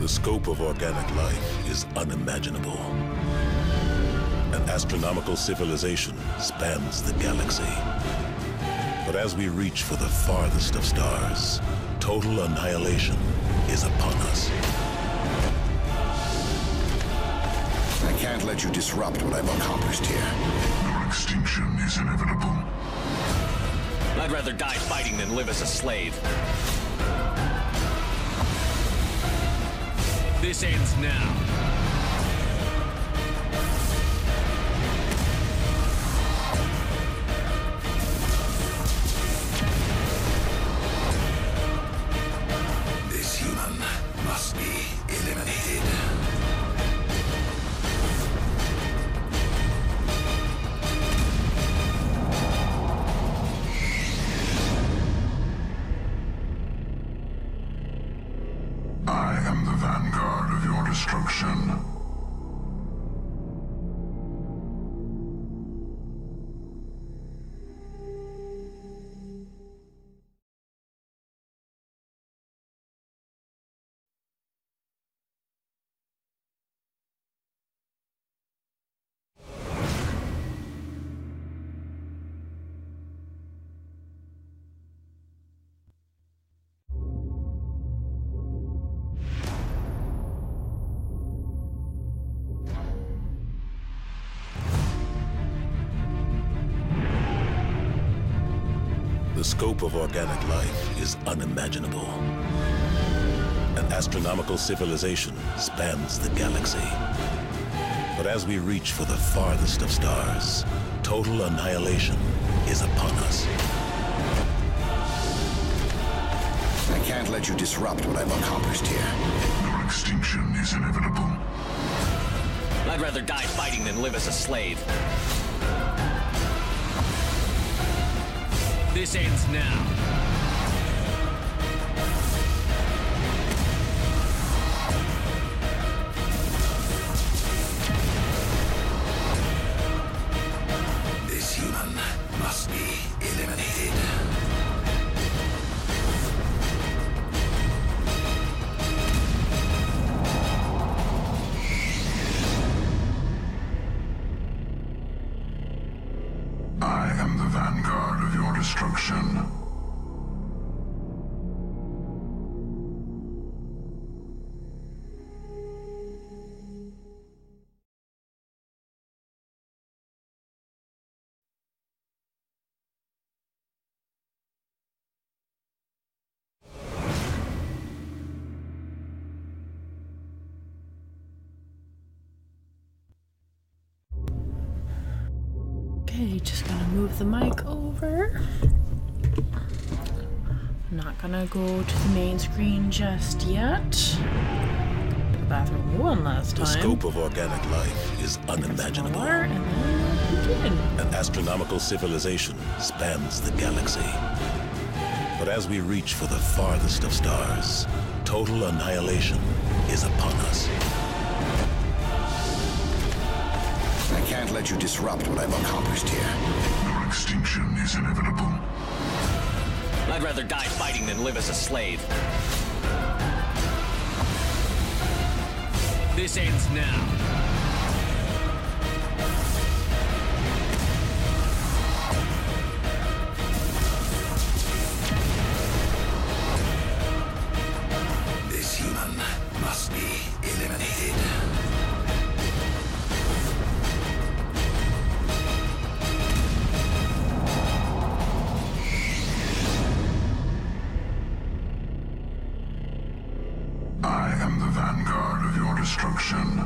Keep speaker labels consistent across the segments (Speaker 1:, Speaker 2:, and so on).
Speaker 1: The scope of organic life is unimaginable. An astronomical civilization spans the galaxy. But as we reach for the farthest of stars, total annihilation is upon us.
Speaker 2: I can't let you disrupt what I've accomplished here.
Speaker 3: Your extinction is inevitable.
Speaker 4: I'd rather die fighting than live as a slave. This ends now.
Speaker 2: This human must be eliminated.
Speaker 3: I am the vanguard of your destruction.
Speaker 1: The scope of organic life is unimaginable. An astronomical civilization spans the galaxy. But as we reach for the farthest of stars, total annihilation is upon us.
Speaker 2: I can't let you disrupt what I've accomplished here.
Speaker 3: Your extinction is inevitable.
Speaker 4: I'd rather die fighting than live as a slave. This ends now.
Speaker 2: This human must be eliminated.
Speaker 3: I am the vanguard of your destruction.
Speaker 5: Okay, just gonna move the mic over. I'm not gonna go to the main screen just yet. The bathroom one last time.
Speaker 1: The scope of organic life is unimaginable.
Speaker 5: And then we'll begin.
Speaker 1: An astronomical civilization spans the galaxy. But as we reach for the farthest of stars, total annihilation is upon us.
Speaker 2: I can't let you disrupt what I've accomplished here.
Speaker 3: Your extinction is inevitable.
Speaker 4: I'd rather die fighting than live as a slave. This ends now.
Speaker 2: This human must be eliminated.
Speaker 3: I am the vanguard of your destruction.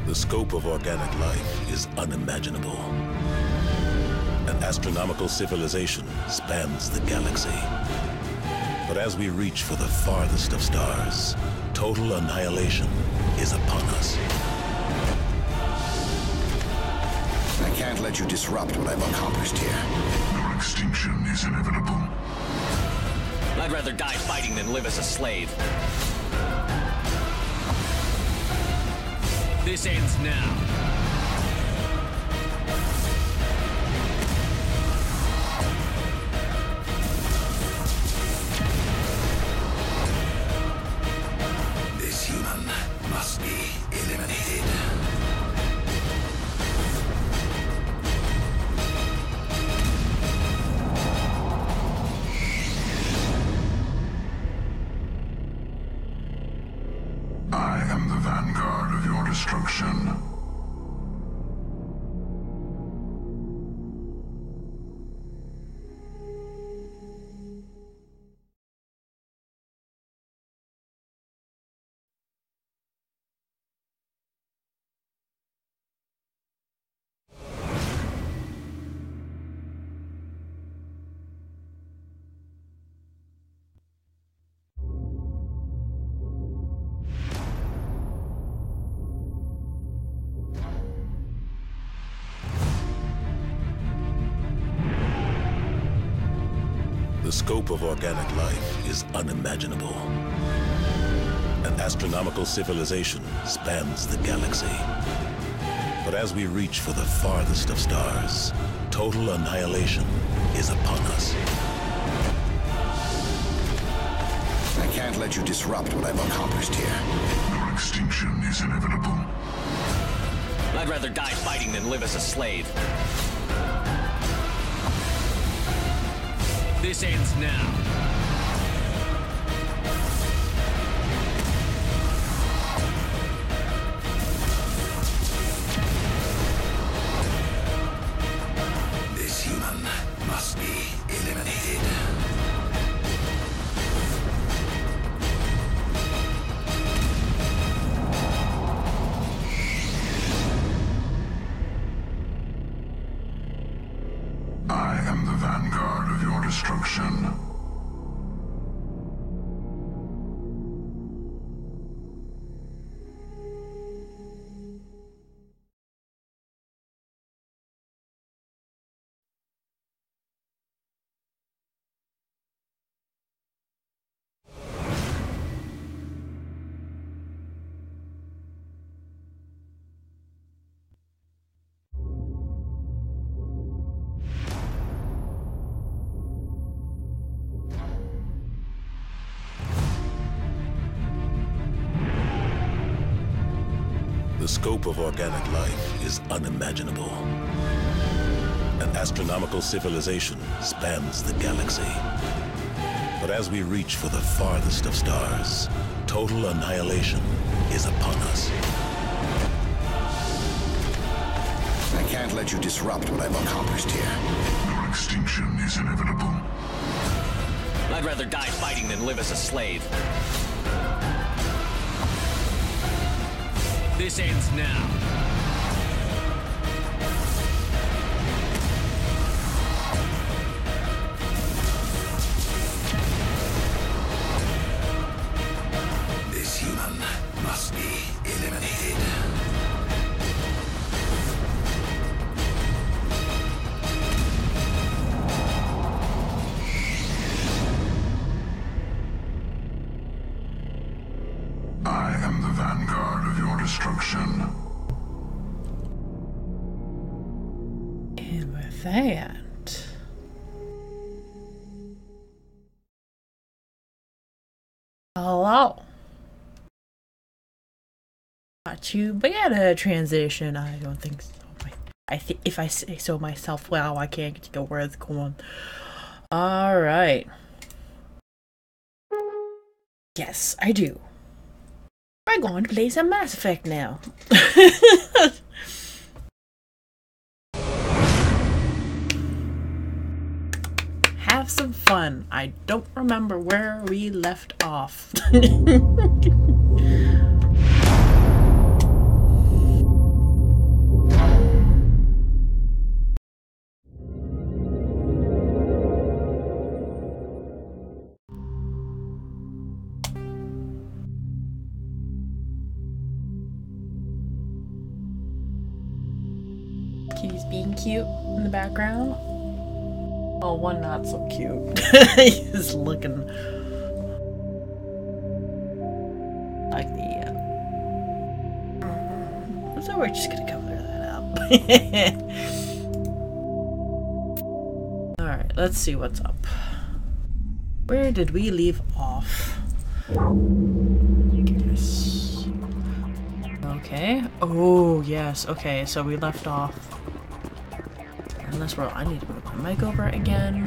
Speaker 3: The scope of organic life is unimaginable.
Speaker 1: An astronomical civilization spans the galaxy. But as we reach for the farthest of stars, total annihilation is upon us.
Speaker 2: I can't let you disrupt what I've accomplished here.
Speaker 3: Your extinction is inevitable.
Speaker 4: I'd rather die fighting than live as a slave. This ends now.
Speaker 2: This human must be eliminated.
Speaker 3: I am the vanguard of your destruction.
Speaker 1: The scope of organic life is unimaginable. An astronomical civilization spans the galaxy. But as we reach for the farthest of stars, total annihilation is upon us.
Speaker 2: I can't let you disrupt what I've accomplished here.
Speaker 3: Your extinction is inevitable.
Speaker 4: I'd rather die fighting than live as a slave. This ends now.
Speaker 2: This human must be eliminated.
Speaker 3: I am the vanguard of your destruction.
Speaker 1: The scope of organic life is unimaginable. An astronomical civilization spans the galaxy. But as we reach for the farthest of stars, total annihilation is upon us.
Speaker 2: I can't let you disrupt what I've accomplished here.
Speaker 3: Your extinction is inevitable.
Speaker 4: I'd rather die fighting than live as a slave. This ends now.
Speaker 2: This human must be eliminated.
Speaker 3: I am the vanguard of your destruction.
Speaker 5: And with that, hello. Not too bad a transition. I don't think so. If I say so myself, wow, I can't get to go where it's going. All right. Yes, I do. We're going to play some Mass Effect now. Have some fun. I don't remember where we left off. Kitty's being cute in the background. Oh, one not so cute. He's looking like the. So we're just gonna cover that up. Alright, let's see what's up. Where did we leave off? Yes. Okay. Oh, yes. Okay, so we left off. Unless I need to move my mic over again.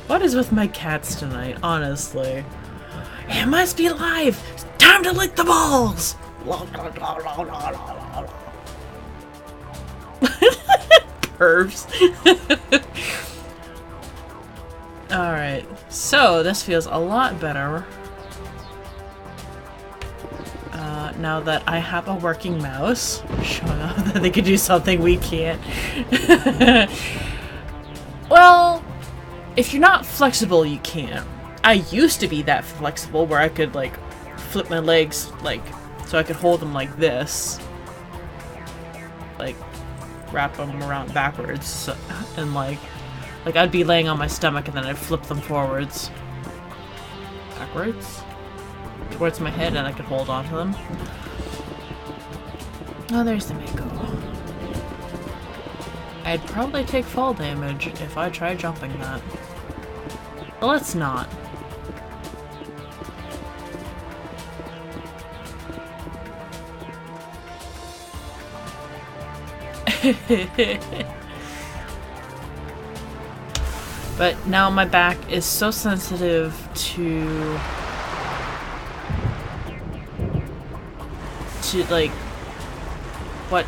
Speaker 5: What is with my cats tonight, honestly? It must be live! Time to lick the balls! Pervs. Alright, so this feels a lot better. Now that I have a working mouse, showing off that they can do something we can't. Well, if you're not flexible, you can't. I used to be that flexible where I could, like, flip my legs, like, so I could hold them like this. Like, wrap them around backwards, and, like I'd be laying on my stomach and then I'd flip them forwards. Backwards? Towards my head, and I could hold on to them. Oh, there's the mango. I'd probably take fall damage if I tried jumping that. But let's not. But now my back is so sensitive to like what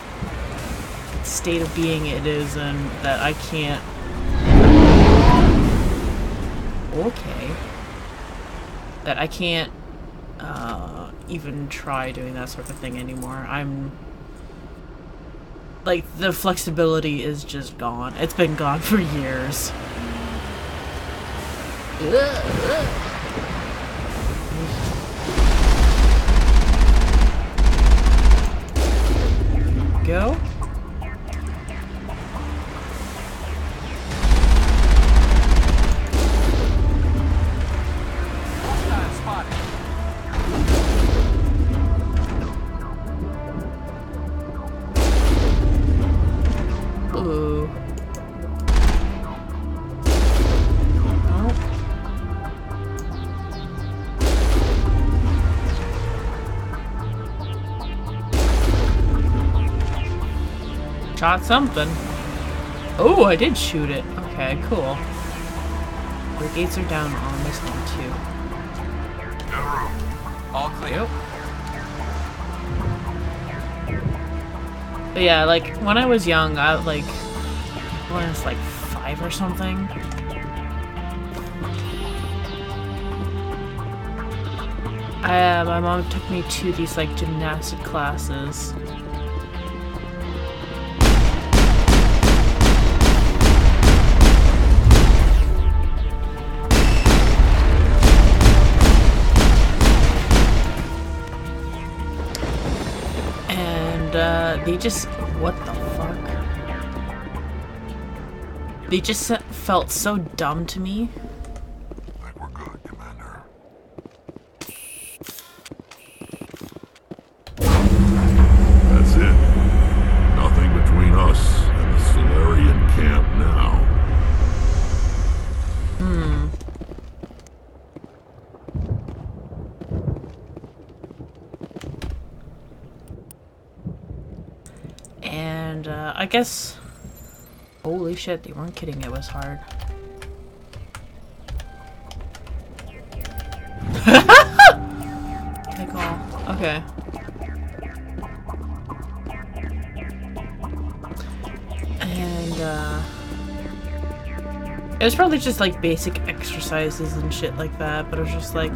Speaker 5: state of being it is, and that I can't. Okay. That I can't even try doing that sort of thing anymore. I'm like, the flexibility is just gone. It's been gone for years. Go. Ooh. Shot something. Oh, I did shoot it. Okay, cool. The gates are down on this one too.
Speaker 4: All clear.
Speaker 5: Yep. But yeah, like when I was young, I when I was like 5 or something. My mom took me to these like gymnastic classes. They just, what the fuck? They just felt so dumb to me.
Speaker 3: I think we're good, Commander. That's it. Nothing between us and the Solarian camp now.
Speaker 5: And, I guess... Holy shit, they weren't kidding, it was hard. Take all. Okay. And, it was probably just, like, basic exercises and shit like that, but it was just like...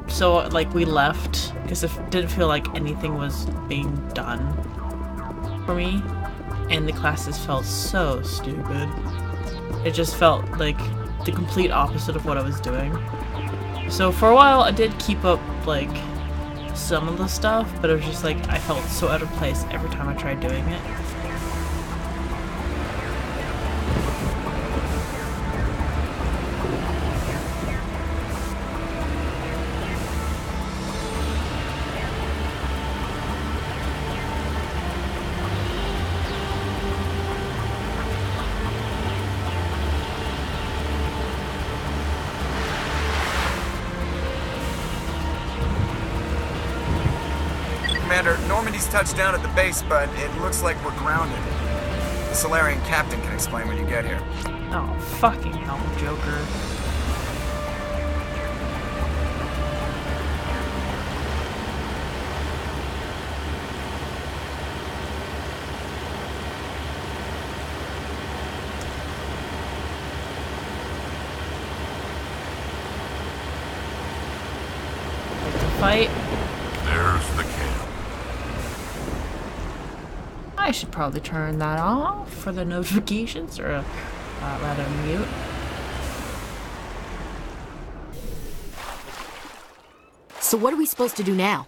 Speaker 5: So, like, we left because it didn't feel like anything was being done for me, and the classes felt so stupid. It just felt like the complete opposite of what I was doing. So for a while, I did keep up, like, some of the stuff, but it was just like, I felt so out of place every time I tried doing it.
Speaker 6: Commander, Normandy's touched down at the base, but it looks like we're grounded. The Solarian captain can explain when you get here.
Speaker 5: Oh, fucking hell, Joker. Fight.
Speaker 3: There's the camp.
Speaker 5: I should probably turn that off for the notifications, or rather mute.
Speaker 7: So what are we supposed to do now?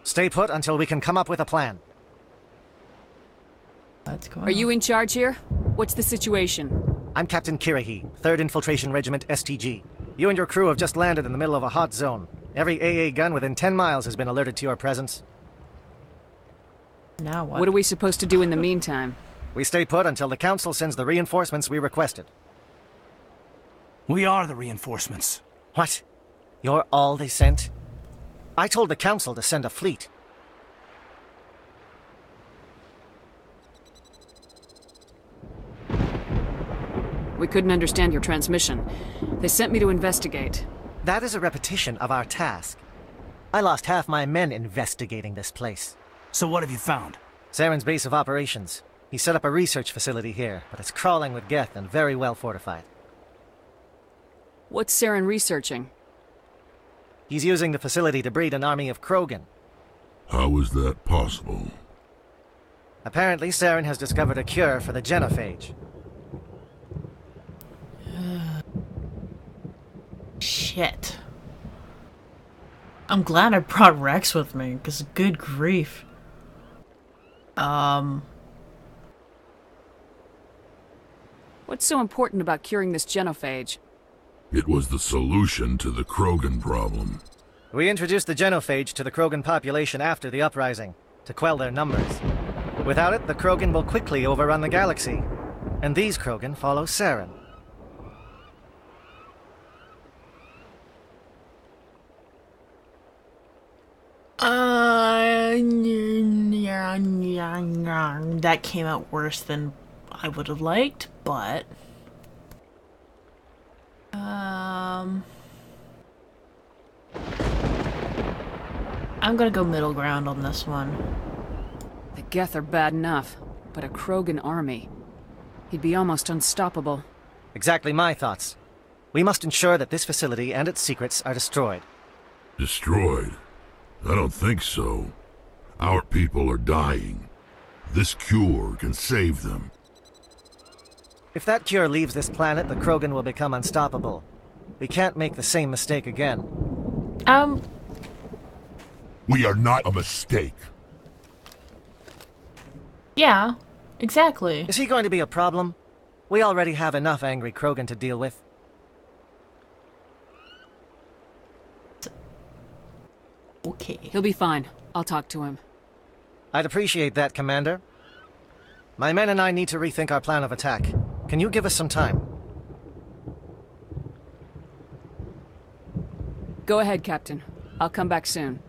Speaker 8: Stay put until we can come up with a plan.
Speaker 5: What's going
Speaker 9: Are you in charge here? What's the situation?
Speaker 8: I'm Captain Pyrah, 3rd Infiltration Regiment STG. You and your crew have just landed in the middle of a hot zone. Every AA gun within 10 miles has been alerted to your presence.
Speaker 5: Now what?
Speaker 9: What are we supposed to do in the meantime?
Speaker 8: We stay put until the Council sends the reinforcements we requested.
Speaker 10: We are the reinforcements.
Speaker 8: What? You're all they sent? I told the Council to send a fleet.
Speaker 9: We couldn't understand your transmission. They sent me to investigate.
Speaker 8: That is a repetition of our task. I lost half my men investigating this place.
Speaker 10: So what have you found?
Speaker 8: Saren's base of operations. He set up a research facility here, but it's crawling with Geth and very well fortified.
Speaker 9: What's Saren researching?
Speaker 8: He's using the facility to breed an army of Krogan.
Speaker 3: How is that possible?
Speaker 8: Apparently, Saren has discovered a cure for the genophage.
Speaker 5: Shit. I'm glad I brought Rex with me, because good grief.
Speaker 9: What's so important about curing this genophage?
Speaker 3: It was the solution to the Krogan problem.
Speaker 8: We introduced the genophage to the Krogan population after the uprising, to quell their numbers. Without it, the Krogan will quickly overrun the galaxy. And these Krogan follow Saren.
Speaker 5: That came out worse than I would have liked, but... I'm gonna go middle ground on this one.
Speaker 9: The Geth are bad enough, but a Krogan army. He'd be almost unstoppable.
Speaker 8: Exactly my thoughts. We must ensure that this facility and its secrets are destroyed.
Speaker 3: Destroyed? I don't think so. Our people are dying. This cure can save them.
Speaker 8: If that cure leaves this planet, the Krogan will become unstoppable. We can't make the same mistake again.
Speaker 3: We are not a mistake.
Speaker 5: Yeah, exactly.
Speaker 8: Is he going to be a problem? We already have enough angry Krogan to deal with.
Speaker 5: Okay.
Speaker 9: He'll be fine. I'll talk to him.
Speaker 8: I'd appreciate that, Commander. My men and I need to rethink our plan of attack. Can you give us some time?
Speaker 9: Go ahead, Captain. I'll come back soon.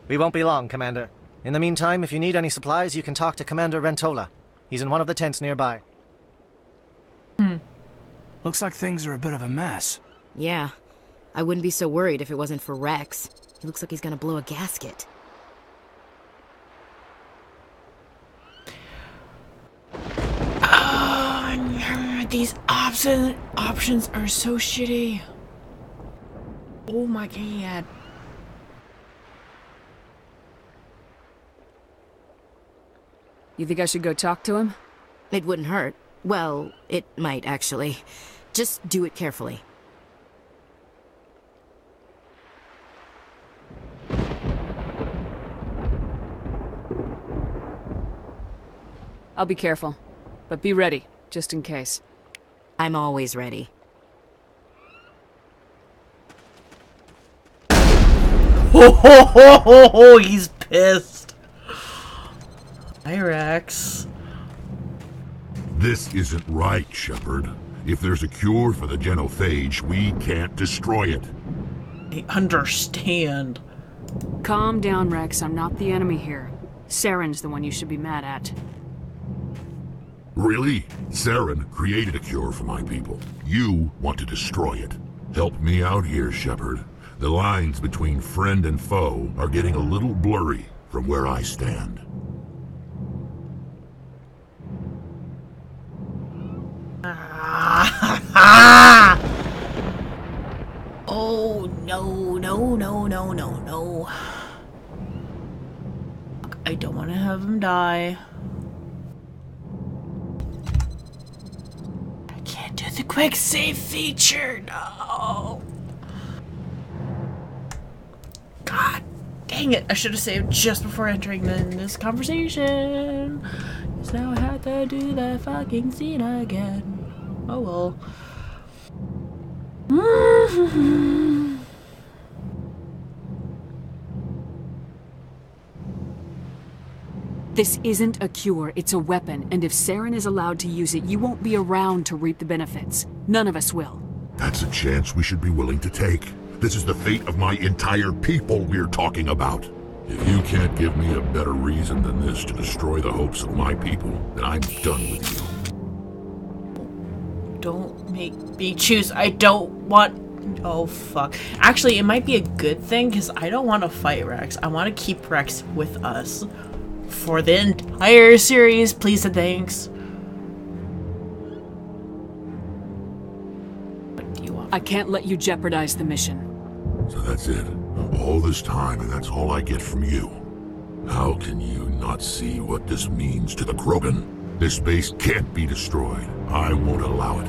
Speaker 8: We won't be long, Commander. In the meantime, if you need any supplies, you can talk to Commander Rentola. He's in one of the tents nearby.
Speaker 10: Looks like things are a bit of a mess.
Speaker 7: Yeah. I wouldn't be so worried if it wasn't for Rex. He looks like he's gonna blow a gasket.
Speaker 5: These options are so shitty. Oh my god.
Speaker 9: You think I should go talk to him?
Speaker 7: It wouldn't hurt. Well, it might actually. Just do it carefully.
Speaker 9: I'll be careful. But be ready, just in case.
Speaker 7: I'm always ready.
Speaker 5: Ho ho ho ho ho! He's pissed. Pyrax.
Speaker 3: This isn't right, Shepard. If there's a cure for the genophage, we can't destroy it.
Speaker 5: I understand.
Speaker 9: Calm down, Rex. I'm not the enemy here. Saren's the one you should be mad at.
Speaker 3: Really? Saren created a cure for my people. You want to destroy it. Help me out here, Shepard. The lines between friend and foe are getting a little blurry from where I stand.
Speaker 5: Oh, no, no, no, no, no, no. I don't want to have him die. I can't do the quick save feature, no. God dang it, I should have saved just before entering this conversation. Because now I have to do that fucking scene again. Oh well.
Speaker 9: This isn't a cure, it's a weapon, and if Saren is allowed to use it, you won't be around to reap the benefits. None of us will.
Speaker 3: That's a chance we should be willing to take. This is the fate of my entire people we're talking about. If you can't give me a better reason than this to destroy the hopes of my people, then I'm done with you.
Speaker 5: Don't make me choose. I don't want... Oh, fuck. Actually, it might be a good thing, because I don't want to fight Rex. I want to keep Rex with us for the entire series. Please and thanks. What do you want?
Speaker 9: I can't let you jeopardize the mission.
Speaker 3: So that's it. All this time, and that's all I get from you. How can you not see what this means to the Krogan? This base can't be destroyed. I won't allow it.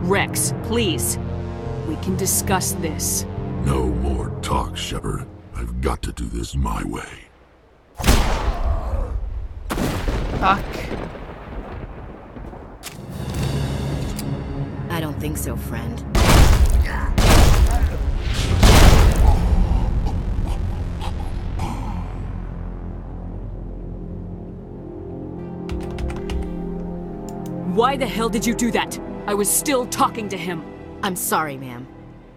Speaker 9: Rex, please. We can discuss this.
Speaker 3: No more talk, Shepard. I've got to do this my way.
Speaker 5: Fuck.
Speaker 7: I don't think so, friend.
Speaker 9: Why the hell did you do that? I was still talking to him.
Speaker 7: I'm sorry, ma'am.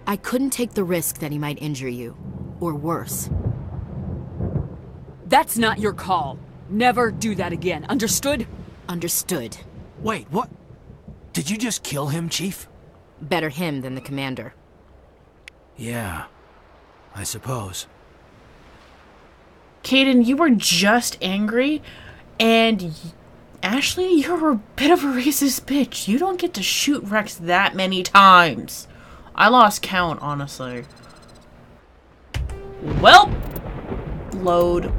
Speaker 7: I couldn't take the risk that he might injure you. Or worse.
Speaker 9: That's not your call. Never do that again. Understood?
Speaker 7: Understood.
Speaker 10: Wait, what? Did you just kill him, Chief?
Speaker 7: Better him than the commander.
Speaker 10: Yeah, I suppose.
Speaker 5: Kaidan, you were just angry, and Ashley, you're a bit of a racist bitch. You don't get to shoot Rex that many times. I lost count, honestly. Well, load.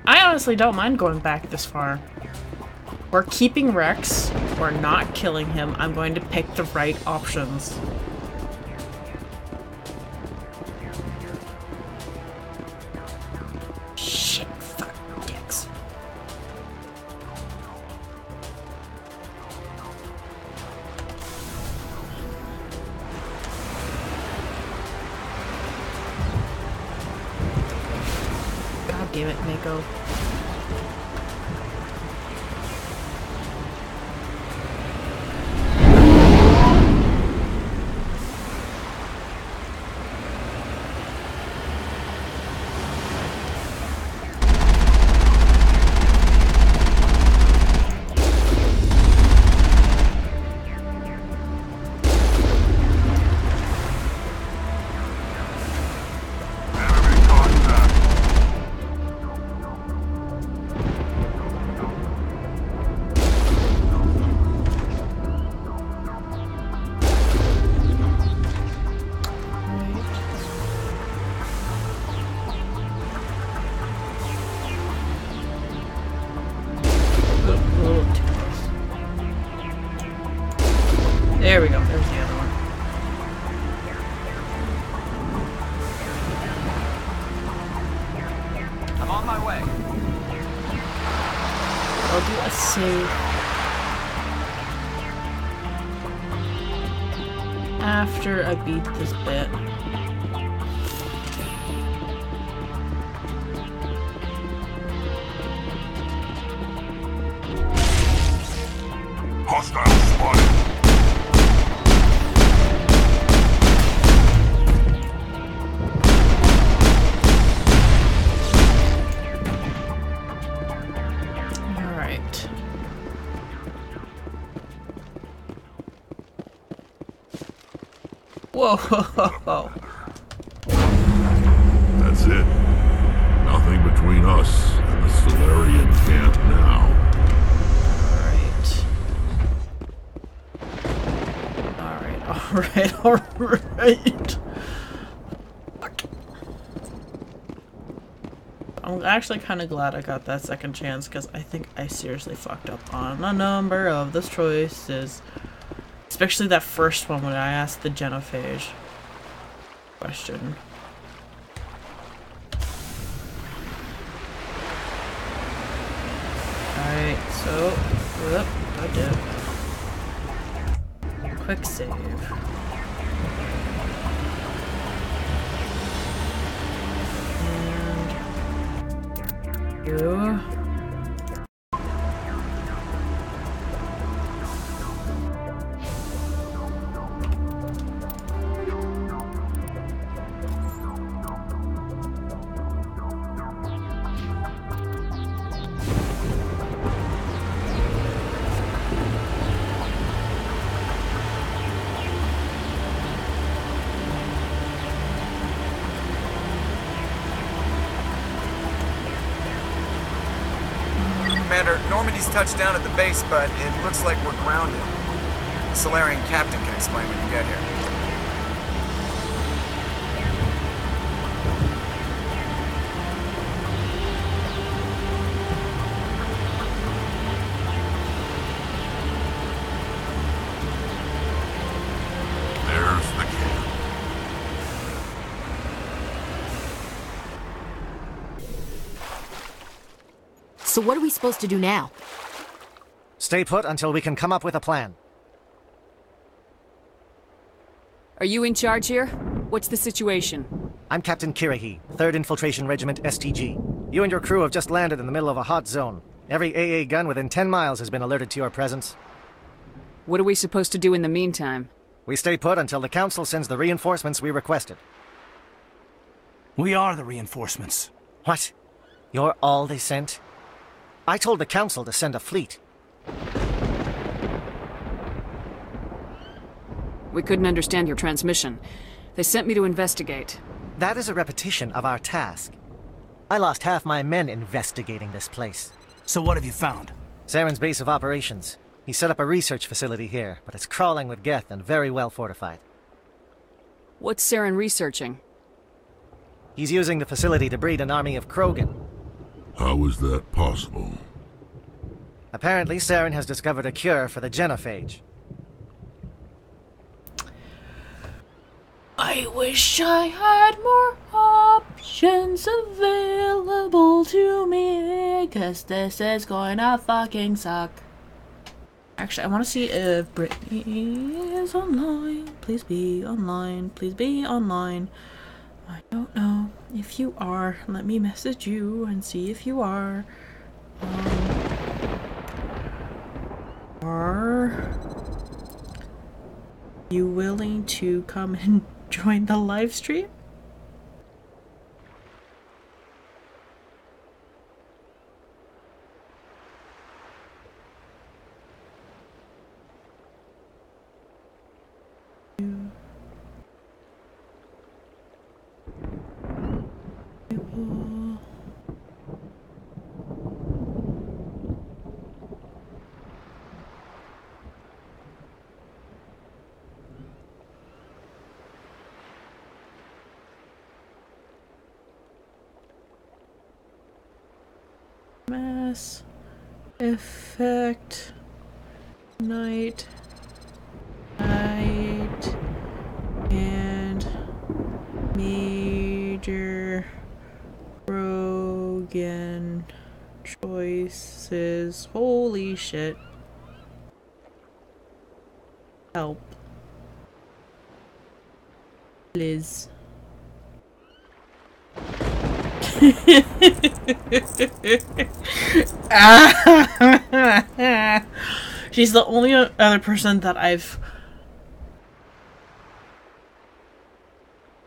Speaker 5: I honestly don't mind going back this far. We're keeping Rex. We're not killing him. I'm going to pick the right options. Shit, fuck, dicks. God damn it, Mako. There we go. There's the other one.
Speaker 6: I'm on my way.
Speaker 5: I'll do a save after I beat this bit.
Speaker 3: Hostile spotted.
Speaker 5: Whoa!
Speaker 3: That's it. Nothing between us and the Solarian camp now.
Speaker 5: Alright. I'm actually kind of glad I got that second chance, because I think I seriously fucked up on a number of the choices. Especially that first one when I asked the genophage question. Alright, so, whoop, I did. Quick save. And you.
Speaker 6: Commander, Normandy's touched down at the base, but it looks like we're grounded. The Solarian captain can explain when you get here.
Speaker 3: There's the camp.
Speaker 7: So what are we supposed to do now?
Speaker 8: Stay put until we can come up with a plan.
Speaker 9: Are you in charge here? What's the situation?
Speaker 8: I'm Captain Pyrah, 3rd Infiltration Regiment STG. You and your crew have just landed in the middle of a hot zone. Every AA gun within 10 miles has been alerted to your presence.
Speaker 9: What are we supposed to do in the meantime?
Speaker 8: We stay put until the Council sends the reinforcements we requested.
Speaker 10: We are the reinforcements.
Speaker 8: What? You're all they sent? I told the Council to send a fleet.
Speaker 9: We couldn't understand your transmission. They sent me to investigate.
Speaker 8: That is a repetition of our task. I lost half my men investigating this place.
Speaker 10: So what have you found?
Speaker 8: Saren's base of operations. He set up a research facility here, but it's crawling with Geth and very well fortified.
Speaker 9: What's Saren researching?
Speaker 8: He's using the facility to breed an army of Krogan.
Speaker 3: How is that possible?
Speaker 8: Apparently, Saren has discovered a cure for the genophage.
Speaker 5: I wish I had more options available to me, 'cause this is gonna fucking suck. Actually, I want to see if Brittany is online. Please be online. Please be online. I don't know if you are. Let me message you and see if you are. Are you willing to come and join the live stream? Mass Effect Night at Mr. Krogan choices. Holy shit. Help. Liz. She's the only other person that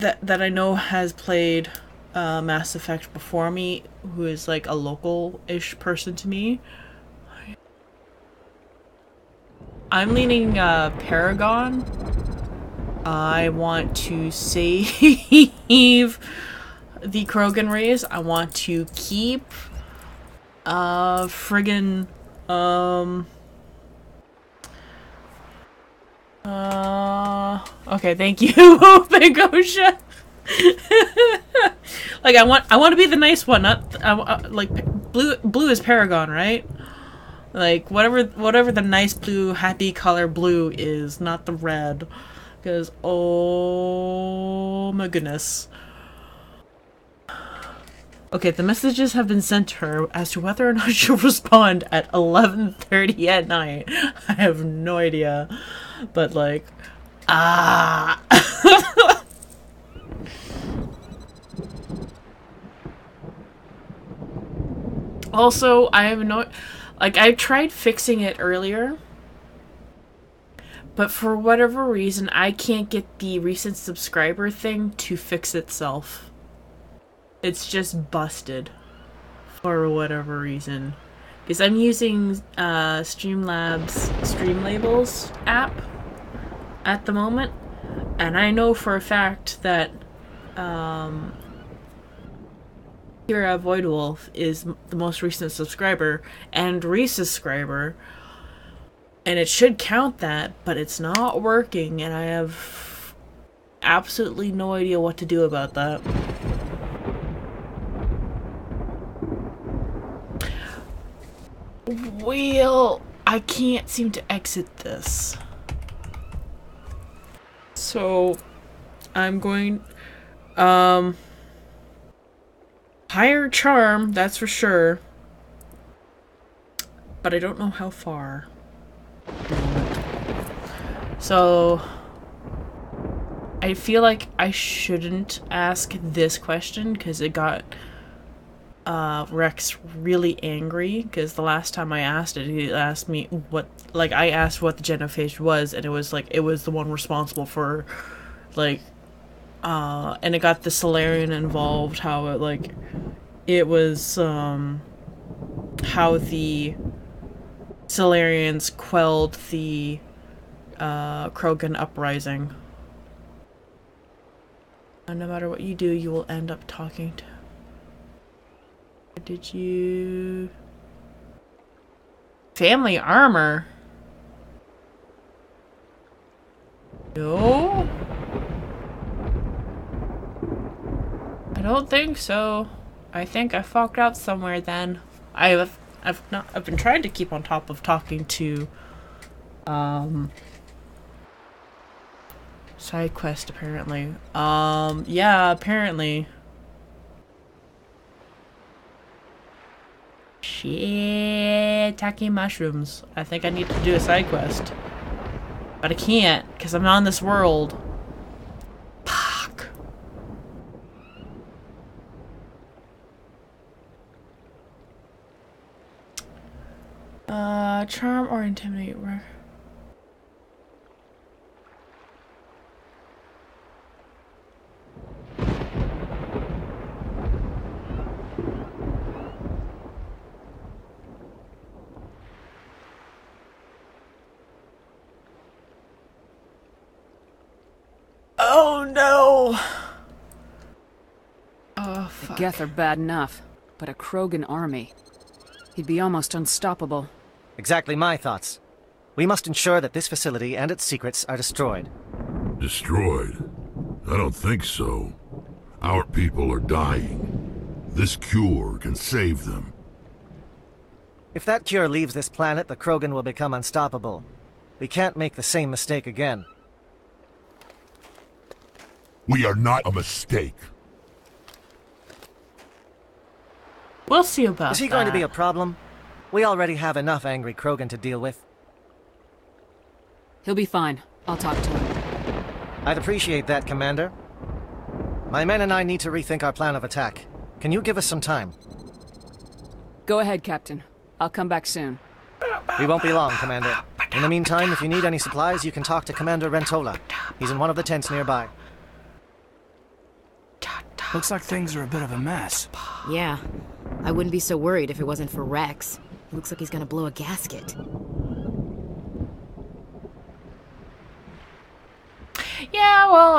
Speaker 5: that I know has played Mass Effect before me, who is like a local-ish person to me. I'm leaning Paragon. I want to save the Krogan race. I want to keep friggin' okay, thank you, Big Osha. Like I want to be the nice one, not like blue is Paragon, right? Like whatever the nice blue, happy color blue is, not the red. Because, oh my goodness. Okay, the messages have been sent to her as to whether or not she'll respond at 11:30 at night. I have no idea. But, like, Also, I have no... Like, I tried fixing it earlier. But for whatever reason, I can't get the recent subscriber thing to fix itself. It's just busted. For whatever reason. Because I'm using Streamlabs Streamlabels app at the moment. And I know for a fact that Pyrah Voidwolf is the most recent subscriber and resubscriber. And it should count that, but it's not working, and I have absolutely no idea what to do about that. Well, I can't seem to exit this. So, I'm going... higher charm, that's for sure. But I don't know how far. So I feel like I shouldn't ask this question because it got Rex really angry, because the last time I asked it, he asked me what, like, I asked what the genophage was, and it was like, it was the one responsible for, like, and it got the Solarian involved, how it, like, it was, how the Solarians quelled the Krogan uprising. And no matter what you do, you will end up talking to... Did you... Family armor? No? I don't think so. I think I fucked up somewhere then. I've been trying to keep on top of talking to side quest apparently. Yeah, apparently. Shiitake mushrooms. I think I need to do a side quest. But I can't, because I'm not in this world. Fuck. Charm or intimidate. Oh no! Oh fuck.
Speaker 9: The Geth are bad enough, but a Krogan army. He'd be almost unstoppable.
Speaker 8: Exactly my thoughts. We must ensure that this facility and its secrets are destroyed.
Speaker 3: Destroyed? I don't think so. Our people are dying. This cure can save them.
Speaker 8: If that cure leaves this planet, the Krogan will become unstoppable. We can't make the same mistake again.
Speaker 3: We are not a mistake.
Speaker 5: We'll see about
Speaker 8: Is he
Speaker 5: that.
Speaker 8: going to be a problem? We already have enough angry Krogan to deal with.
Speaker 9: He'll be fine. I'll talk to him.
Speaker 8: I'd appreciate that, Commander. My men and I need to rethink our plan of attack. Can you give us some time?
Speaker 9: Go ahead, Captain. I'll come back soon.
Speaker 8: We won't be long, Commander. In the meantime, if you need any supplies, you can talk to Commander Rentola. He's in one of the tents nearby.
Speaker 10: Looks like things are a bit of a mess.
Speaker 7: Yeah. I wouldn't be so worried if it wasn't for Rex. He looks like he's gonna blow a gasket.
Speaker 5: Yeah, well,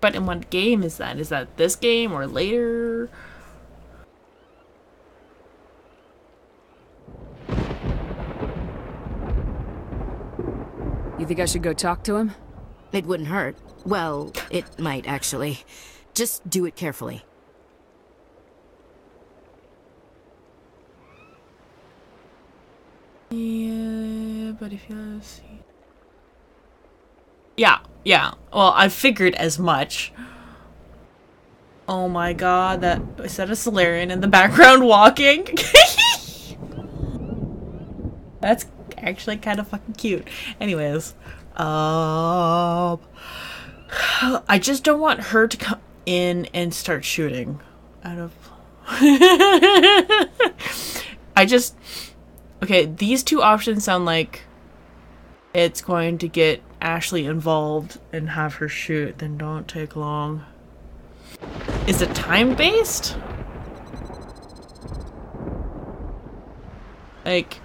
Speaker 5: But in what game is that? Is that this game or later?
Speaker 9: You think I should go talk to him?
Speaker 7: It wouldn't hurt. Well, it might, actually. Just do it carefully.
Speaker 5: Yeah, but if you see... Yeah. Well, I figured as much. Oh my god, that... Is that a Solarian in the background walking? That's actually kind of fucking cute. Anyways. I just don't want her to come in and start shooting. Out of... Okay, these two options sound like it's going to get Ashley involved and have her shoot, then don't take long. Is it time-based? Like,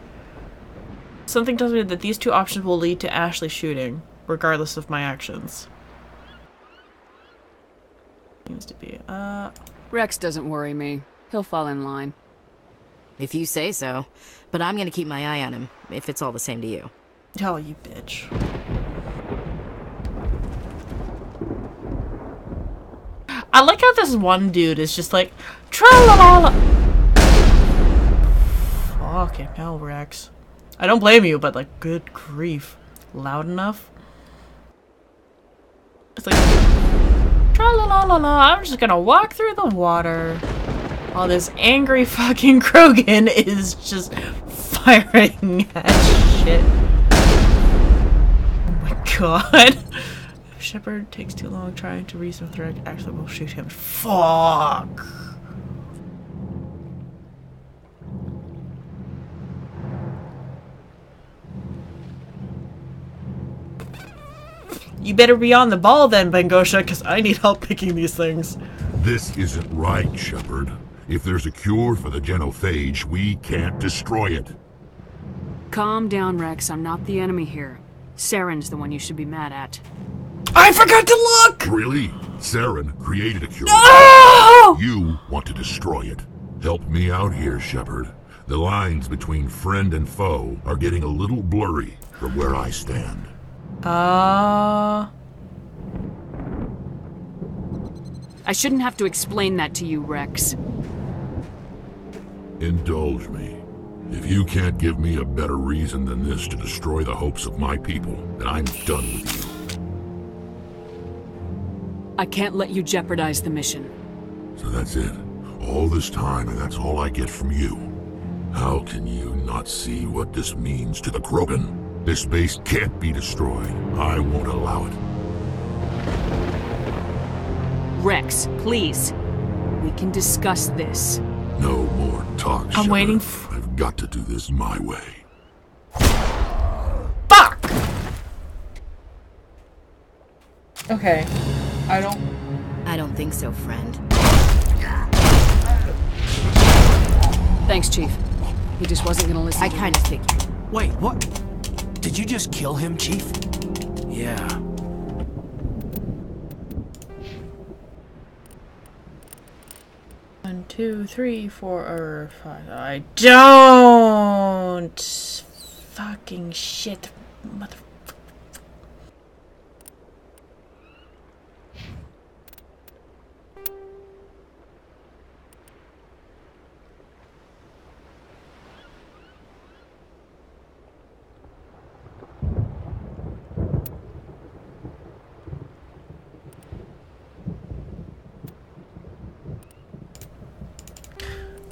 Speaker 5: something tells me that these two options will lead to Ashley shooting, regardless of my actions. Seems to be,
Speaker 9: Rex doesn't worry me. He'll fall in line.
Speaker 7: If you say so. But I'm gonna keep my eye on him, if it's all the same to you.
Speaker 5: Oh, you bitch. I like how this one dude is just like, tra-la-la-la. Fucking hell, Rex. I don't blame you, but like, good grief. Loud enough? It's like, tra-la-la-la-la, I'm just gonna walk through the water while this angry fucking Krogan is just firing at shit. Oh my god. If Shepard takes too long trying to reason with Rex, actually will shoot him. Fuck! You better be on the ball then, Bangosha, because I need help picking these things.
Speaker 3: This isn't right, Shepard. If there's a cure for the genophage, we can't destroy it.
Speaker 9: Calm down, Rex. I'm not the enemy here. Saren's the one you should be mad at.
Speaker 5: I forgot to look!
Speaker 3: Really? Saren created a cure.
Speaker 5: No!
Speaker 3: You want to destroy it. Help me out here, Shepard. The lines between friend and foe are getting a little blurry from where I stand.
Speaker 9: I shouldn't have to explain that to you, Rex.
Speaker 3: Indulge me. If you can't give me a better reason than this to destroy the hopes of my people, then I'm done with you.
Speaker 9: I can't let you jeopardize the mission.
Speaker 3: So that's it. All this time, and that's all I get from you. How can you not see what this means to the Krogan? This base can't be destroyed. I won't allow it.
Speaker 9: Rex, please. We can discuss this.
Speaker 3: No more talk,
Speaker 5: I'm waiting
Speaker 3: I've got to do this my way.
Speaker 5: Fuck! Okay. I don't
Speaker 7: think so, friend.
Speaker 9: Thanks, Chief. He just wasn't gonna listen.
Speaker 7: I kind of figured.
Speaker 10: Wait, what? Did you just kill him, Chief? Yeah.
Speaker 5: 1, 2, 3, 4, or 5. I don't fucking shit, mother.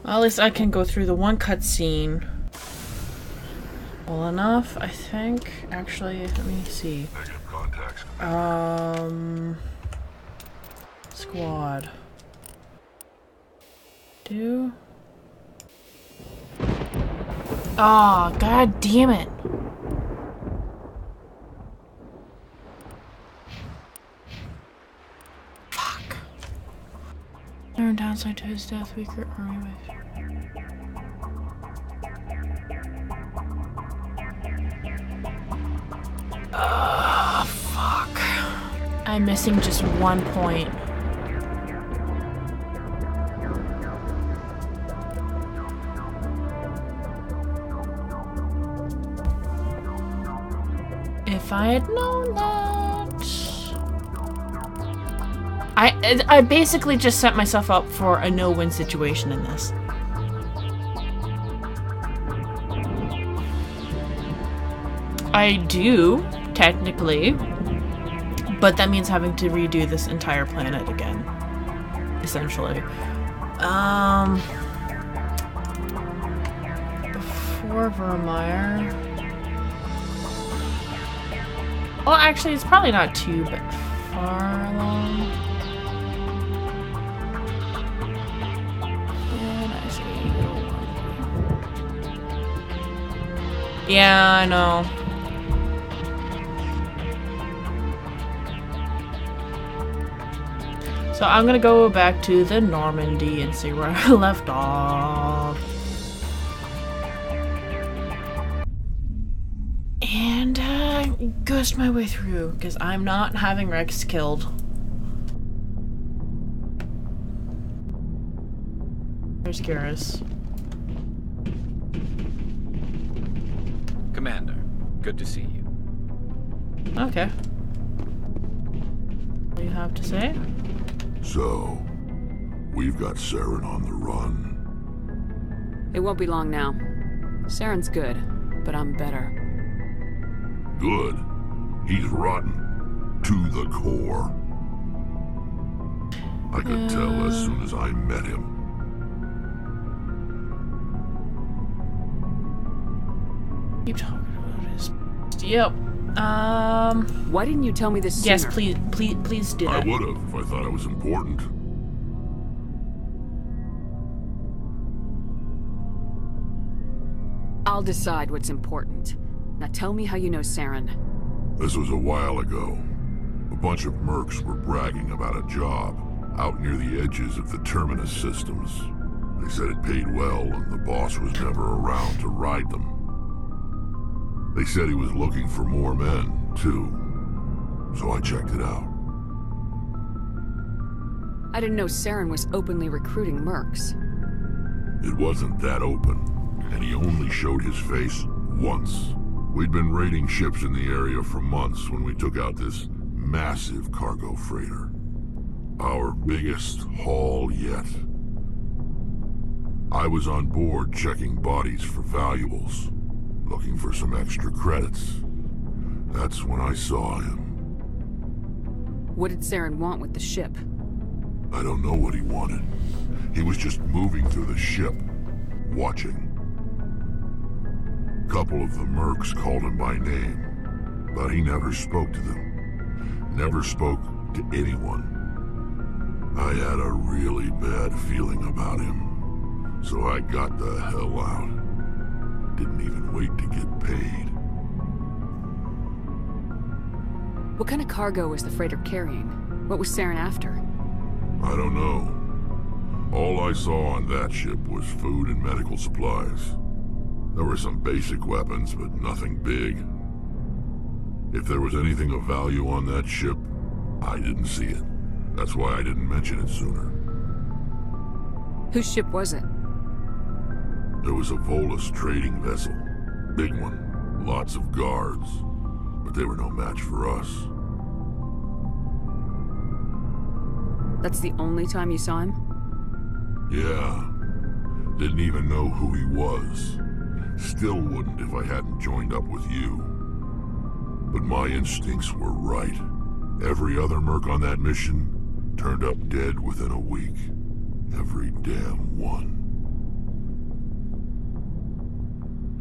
Speaker 5: Well, at least I can go through the one cutscene. Well enough, I think. Actually, let me see. Squad. Do. Oh, god damn it. Fuck. Learn downside to his death, weaker army with. Fuck. I'm missing just 1 point. If I had known that... I basically just set myself up for a no-win situation in this. I do, technically, but that means having to redo this entire planet again, essentially. Before Vermeer... Well, actually, it's probably not too far along. And I see. Yeah, I know. So I'm gonna go back to the Normandy and see where I left off. And ghost my way through, because I'm not having Rex killed. There's Garrus.
Speaker 4: Commander, good to see you.
Speaker 5: Okay. What do you have to say?
Speaker 3: So, we've got Saren on the run.
Speaker 9: It won't be long now. Saren's good, but I'm better.
Speaker 3: Good. He's rotten. To the core. I could tell as soon as I met him.
Speaker 5: Keep talking about his... Yep.
Speaker 9: Why didn't you tell me this sooner?
Speaker 5: Yes, please do that.
Speaker 3: I would have if I thought it was important.
Speaker 9: I'll decide what's important. Now tell me how you know Saren.
Speaker 3: This was a while ago. A bunch of mercs were bragging about a job out near the edges of the Terminus systems. They said it paid well and the boss was never around to ride them. They said he was looking for more men, too. So I checked it out.
Speaker 9: I didn't know Saren was openly recruiting mercs.
Speaker 3: It wasn't that open, and he only showed his face once. We'd been raiding ships in the area for months when we took out this massive cargo freighter. Our biggest haul yet. I was on board checking bodies for valuables, looking for some extra credits. That's when I saw him.
Speaker 9: What did Saren want with the ship?
Speaker 3: I don't know what he wanted. He was just moving through the ship, watching. A couple of the mercs called him by name, but he never spoke to them. Never spoke to anyone. I had a really bad feeling about him, so I got the hell out. Didn't even wait to get paid.
Speaker 9: What kind of cargo was the freighter carrying? What was Saren after?
Speaker 3: I don't know. All I saw on that ship was food and medical supplies. There were some basic weapons, but nothing big. If there was anything of value on that ship, I didn't see it. That's why I didn't mention it sooner.
Speaker 9: Whose ship was it?
Speaker 3: It was a Volus trading vessel. Big one. Lots of guards. But they were no match for us.
Speaker 9: That's the only time you saw him?
Speaker 3: Yeah. Didn't even know who he was. Still wouldn't if I hadn't joined up with you. But my instincts were right. Every other merc on that mission turned up dead within a week. Every damn one.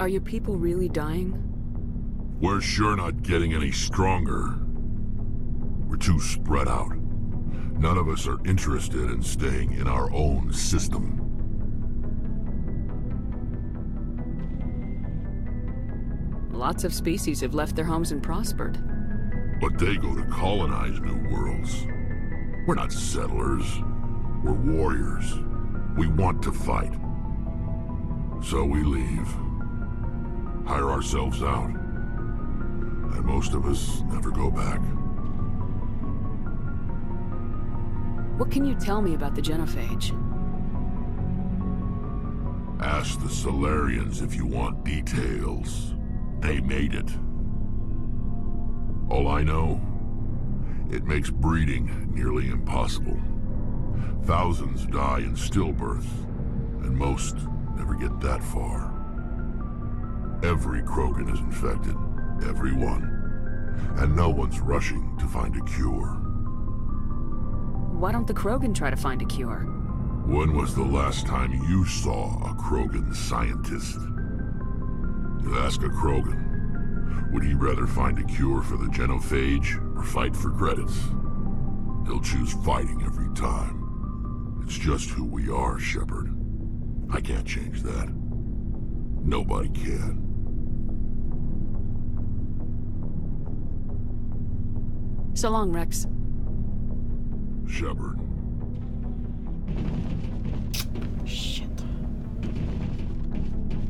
Speaker 9: Are your people really dying?
Speaker 3: We're sure not getting any stronger. We're too spread out. None of us are interested in staying in our own system.
Speaker 9: Lots of species have left their homes and prospered.
Speaker 3: But they go to colonize new worlds. We're not settlers. We're warriors. We want to fight. So we leave. Hire ourselves out. And most of us never go back.
Speaker 9: What can you tell me about the genophage?
Speaker 3: Ask the Solarians if you want details. They made it. All I know, it makes breeding nearly impossible. Thousands die in stillbirth, and most never get that far. Every Krogan is infected, every one, and no one's rushing to find a cure.
Speaker 9: Why don't the Krogan try to find a cure?
Speaker 3: When was the last time you saw a Krogan scientist? You ask a Krogan, would he rather find a cure for the genophage or fight for credits? He'll choose fighting every time. It's just who we are, Shepard. I can't change that. Nobody can.
Speaker 9: So long, Rex.
Speaker 3: Shepard.
Speaker 5: Shit.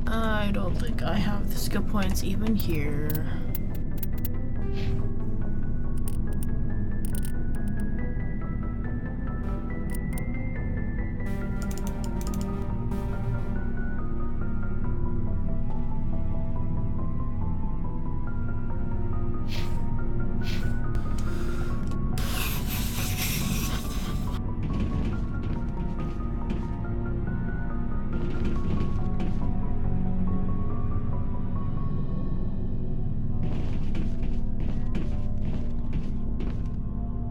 Speaker 5: I don't think I have the skill points even here.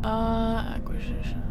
Speaker 5: Acquisition.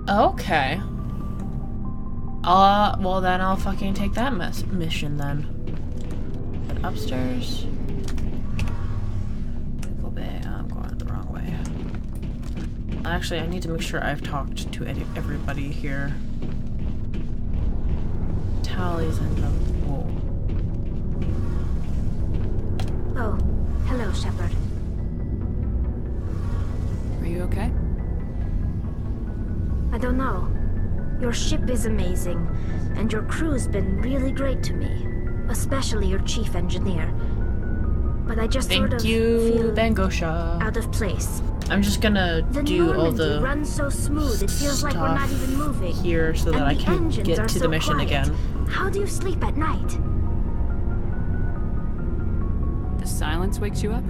Speaker 5: Okay. Well then I'll fucking take that mission then. But upstairs. Go back. I'm going the wrong way. Actually, I need to make sure I've talked to everybody here. Tallies and the whoa.
Speaker 11: Oh, hello, Shepard.
Speaker 9: Are you okay?
Speaker 11: I don't know. Your ship is amazing, and your crew's been really great to me. Especially your chief engineer. But I just sort of feel
Speaker 5: Bangosha.
Speaker 11: out of place.
Speaker 5: I'm just gonna do all the
Speaker 11: run so smooth, it feels like we're not even moving.
Speaker 5: Here so that I can get to the mission again.
Speaker 11: How do you sleep at night?
Speaker 9: The silence wakes you up?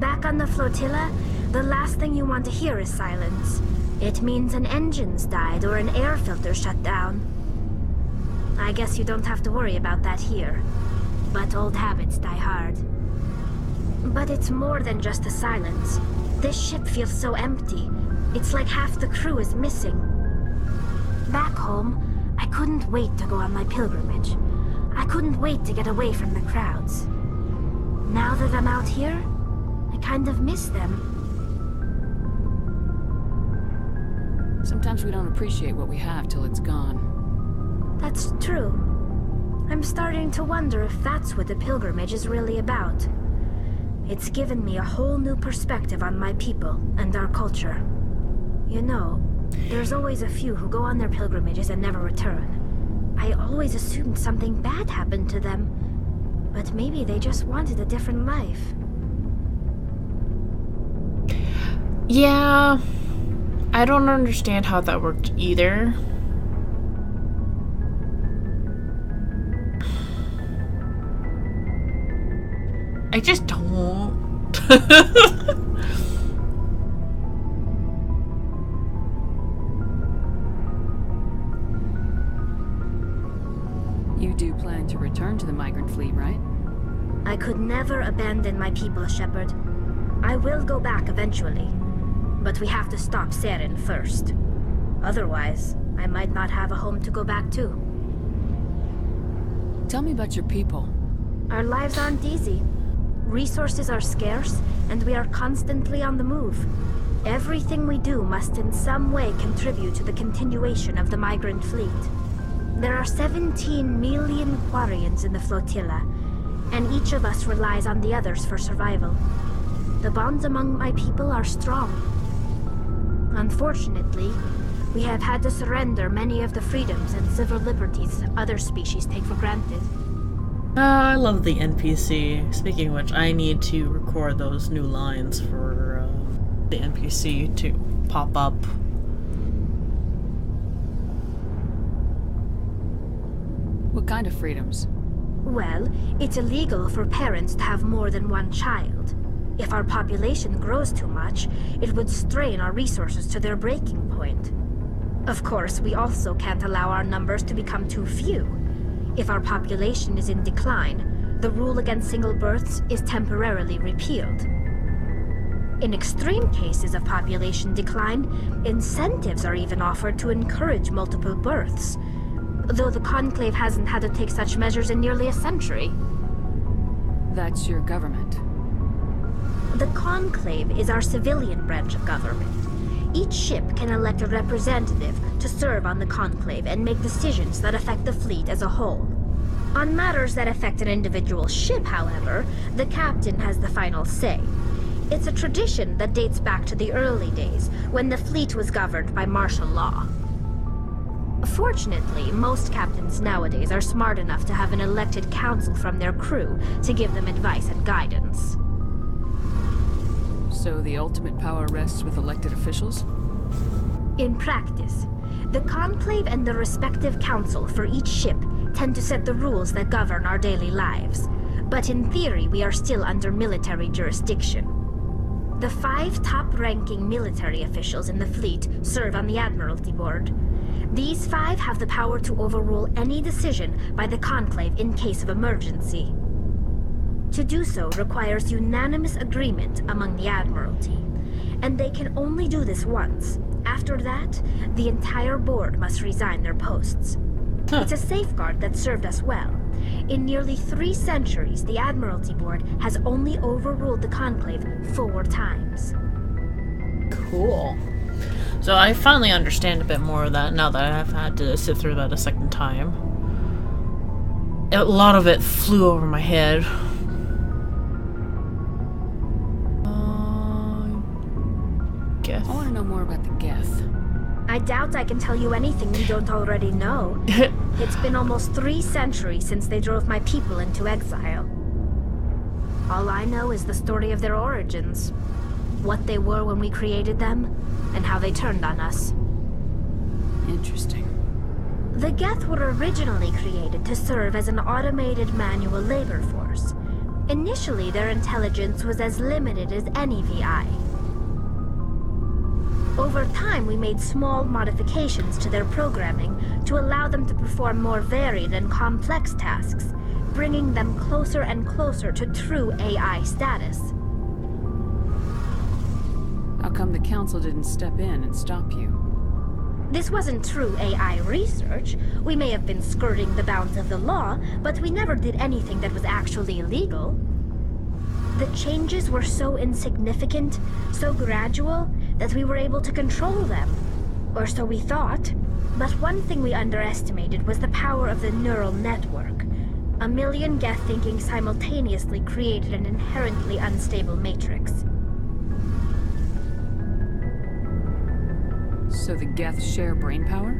Speaker 11: Back on the flotilla, the last thing you want to hear is silence. It means an engine's died or an air filter shut down. I guess you don't have to worry about that here. But old habits die hard. But it's more than just the silence. This ship feels so empty. It's like half the crew is missing. Back home, I couldn't wait to go on my pilgrimage. I couldn't wait to get away from the crowds. Now that I'm out here, I kind of miss them.
Speaker 9: Sometimes we don't appreciate what we have till it's gone.
Speaker 11: That's true. I'm starting to wonder if that's what the pilgrimage is really about. It's given me a whole new perspective on my people and our culture. You know, there's always a few who go on their pilgrimages and never return. I always assumed something bad happened to them, but maybe they just wanted a different life.
Speaker 5: Yeah, I don't understand how that worked either. I just don't.
Speaker 9: You do plan to return to the migrant fleet, right?
Speaker 11: I could never abandon my people, Shepard. I will go back eventually. But we have to stop Saren first. Otherwise, I might not have a home to go back to.
Speaker 9: Tell me about your people.
Speaker 11: Our lives aren't easy. Resources are scarce, and we are constantly on the move. Everything we do must in some way contribute to the continuation of the migrant fleet. There are 17 million Quarians in the flotilla, and each of us relies on the others for survival. The bonds among my people are strong. Unfortunately, we have had to surrender many of the freedoms and civil liberties other species take for granted.
Speaker 5: I love the NPC. Speaking of which, I need to record those new lines for the NPC to pop up.
Speaker 9: What kind of freedoms?
Speaker 11: Well, it's illegal for parents to have more than one child. If our population grows too much, it would strain our resources to their breaking point. Of course, we also can't allow our numbers to become too few. If our population is in decline, the rule against single births is temporarily repealed. In extreme cases of population decline, incentives are even offered to encourage multiple births, though the Conclave hasn't had to take such measures in nearly a century.
Speaker 9: That's your government.
Speaker 11: The Conclave is our civilian branch of government. Each ship can elect a representative to serve on the Conclave and make decisions that affect the fleet as a whole. On matters that affect an individual ship, however, the captain has the final say. It's a tradition that dates back to the early days, when the fleet was governed by martial law. Fortunately, most captains nowadays are smart enough to have an elected council from their crew to give them advice and guidance.
Speaker 9: So the ultimate power rests with elected officials?
Speaker 11: In practice, the Conclave and the respective council for each ship tend to set the rules that govern our daily lives. But in theory, we are still under military jurisdiction. The 5 top-ranking military officials in the fleet serve on the Admiralty Board. These 5 have the power to overrule any decision by the Conclave in case of emergency. To do so requires unanimous agreement among the Admiralty, and they can only do this once. After that, the entire board must resign their posts. It's a safeguard that served us well. In nearly 3 centuries, the Admiralty Board has only overruled the Conclave 4 times.
Speaker 5: Cool. So I finally understand a bit more of that now that I've had to sit through that a second time. A lot of it flew over my head.
Speaker 9: I want to know more about the Geth.
Speaker 11: I doubt I can tell you anything you don't already know. It's been almost 3 centuries since they drove my people into exile. All I know is the story of their origins. What they were when we created them, and how they turned on us.
Speaker 9: Interesting.
Speaker 11: The Geth were originally created to serve as an automated manual labor force. Initially, their intelligence was as limited as any VI. Over time, we made small modifications to their programming to allow them to perform more varied and complex tasks, bringing them closer and closer to true AI status.
Speaker 9: How come the Council didn't step in and stop you?
Speaker 11: This wasn't true AI research. We may have been skirting the bounds of the law, but we never did anything that was actually illegal. The changes were so insignificant, so gradual, that we were able to control them. Or so we thought. But one thing we underestimated was the power of the neural network. A million Geth thinking simultaneously created an inherently unstable matrix.
Speaker 9: So the Geth share brain power?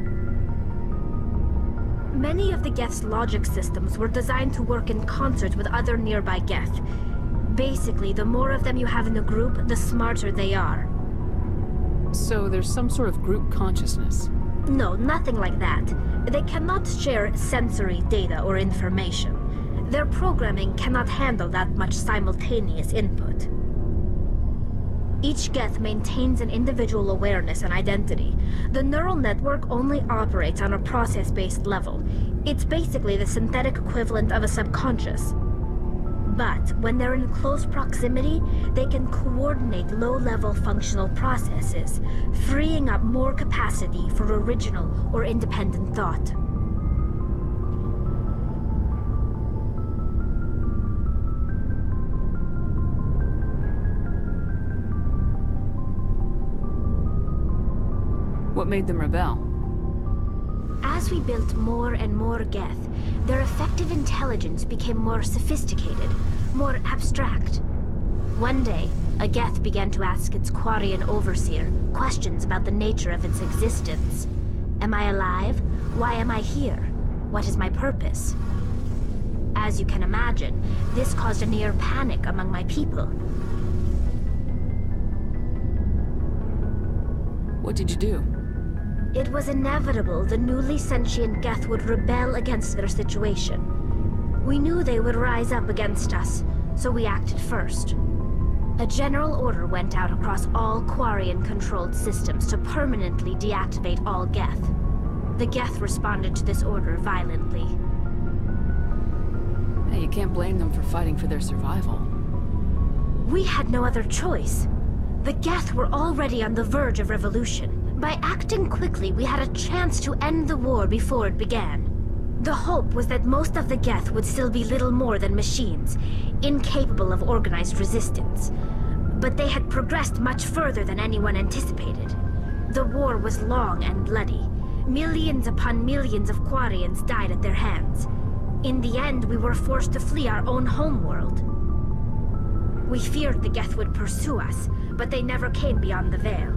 Speaker 11: Many of the Geth's logic systems were designed to work in concert with other nearby Geth. Basically, the more of them you have in a group, the smarter they are.
Speaker 9: So there's some sort of group consciousness?
Speaker 11: No, nothing like that. They cannot share sensory data or information. Their programming cannot handle that much simultaneous input. Each Geth maintains an individual awareness and identity. The neural network only operates on a process-based level. It's basically the synthetic equivalent of a subconscious. But when they're in close proximity, they can coordinate low-level functional processes, freeing up more capacity for original or independent thought.
Speaker 9: What made them rebel?
Speaker 11: As we built more and more Geth, their effective intelligence became more sophisticated, more abstract. One day, a Geth began to ask its Quarian overseer questions about the nature of its existence. Am I alive? Why am I here? What is my purpose? As you can imagine, this caused a near panic among my people.
Speaker 9: What did you do?
Speaker 11: It was inevitable the newly sentient Geth would rebel against their situation. We knew they would rise up against us, so we acted first. A general order went out across all Quarian-controlled systems to permanently deactivate all Geth. The Geth responded to this order violently.
Speaker 9: Hey, you can't blame them for fighting for their survival.
Speaker 11: We had no other choice. The Geth were already on the verge of revolution. By acting quickly, we had a chance to end the war before it began. The hope was that most of the Geth would still be little more than machines, incapable of organized resistance. But they had progressed much further than anyone anticipated. The war was long and bloody. Millions upon millions of Quarians died at their hands. In the end, we were forced to flee our own homeworld. We feared the Geth would pursue us, but they never came beyond the Veil.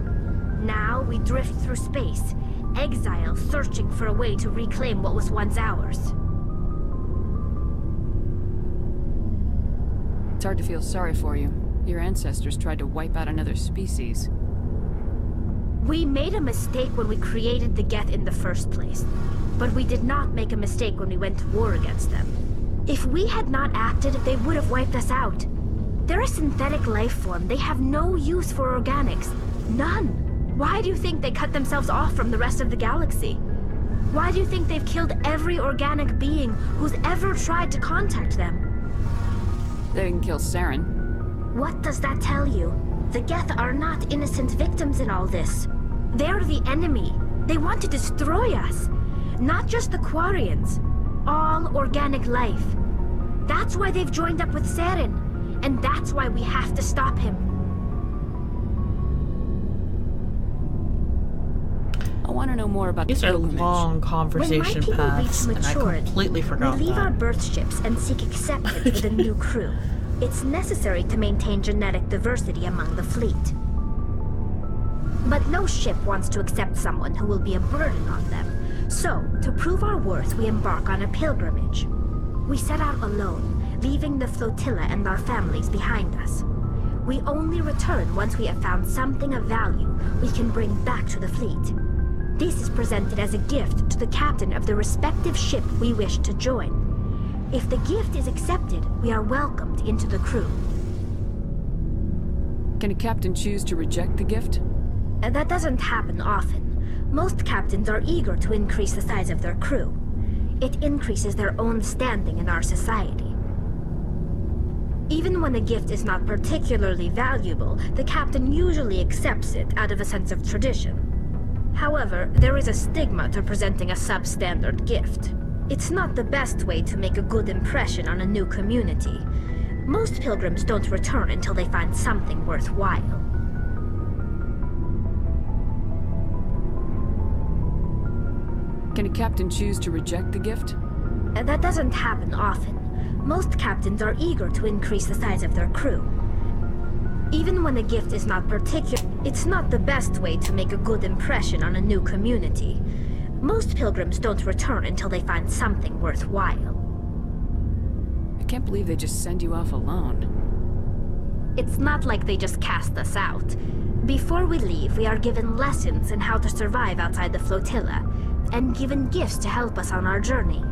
Speaker 11: Now we drift through space, exile searching for a way to reclaim what was once ours.
Speaker 9: It's hard to feel sorry for you. Your ancestors tried to wipe out another species.
Speaker 11: We made a mistake when we created the Geth in the first place, but we did not make a mistake when we went to war against them. If we had not acted, they would have wiped us out. They're a synthetic life form. They have no use for organics. None. Why do you think they cut themselves off from the rest of the galaxy? Why do you think they've killed every organic being who's ever tried to contact them?
Speaker 9: They didn't kill Saren.
Speaker 11: What does that tell you? The Geth are not innocent victims in all this. They're the enemy. They want to destroy us. Not just the Quarians. All organic life. That's why they've joined up with Saren. And that's why we have to stop him.
Speaker 9: I want to know more about
Speaker 5: These
Speaker 9: the
Speaker 5: are
Speaker 9: pilgrimage.
Speaker 5: long conversation paths, and I completely forgot
Speaker 11: we leave
Speaker 5: that.
Speaker 11: our birth ships and seek acceptance with a new crew. It's necessary to maintain genetic diversity among the fleet. But no ship wants to accept someone who will be a burden on them. So, to prove our worth, we embark on a pilgrimage. We set out alone, leaving the flotilla and our families behind us. We only return once we have found something of value we can bring back to the fleet. This is presented as a gift to the captain of the respective ship we wish to join. If the gift is accepted, we are welcomed into the crew.
Speaker 9: Can a captain choose to reject the gift?
Speaker 11: That doesn't happen often. Most captains are eager to increase the size of their crew. It increases their own standing in our society. Even when a gift is not particularly valuable, the captain usually accepts it out of a sense of tradition. However, there is a stigma to presenting a substandard gift. It's not the best way to make a good impression on a new community. Most pilgrims don't return until they find something worthwhile.
Speaker 9: Can a captain choose to reject the gift?
Speaker 11: That doesn't happen often. Most captains are eager to increase the size of their crew. Even when a gift is not it's not the best way to make a good impression on a new community. Most pilgrims don't return until they find something worthwhile.
Speaker 9: I can't believe they just send you off alone.
Speaker 11: It's not like they just cast us out. Before we leave, we are given lessons in how to survive outside the flotilla, and given gifts to help us on our journey.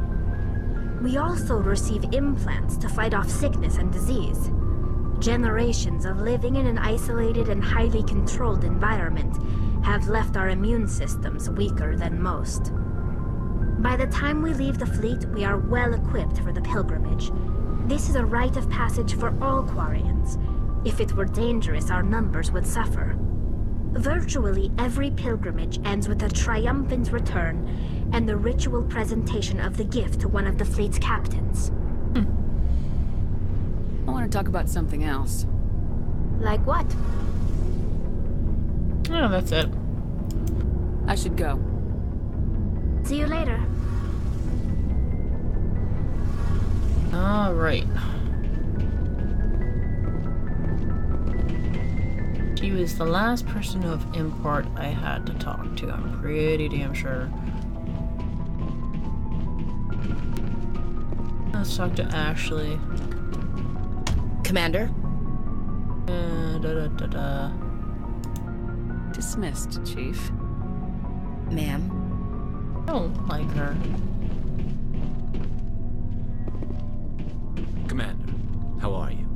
Speaker 11: We also receive implants to fight off sickness and disease. Generations of living in an isolated and highly controlled environment have left our immune systems weaker than most. By the time we leave the fleet, we are well equipped for the pilgrimage. This is a rite of passage for all Quarians. If it were dangerous, our numbers would suffer. Virtually every pilgrimage ends with a triumphant return and the ritual presentation of the gift to one of the fleet's captains.
Speaker 9: I want to talk about something else.
Speaker 11: Like what?
Speaker 5: Oh, that's it.
Speaker 9: I should go.
Speaker 11: See you later.
Speaker 5: Alright. She was the last person of import I had to talk to, I'm pretty damn sure. Let's talk to Ashley.
Speaker 7: Commander?
Speaker 9: Dismissed, Chief.
Speaker 7: Ma'am?
Speaker 5: I don't like her.
Speaker 4: Commander, how are you?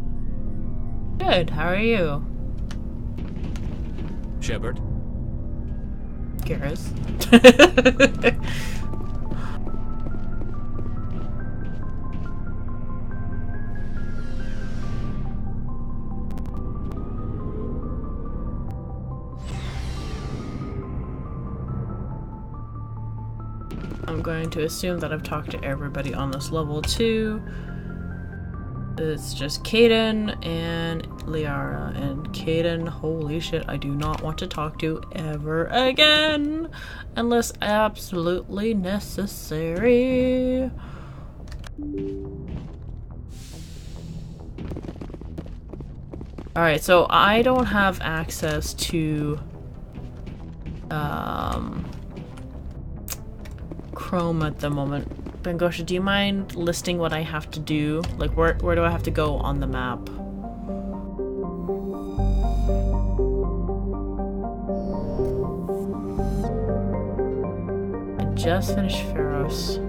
Speaker 5: Good, how are you?
Speaker 4: Shepard?
Speaker 5: Garrus. I'm going to assume that I've talked to everybody on this level too. It's just Caden and Liara, and Caden, holy shit, I do not want to talk to ever again unless absolutely necessary. Alright, so I don't have access to Chrome at the moment. Bengosha, do you mind listing what I have to do? Like, where do I have to go on the map? I just finished Pharos.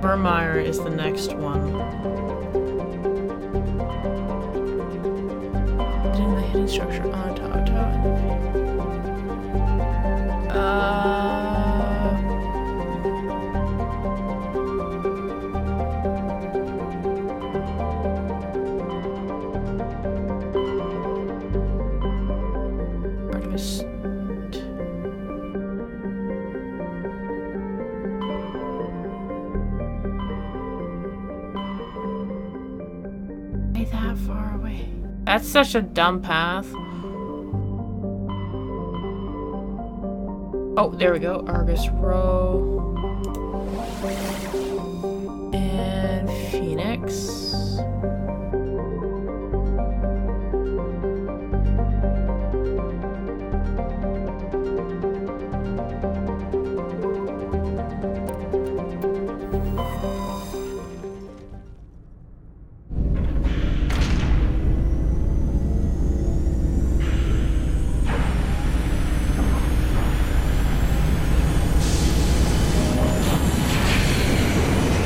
Speaker 5: Vermeer is the next one. In the hidden structure on top. Artemis. Ain't that far away. That's such a dumb path. Oh, there we go. Argus Row. And Phoenix.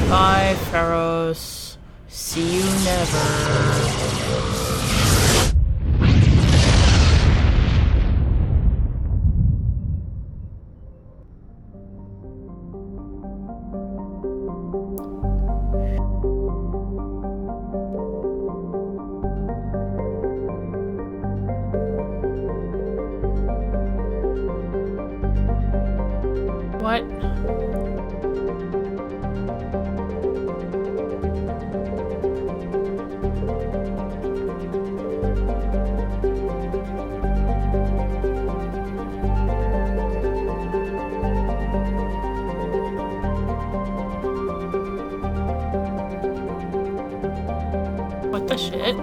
Speaker 5: Bye, Pharos. See you never. What? What the shit?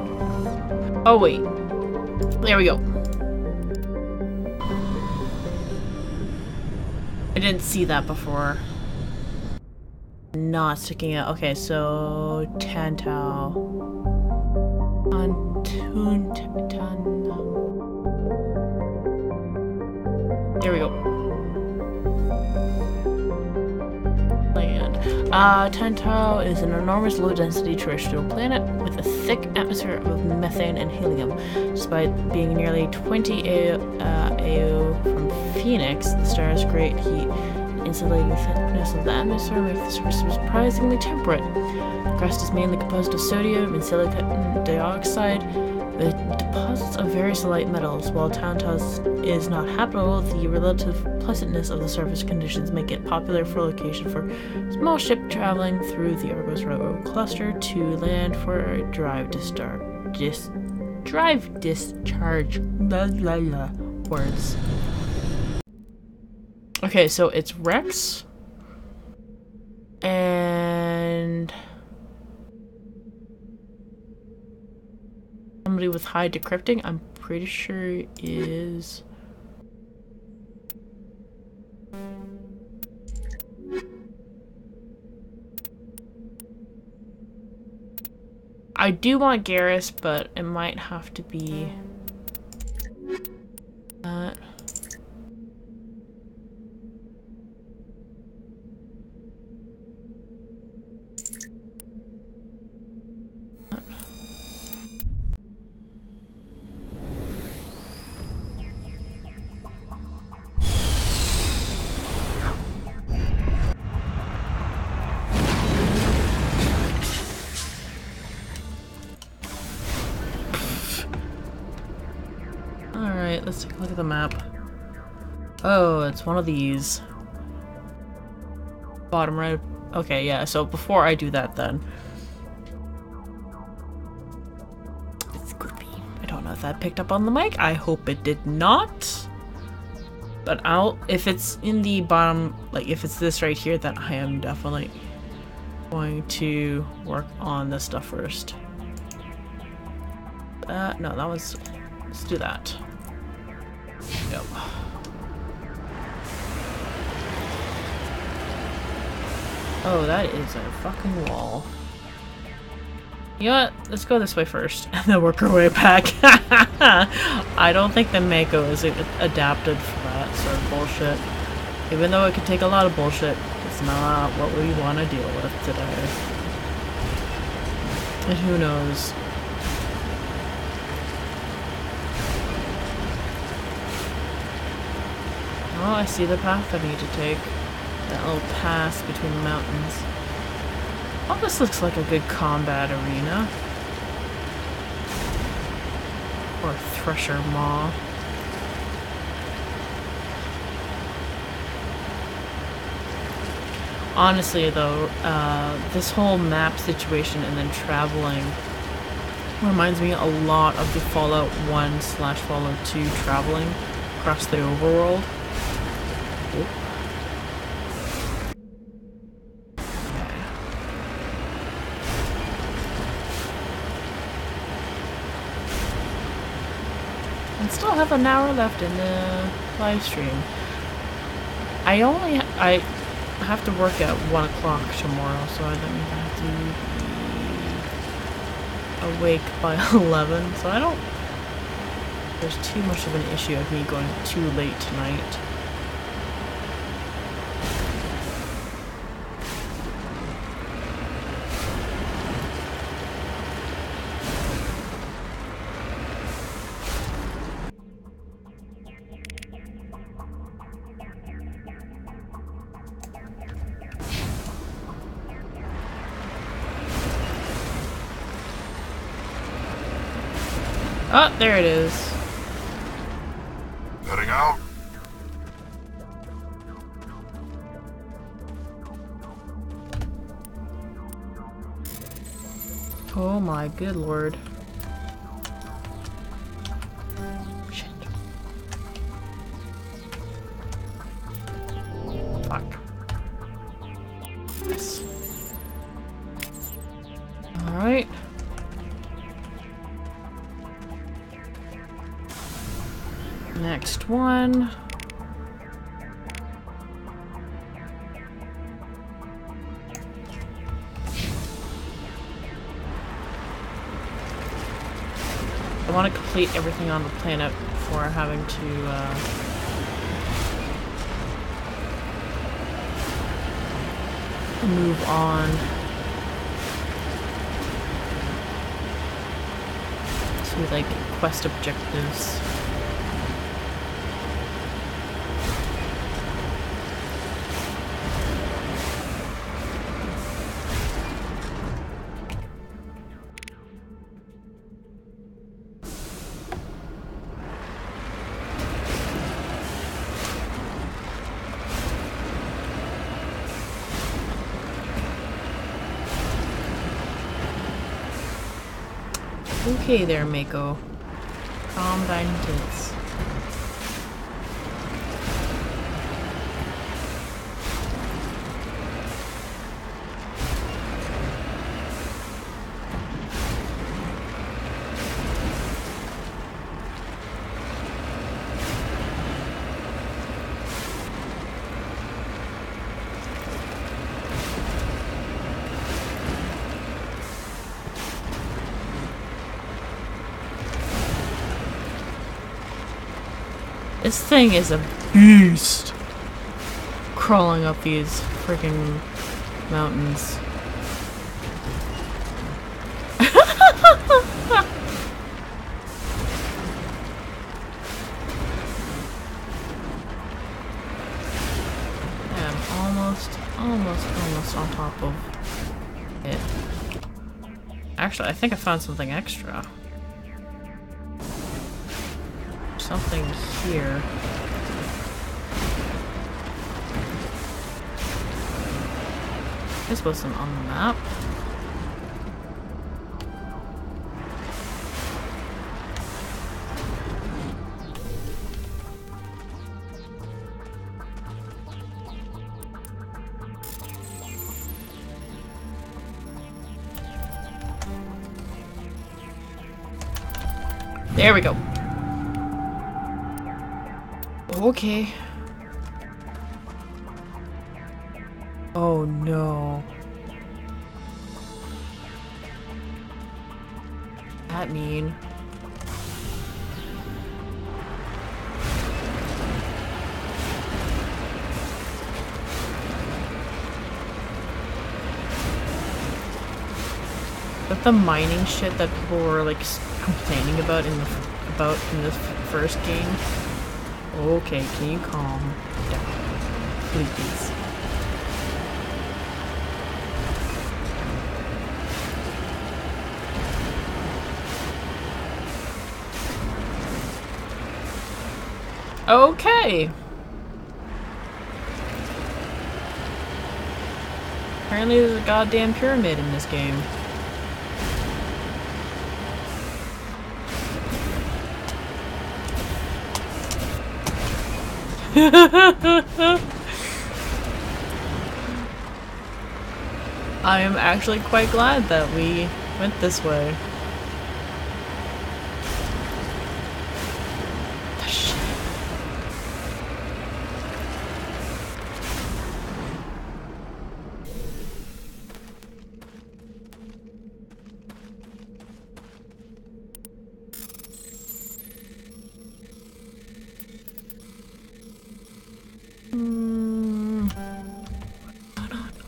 Speaker 5: Oh wait. There we go. I didn't see that before. Not sticking out. Okay, so Tantau. There we go. Land. Tantau is an enormous low-density terrestrial planet with a thick atmosphere of methane and helium. Despite being nearly 20 AU from Phoenix, the star's great heat insulating thickness of the atmosphere makes the surface surprisingly temperate. The crust is mainly composed of sodium and silicon dioxide, with deposits of various light metals. While Tantau is not habitable, the relative pleasantness of the surface conditions make it popular for location for small ship traveling through the Argos Railroad cluster to land for a drive discharge. Blah, blah, blah. Words. Okay, so it's Rex. And somebody with high decrypting, I'm pretty sure is... I do want Garrus, but it might have to be... Alright, let's take a look at the map. Oh, it's one of these. Bottom right. Okay, yeah, so before I do that then. It's creepy. I don't know if that picked up on the mic. I hope it did not. But if it's in the bottom, like if it's this right here, then I am definitely going to work on this stuff first. No, that was, let's do that. Yep. Oh, that is a fucking wall. You know what? Let's go this way first, and then work our way back. I don't think the Mako is adapted for that sort of bullshit. Even though it could take a lot of bullshit, it's not what we want to deal with today. And who knows? Oh, I see the path I need to take. That little pass between the mountains. Oh, this looks like a good combat arena. Or Thresher Maw. Honestly though, this whole map situation and then traveling reminds me a lot of the Fallout 1/Fallout 2 traveling across the overworld. I still have an hour left in the live stream. I have to work at 1 o'clock tomorrow, so I don't even have to be awake by 11, so I don't... There's too much of an issue of me going too late tonight. Oh, there it is.
Speaker 3: Heading out.
Speaker 5: Oh my good lord. Shit. Fuck. Yes. Alright. Next one. I want to complete everything on the planet before having to move on to like quest objectives. Okay there, Mako. Calm down, tits. This thing is a beast crawling up these freaking mountains. Yeah, I'm almost on top of it. Actually, I think I found something extra. Something here. This wasn't on the map. There we go. Okay. Oh no. That mean. But the mining shit that people were like complaining about in the first game. Okay, can you calm down, please? Okay. Apparently there's a goddamn pyramid in this game. I am actually quite glad that we went this way.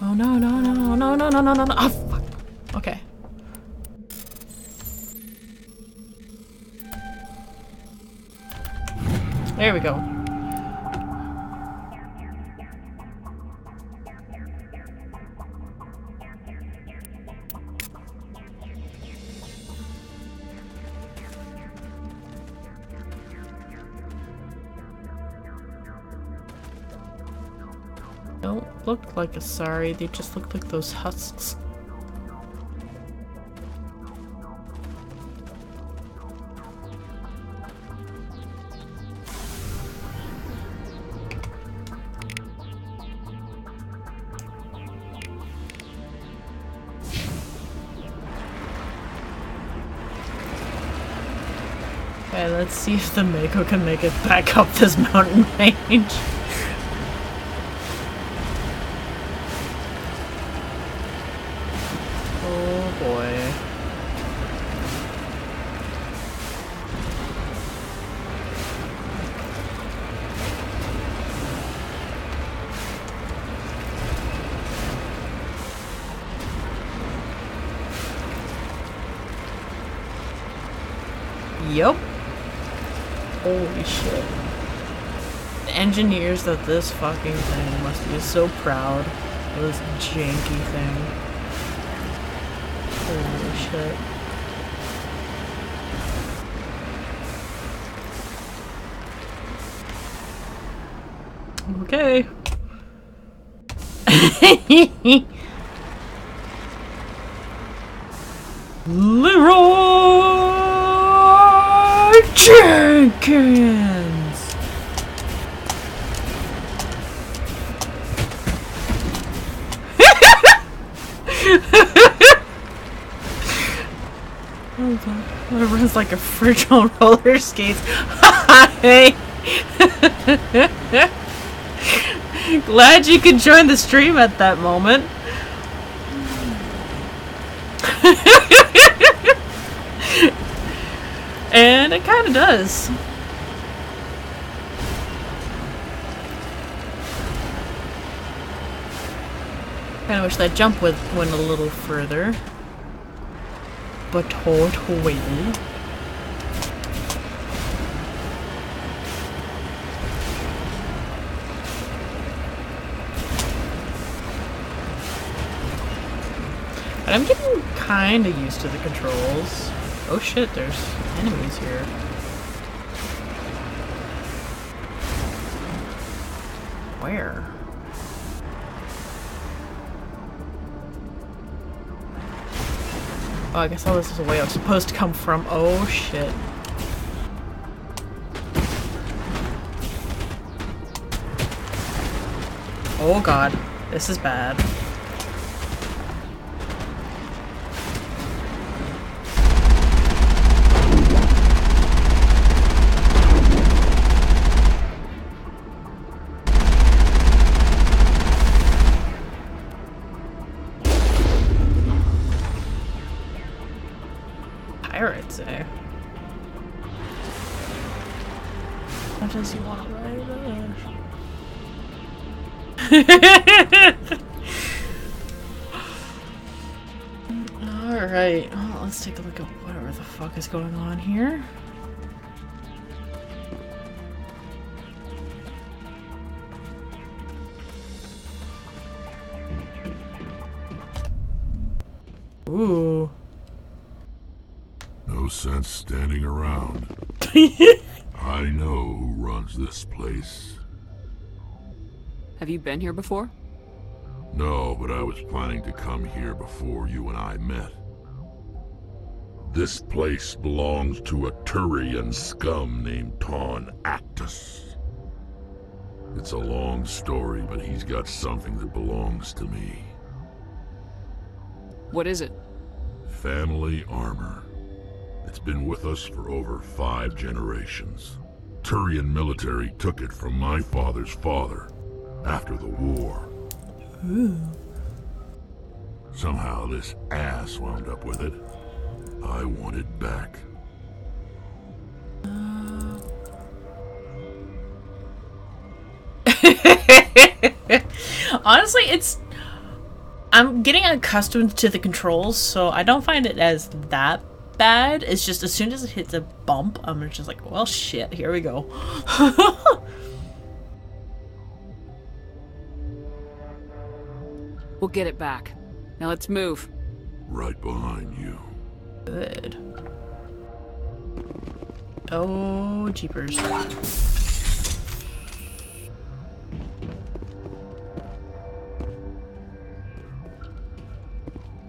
Speaker 5: Oh no, no, no, no, no, no, no, no, no, no. Oh, fuck. Okay. There we go. Don't look like a sari, they just look like those husks. Okay, let's see if the Mako can make it back up this mountain range. Oh boy. Yup. Holy shit. The engineers of this fucking thing must be so proud of this janky thing. Holy shit. Okay. Leroy Jenkins. Oh god, it runs like a fridge on roller skates. Hey. Glad you could join the stream at that moment. And it kind of does. Kind of wish that jump went a little further. But totally. But I'm getting kind of used to the controls. Oh shit, there's enemies here. Where? Oh, I guess all this is the way I was supposed to come from. Oh shit. Oh god, this is bad. Pirates, eh? What does he want to ride? Alright, well, let's take a look at whatever the fuck is going on here. Ooh.
Speaker 3: No sense standing around. I know who runs this place.
Speaker 9: Have you been here before?
Speaker 3: No, but I was planning to come here before you and I met. This place belongs to a Turian scum named Ton Actus. It's a long story, but he's got something that belongs to me.
Speaker 9: What is it?
Speaker 3: Family armor. It's been with us for over 5 generations. Turian military took it from my father's father after the war.
Speaker 5: Ooh.
Speaker 3: Somehow this ass wound up with it. I want it back.
Speaker 5: Honestly, I'm getting accustomed to the controls, so I don't find it as that bad. It's just as soon as it hits a bump, I'm just like, well, shit, here we go.
Speaker 9: We'll get it back. Now let's move.
Speaker 3: Right behind you.
Speaker 5: Good. Oh, jeepers.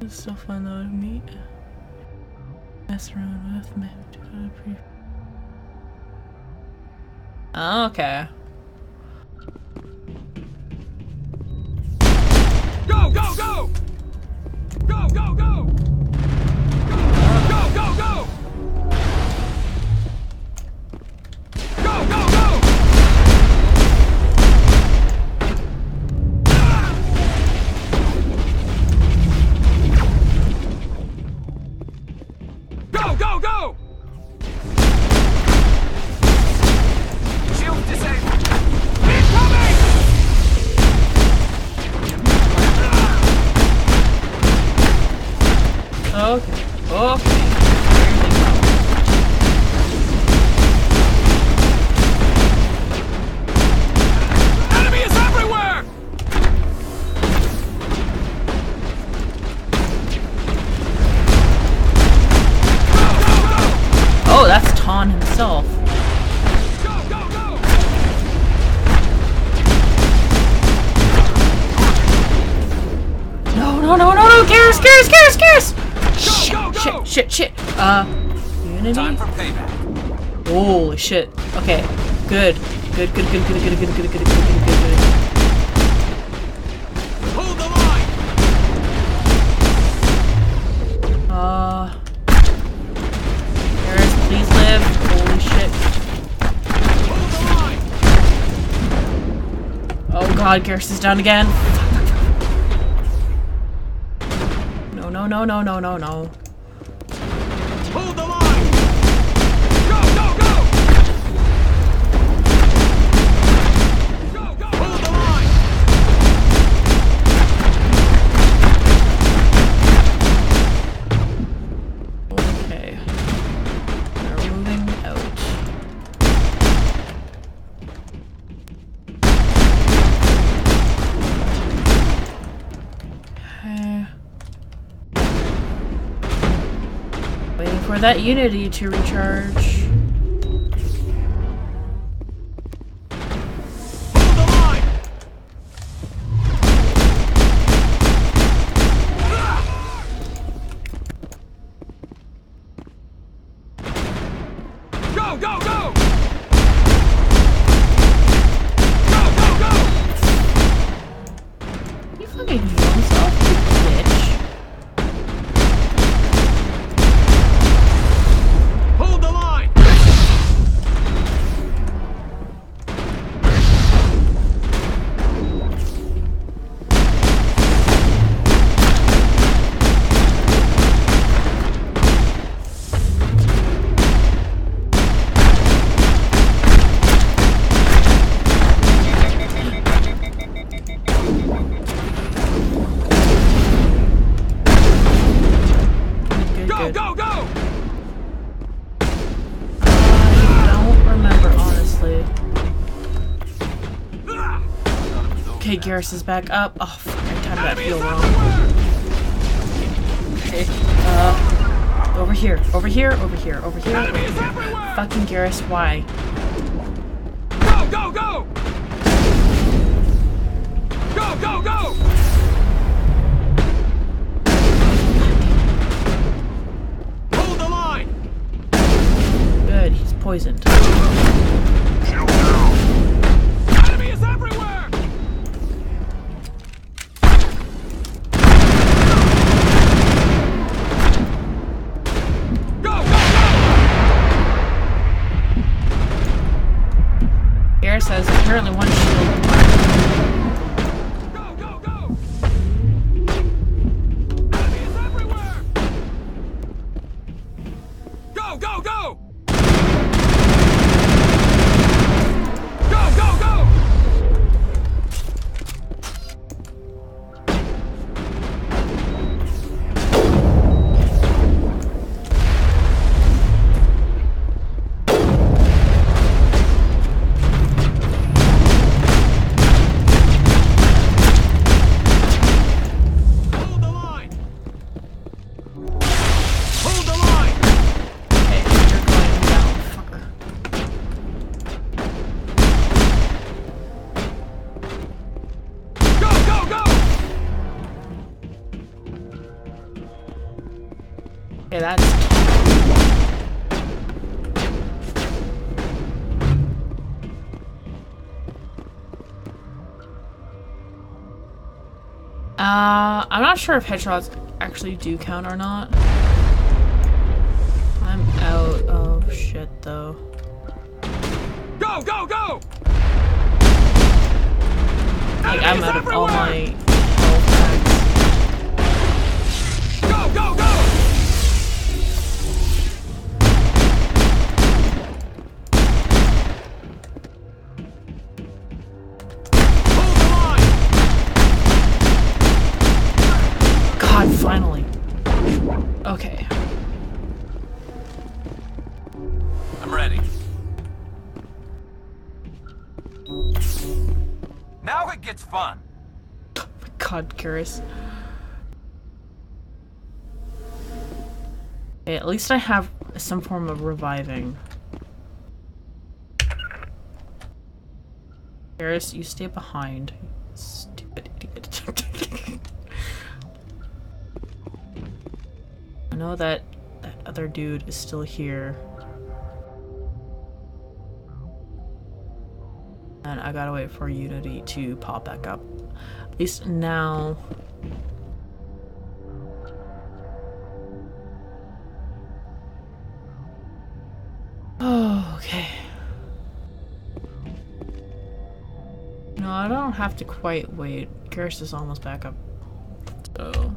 Speaker 5: It's so fun though to meet. Mess around with me. Okay.
Speaker 10: Go, go, go! Go, go, go! Go, go, go! Go, go, go! Go, go, go! Shield disabled! Incoming!
Speaker 5: Okay. Okay. Garrus! Shit. Unity?
Speaker 10: Time for payback.
Speaker 5: Holy shit. Okay. Good. Good.
Speaker 10: Hold the line.
Speaker 5: Garrus, please live. Holy shit.
Speaker 10: Hold the line.
Speaker 5: Oh god, Garrus is down again. No.
Speaker 10: Hold the line. Go. Hold the line.
Speaker 5: Okay. We're moving out. Okay. Waiting for that unity to recharge.
Speaker 10: Hold the line. Go.
Speaker 5: You fucking heal himself, you bitch.
Speaker 10: Hold the line.
Speaker 5: Good.
Speaker 10: Go.
Speaker 5: I don't remember, honestly. Okay, Garrus is back up. Oh, fuck, I timed that feel wrong. Okay, over here.
Speaker 10: Enemies everywhere.
Speaker 5: Fucking Garrus, why?
Speaker 10: Go. Go. Hold the line.
Speaker 5: Good, he's poisoned.
Speaker 10: Enemies everywhere. Go.
Speaker 5: Garrus has apparently one shield.
Speaker 10: Go. Enemies everywhere. Go. Go.
Speaker 5: Okay, that's... I'm not sure if headshots actually do count or not. I'm out of shit, though.
Speaker 10: Go, go, go!
Speaker 5: Like, I'm out of all my health packs.
Speaker 10: Go, go, go!
Speaker 5: God, finally. Okay.
Speaker 10: I'm ready. Now it gets fun.
Speaker 5: Oh my God, curious. Okay, at least I have some form of reviving. Garrus, you stay behind. Stupid idiot. know that that other dude is still here. And I gotta wait for Unity to pop back up. At least now. Oh, okay. No, I don't have to quite wait. Garrus is almost back up. So.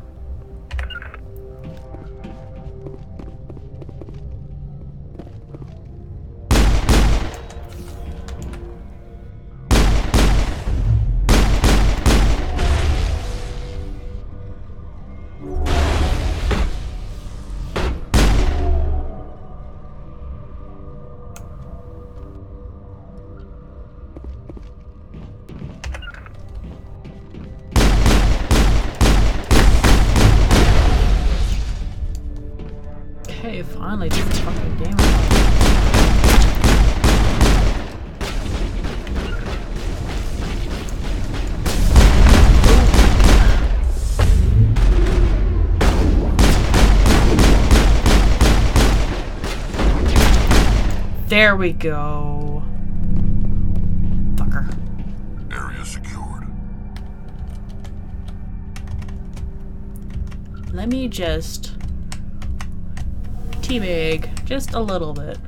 Speaker 5: Okay, finally did this fucking damage. There we go. Fucker.
Speaker 3: Area secured.
Speaker 5: Let me just teabag just a little bit.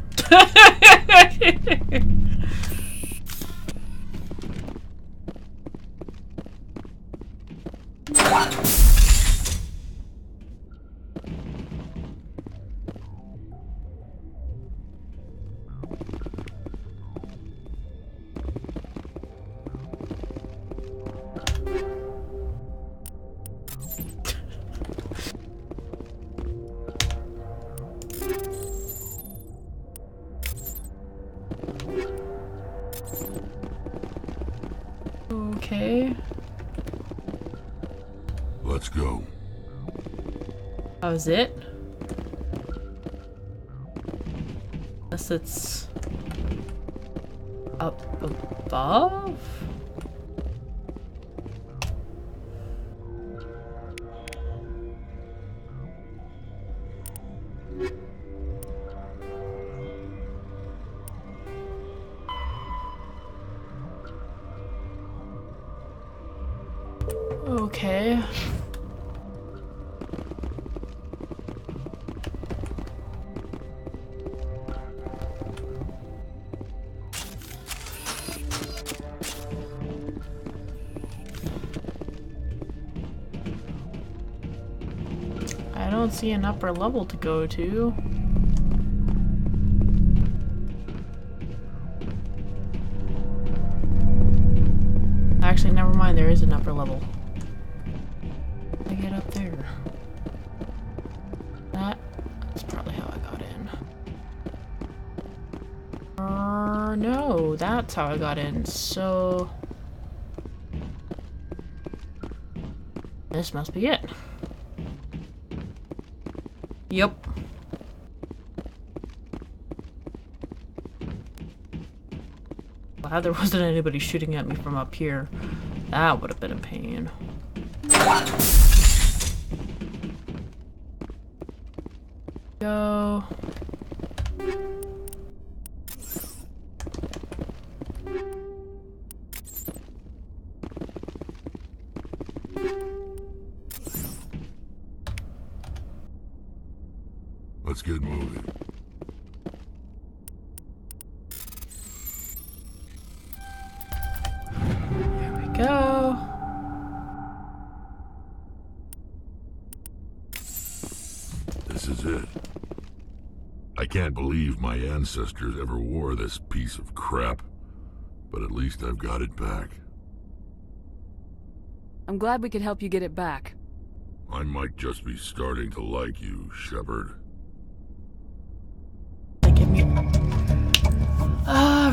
Speaker 5: Okay.
Speaker 3: Let's go.
Speaker 5: That was it? Unless it's up above? Okay. I don't see an upper level to go to. Actually, never mind, there is an upper level. I get up there. That's probably how I got in. No, that's how I got in, so... this must be it. Yep. Glad there wasn't anybody shooting at me from up here. That would have been a pain. Go.
Speaker 3: Let's get moving.
Speaker 5: There we go.
Speaker 3: This is it. I can't believe my ancestors ever wore this piece of crap, but at least I've got it back.
Speaker 9: I'm glad we could help you get it back.
Speaker 3: I might just be starting to like you, Shepard.
Speaker 5: Give me.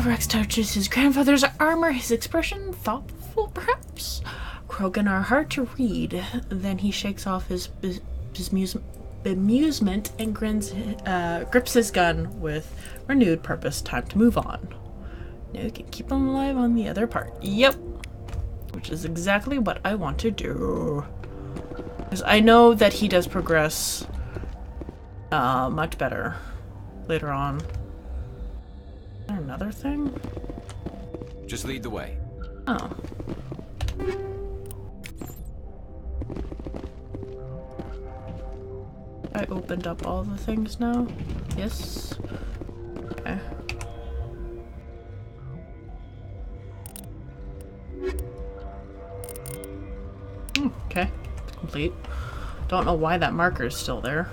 Speaker 5: Rex touches his grandfather's armor, his expression thoughtful, perhaps. Krogan are hard to read. Then he shakes off his bemusement and grips his gun with renewed purpose. Time to move on. Now we can keep him alive on the other part. Yep. Which is exactly what I want to do. Because I know that he does progress Much better. Later on. Is there another thing?
Speaker 4: Just lead the way.
Speaker 5: Oh. I opened up all the things now? Yes. Okay. Okay. Complete. Don't know why that marker is still there.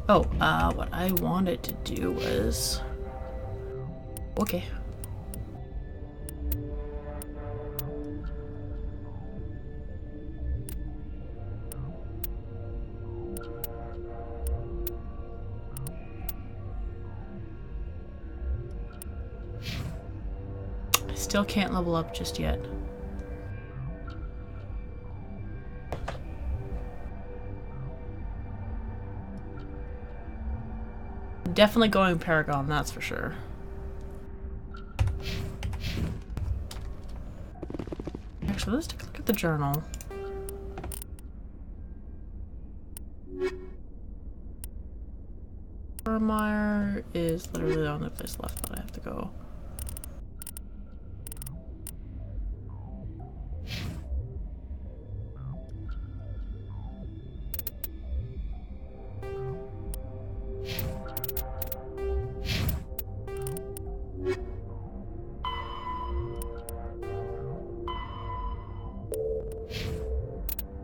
Speaker 5: Oh, what I wanted to do was... Okay. I still can't level up just yet. Definitely going Paragon, that's for sure. Actually, let's take a look at the journal. Pyrah is literally the only place left that I have to go.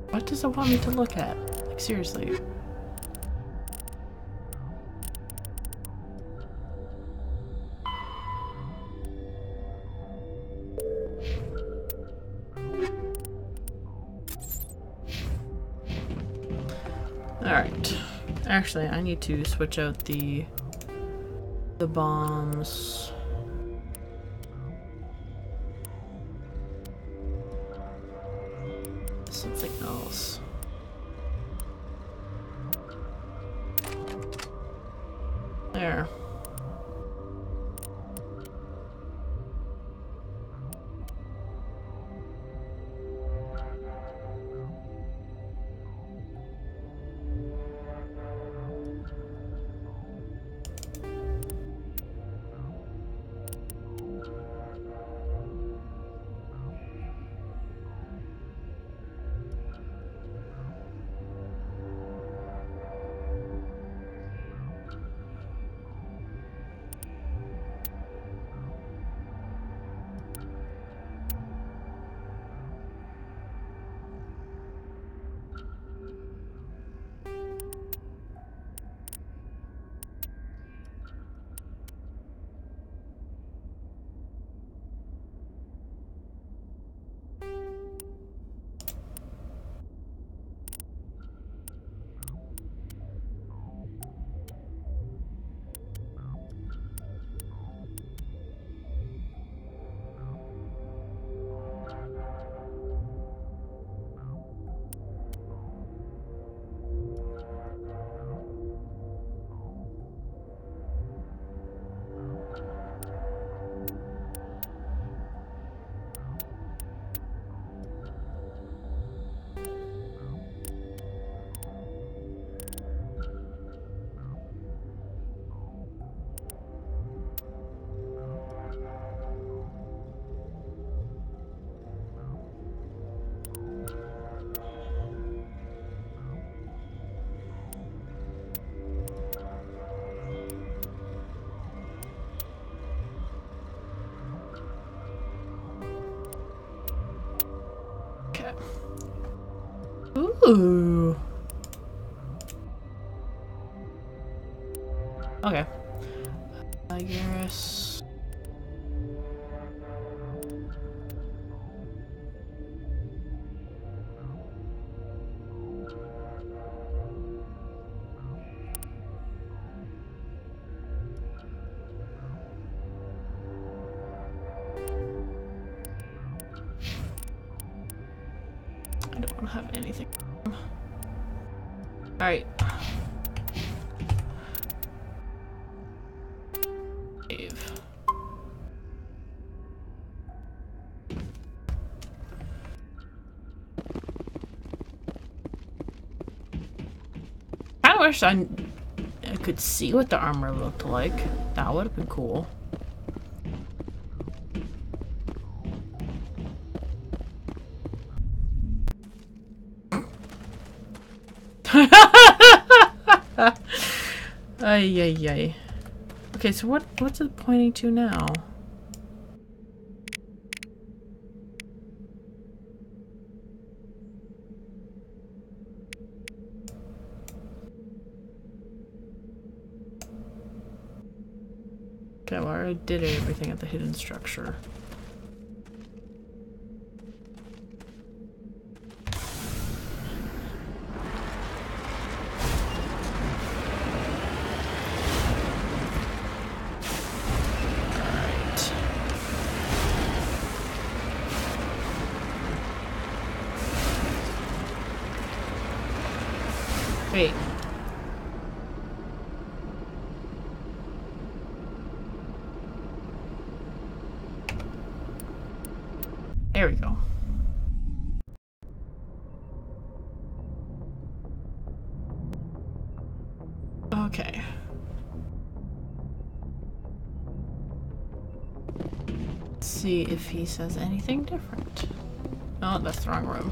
Speaker 5: What does it want me to look at? Like, seriously. Alright. Actually, I need to switch out the bombs. Something else. There. Ooh. Okay. I guess. I don't want to have anything. Alright. Save. wish I could see what the armor looked like. That would have been cool. Ay, ay, ay. Okay, so what's it pointing to now? Okay, well, I already did everything at the hidden structure. Wait. There we go. Okay. Let's see if he says anything different. Oh, that's the wrong room.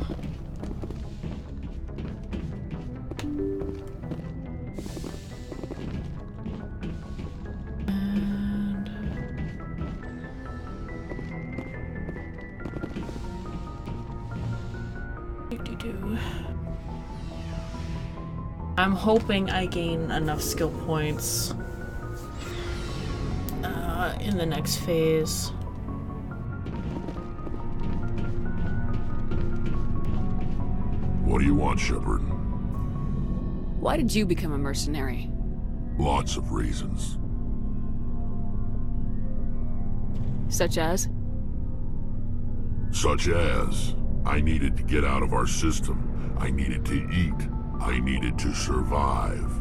Speaker 5: I'm hoping I gain enough skill points in the next phase.
Speaker 3: What do you want, Shepard?
Speaker 9: Why did you become a mercenary?
Speaker 3: Lots of reasons.
Speaker 9: Such as?
Speaker 3: Such as, I needed to get out of our system. I needed to eat. I needed to survive.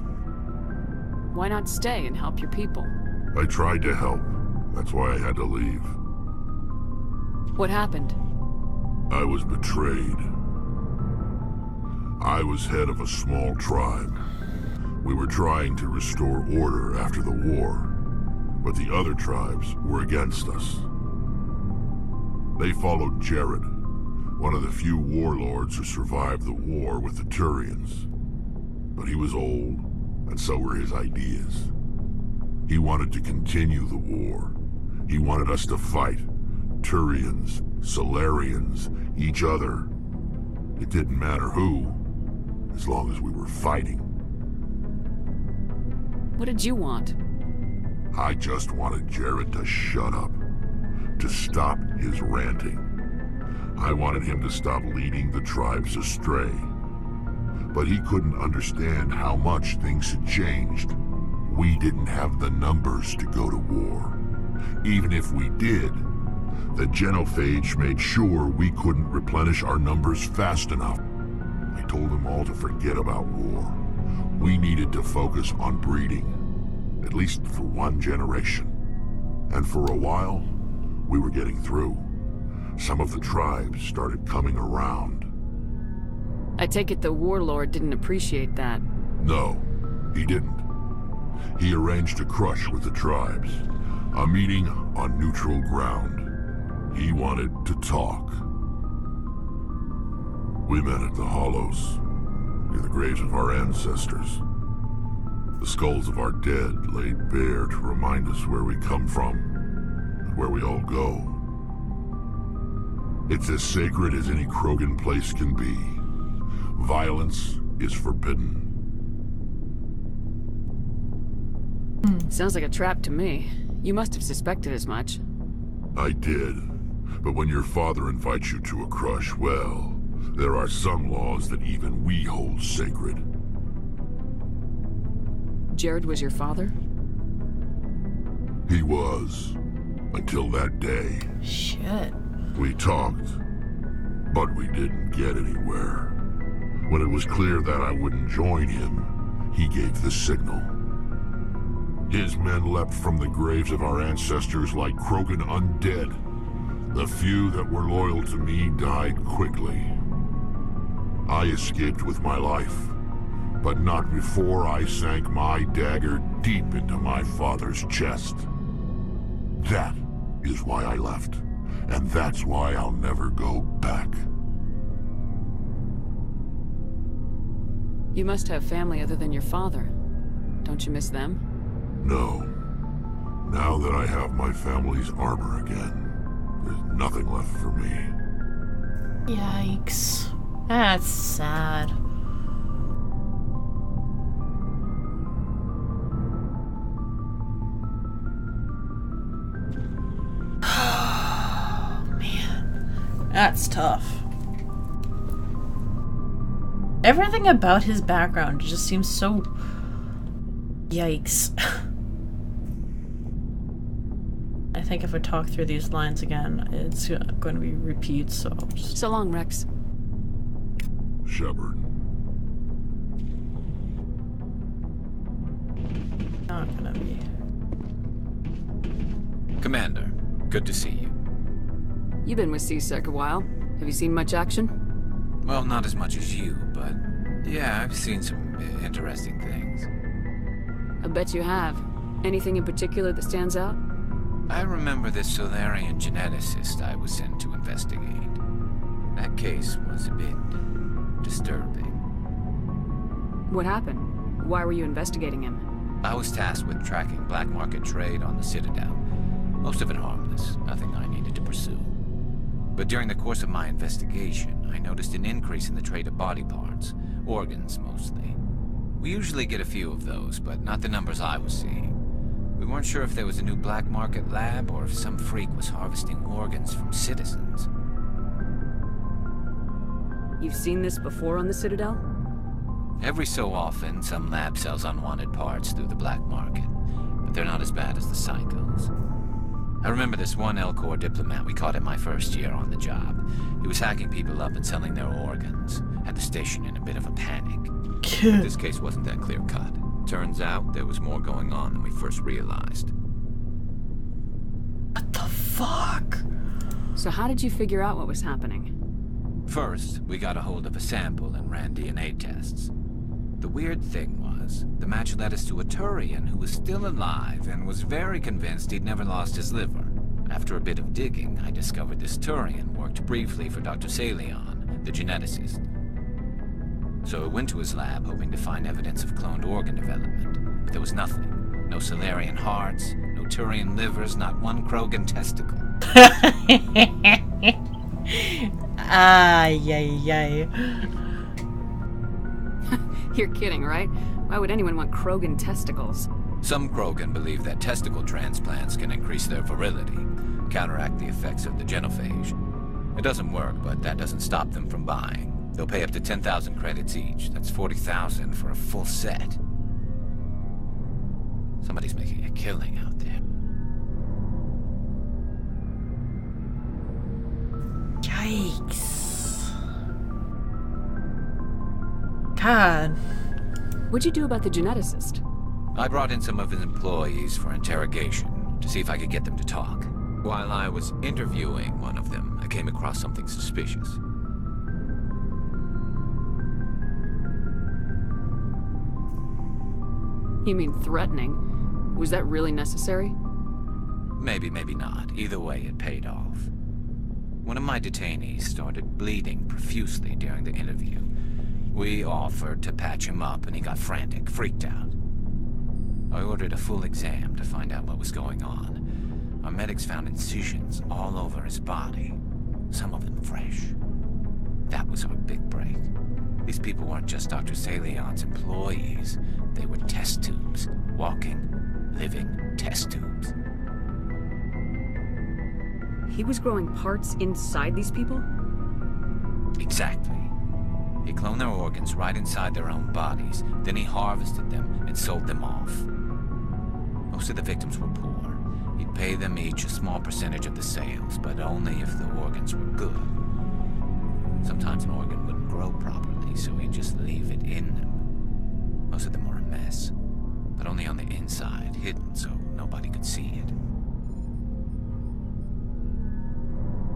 Speaker 9: Why not stay and help your people?
Speaker 3: I tried to help. That's why I had to leave.
Speaker 9: What happened?
Speaker 3: I was betrayed. I was head of a small tribe. We were trying to restore order after the war, but the other tribes were against us. They followed Jared, one of the few warlords who survived the war with the Turians. But he was old, and so were his ideas. He wanted to continue the war. He wanted us to fight. Turians, Solarians, each other. It didn't matter who, as long as we were fighting.
Speaker 9: What did you want?
Speaker 3: I just wanted Jared to shut up, to stop his ranting. I wanted him to stop leading the tribes astray. But he couldn't understand how much things had changed. We didn't have the numbers to go to war. Even if we did, the genophage made sure we couldn't replenish our numbers fast enough. I told them all to forget about war. We needed to focus on breeding, at least for one generation. And for a while, we were getting through. Some of the tribes started coming around.
Speaker 9: I take it the warlord didn't appreciate that.
Speaker 3: No, he didn't. He arranged a crush with the tribes. A meeting on neutral ground. He wanted to talk. We met at the Hollows, near the graves of our ancestors. The skulls of our dead laid bare to remind us where we come from, and where we all go. It's as sacred as any Krogan place can be. Violence is forbidden.
Speaker 9: Sounds like a trap to me. You must have suspected as much.
Speaker 3: I did. But when your father invites you to a crush, well, there are some laws that even we hold sacred.
Speaker 9: Jared was your father?
Speaker 3: He was. Until that day.
Speaker 5: Shit.
Speaker 3: We talked, but we didn't get anywhere. When it was clear that I wouldn't join him, he gave the signal. His men leapt from the graves of our ancestors like Krogan undead. The few that were loyal to me died quickly. I escaped with my life, but not before I sank my dagger deep into my father's chest. That is why I left, and that's why I'll never go back.
Speaker 9: You must have family other than your father. Don't you miss them?
Speaker 3: No. Now that I have my family's armor again, there's nothing left for me.
Speaker 5: Yikes. That's sad. Oh, man. That's tough. Everything about his background just seems so... Yikes. I think if I talk through these lines again, it's going to be repeats, so I'll just...
Speaker 9: So long, Rex.
Speaker 3: Shepard.
Speaker 5: Not gonna be...
Speaker 4: Commander, good to see you.
Speaker 9: You've been with CSEC a while. Have you seen much action?
Speaker 4: Well, not as much as you, but yeah, I've seen some interesting things.
Speaker 9: I bet you have. Anything in particular that stands out?
Speaker 4: I remember this Solarian geneticist I was sent to investigate. That case was a bit disturbing.
Speaker 9: What happened? Why were you investigating him?
Speaker 4: I was tasked with tracking black market trade on the Citadel. Most of it harmless, nothing I needed to pursue. But during the course of my investigation, I noticed an increase in the trade of body parts, organs mostly. We usually get a few of those, but not the numbers I was seeing. We weren't sure if there was a new black market lab or if some freak was harvesting organs from citizens.
Speaker 9: You've seen this before on the Citadel?
Speaker 4: Every so often, some lab sells unwanted parts through the black market, but they're not as bad as the psychos. I remember this one L-Corps diplomat we caught in my first year on the job. He was hacking people up and selling their organs. Had the station in a bit of a panic. But this case wasn't that clear-cut. Turns out there was more going on than we first realized.
Speaker 5: What the fuck?
Speaker 9: So how did you figure out what was happening?
Speaker 4: First, we got a hold of a sample and ran DNA tests. The weird thing was, the match led us to a Turian who was still alive and was very convinced he'd never lost his liver. After a bit of digging, I discovered this Turian worked briefly for Dr. Salion, the geneticist. So I went to his lab hoping to find evidence of cloned organ development, but there was nothing. No Solarian hearts, no Turian livers, not one Krogan testicle.
Speaker 5: Ay.
Speaker 9: You're kidding, right? Why would anyone want Krogan testicles?
Speaker 4: Some Krogan believe that testicle transplants can increase their virility, counteract the effects of the genophage. It doesn't work, but that doesn't stop them from buying. They'll pay up to 10,000 credits each. That's 40,000 for a full set. Somebody's making a killing out there.
Speaker 5: Yikes. God.
Speaker 9: What'd you do about the geneticist?
Speaker 4: I brought in some of his employees for interrogation to see if I could get them to talk. While I was interviewing one of them, I came across something suspicious.
Speaker 9: You mean threatening? Was that really necessary?
Speaker 4: Maybe, maybe not. Either way, it paid off. One of my detainees started bleeding profusely during the interview. We offered to patch him up, and he got frantic, freaked out. I ordered a full exam to find out what was going on. Our medics found incisions all over his body, some of them fresh. That was our big break. These people weren't just Dr. Salion's employees. They were test tubes. Walking, living test tubes.
Speaker 9: He was growing parts inside these people?
Speaker 4: Exactly. He cloned their organs right inside their own bodies. Then he harvested them and sold them off. Most of the victims were poor. He'd pay them each a small percentage of the sales, but only if the organs were good. Sometimes an organ wouldn't grow properly, so he'd just leave it in them. Most of them were a mess, but only on the inside, hidden so nobody could see it.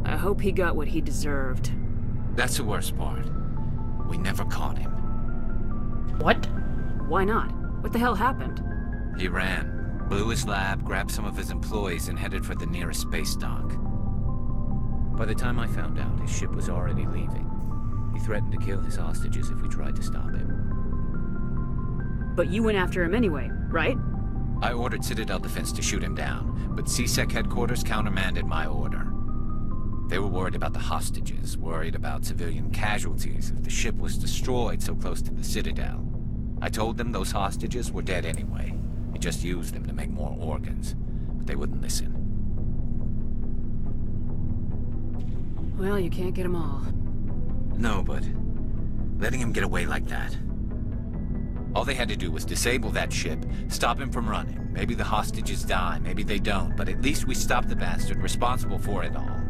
Speaker 9: I hope he got what he deserved.
Speaker 4: That's the worst part. We never caught him.
Speaker 5: What?
Speaker 9: Why not? What the hell happened?
Speaker 4: He ran, blew his lab, grabbed some of his employees, and headed for the nearest space dock. By the time I found out, his ship was already leaving. He threatened to kill his hostages if we tried to stop him.
Speaker 9: But you went after him anyway, right?
Speaker 4: I ordered Citadel Defense to shoot him down, but CSEC headquarters countermanded my order. They were worried about the hostages, worried about civilian casualties if the ship was destroyed so close to the Citadel. I told them those hostages were dead anyway. We just used them to make more organs, but they wouldn't listen.
Speaker 9: Well, you can't get them all.
Speaker 4: No, but letting him get away like that. All they had to do was disable that ship, stop him from running. Maybe the hostages die, maybe they don't, but at least we stopped the bastard responsible for it all.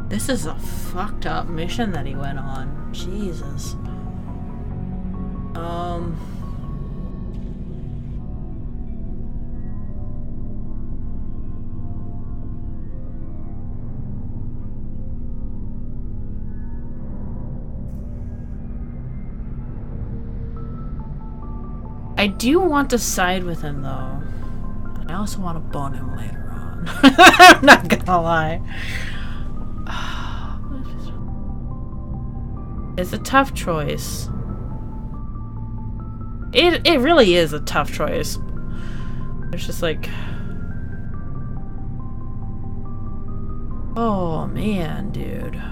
Speaker 5: This is a fucked up mission that he went on. Jesus. I do want to side with him though. I also want to bone him later on. I'm not gonna lie. It's a tough choice. It really is a tough choice. It's just like, oh man, dude.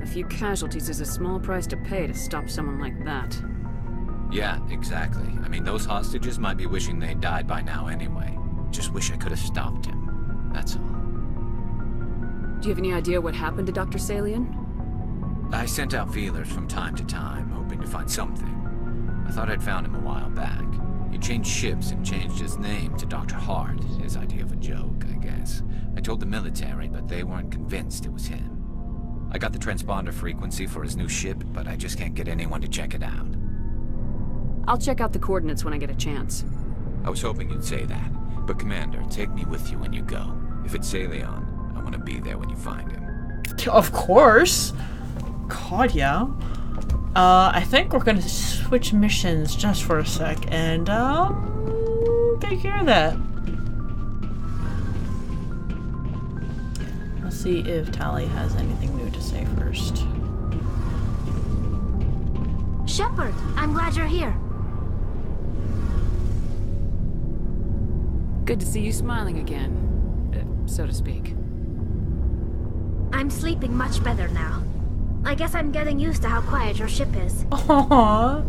Speaker 9: A few casualties is a small price to pay to stop someone like that.
Speaker 4: Yeah, exactly. I mean, those hostages might be wishing they'd died by now anyway. Just wish I could have stopped him. That's all.
Speaker 9: Do you have any idea what happened to Dr. Salian?
Speaker 4: I sent out feelers from time to time, hoping to find something. I thought I'd found him a while back. He changed ships and changed his name to Dr. Hart, his idea of a joke, I guess. I told the military, but they weren't convinced it was him. I got the transponder frequency for his new ship, but I just can't get anyone to check it out.
Speaker 9: I'll check out the coordinates when I get a chance.
Speaker 4: I was hoping you'd say that, but Commander, take me with you when you go. If it's Salion, I want to be there when you find him.
Speaker 5: Of course! God, yeah. I think we're gonna switch missions just for a sec and, take care of that. Let's see if Tali has anything new to say first.
Speaker 11: Shepard, I'm glad you're here.
Speaker 9: Good to see you smiling again, so to speak.
Speaker 11: I'm sleeping much better now. I guess I'm getting used to how quiet your ship is.
Speaker 5: Aww.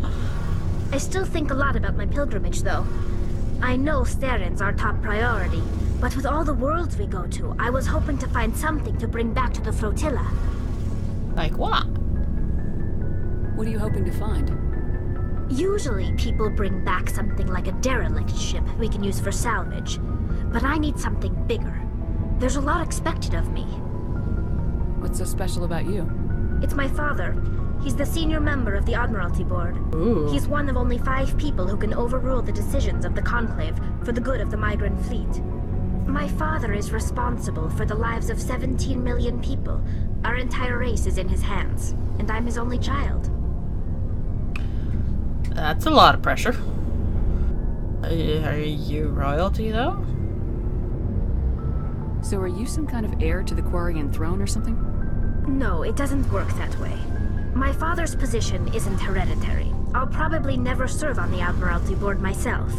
Speaker 11: I still think a lot about my pilgrimage, though. I know Starin's our top priority, but with all the worlds we go to, I was hoping to find something to bring back to the flotilla.
Speaker 5: Like what?
Speaker 9: What are you hoping to find?
Speaker 11: Usually, people bring back something like a derelict ship we can use for salvage. But I need something bigger. There's a lot expected of me.
Speaker 9: What's so special about you?
Speaker 11: It's my father. He's the senior member of the Admiralty Board.
Speaker 5: Ooh.
Speaker 11: He's one of only 5 people who can overrule the decisions of the Conclave for the good of the migrant fleet. My father is responsible for the lives of 17 million people. Our entire race is in his hands, and I'm his only child.
Speaker 5: That's a lot of pressure. Are you royalty, though?
Speaker 9: So are you some kind of heir to the Quarian throne or something?
Speaker 11: No, it doesn't work that way. My father's position isn't hereditary. I'll probably never serve on the Admiralty Board myself.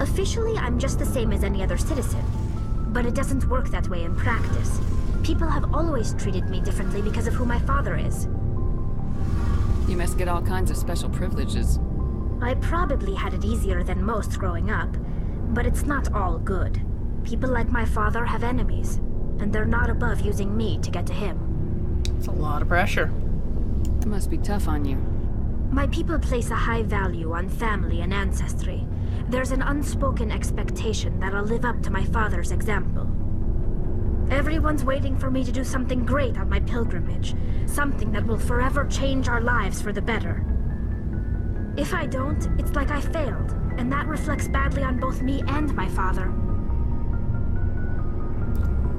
Speaker 11: Officially, I'm just the same as any other citizen. But it doesn't work that way in practice. People have always treated me differently because of who my father is.
Speaker 9: You must get all kinds of special privileges.
Speaker 11: I probably had it easier than most growing up, but it's not all good. People like my father have enemies, and they're not above using me to get to him.
Speaker 5: It's a lot of pressure.
Speaker 9: It must be tough on you.
Speaker 11: My people place a high value on family and ancestry. There's an unspoken expectation that I'll live up to my father's example. Everyone's waiting for me to do something great on my pilgrimage, something that will forever change our lives for the better. If I don't, it's like I failed, and that reflects badly on both me and my father.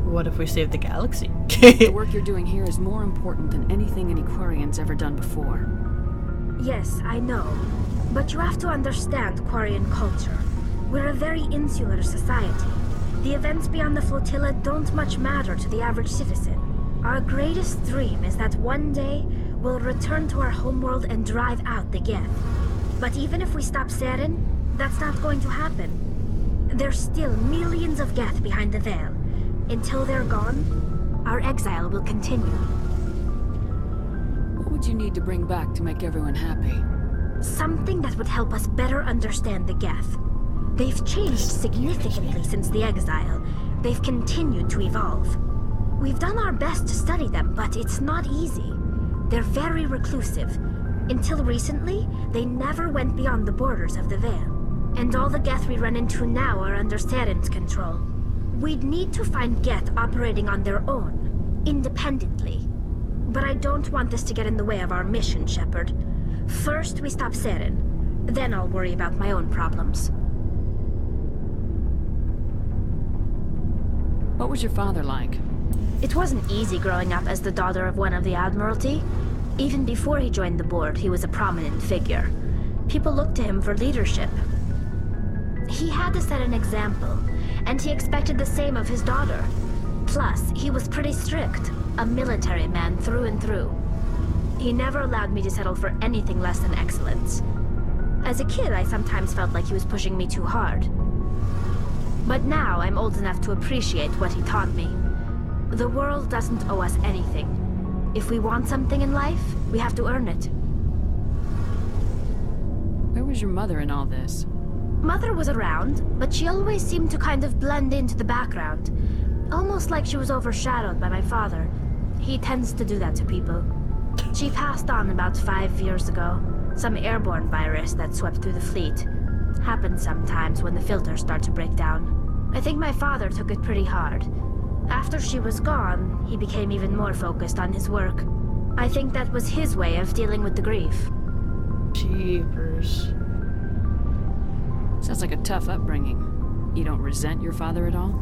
Speaker 5: What if we save the galaxy?
Speaker 9: The work you're doing here is more important than anything an Aquarian's ever done before.
Speaker 11: Yes, I know. But you have to understand Quarian culture. We're a very insular society. The events beyond the flotilla don't much matter to the average citizen. Our greatest dream is that one day we'll return to our homeworld and drive out the Geth. But even if we stop Saren, that's not going to happen. There's still millions of Geth behind the veil. Until they're gone, our exile will continue.
Speaker 9: What would you need to bring back to make everyone happy?
Speaker 11: Something that would help us better understand the Geth. They've changed significantly since the exile. They've continued to evolve. We've done our best to study them, but it's not easy. They're very reclusive. Until recently, they never went beyond the borders of the Veil. And all the Geth we run into now are under Saren's control. We'd need to find Geth operating on their own, independently. But I don't want this to get in the way of our mission, Shepard. First, we stop Saren. Then I'll worry about my own problems.
Speaker 9: What was your father like?
Speaker 11: It wasn't easy growing up as the daughter of one of the Admiralty. Even before he joined the board, he was a prominent figure. People looked to him for leadership. He had to set an example, and he expected the same of his daughter. Plus, he was pretty strict, a military man through and through. He never allowed me to settle for anything less than excellence. As a kid, I sometimes felt like he was pushing me too hard. But now I'm old enough to appreciate what he taught me. The world doesn't owe us anything. If we want something in life, we have to earn it.
Speaker 9: Where was your mother in all this?
Speaker 11: Mother was around, but she always seemed to kind of blend into the background. Almost like she was overshadowed by my father. He tends to do that to people. She passed on about 5 years ago. Some airborne virus that swept through the fleet. Happens sometimes when the filters start to break down. I think my father took it pretty hard. After she was gone, he became even more focused on his work. I think that was his way of dealing with the grief.
Speaker 5: Jeepers.
Speaker 9: Sounds like a tough upbringing. You don't resent your father at all?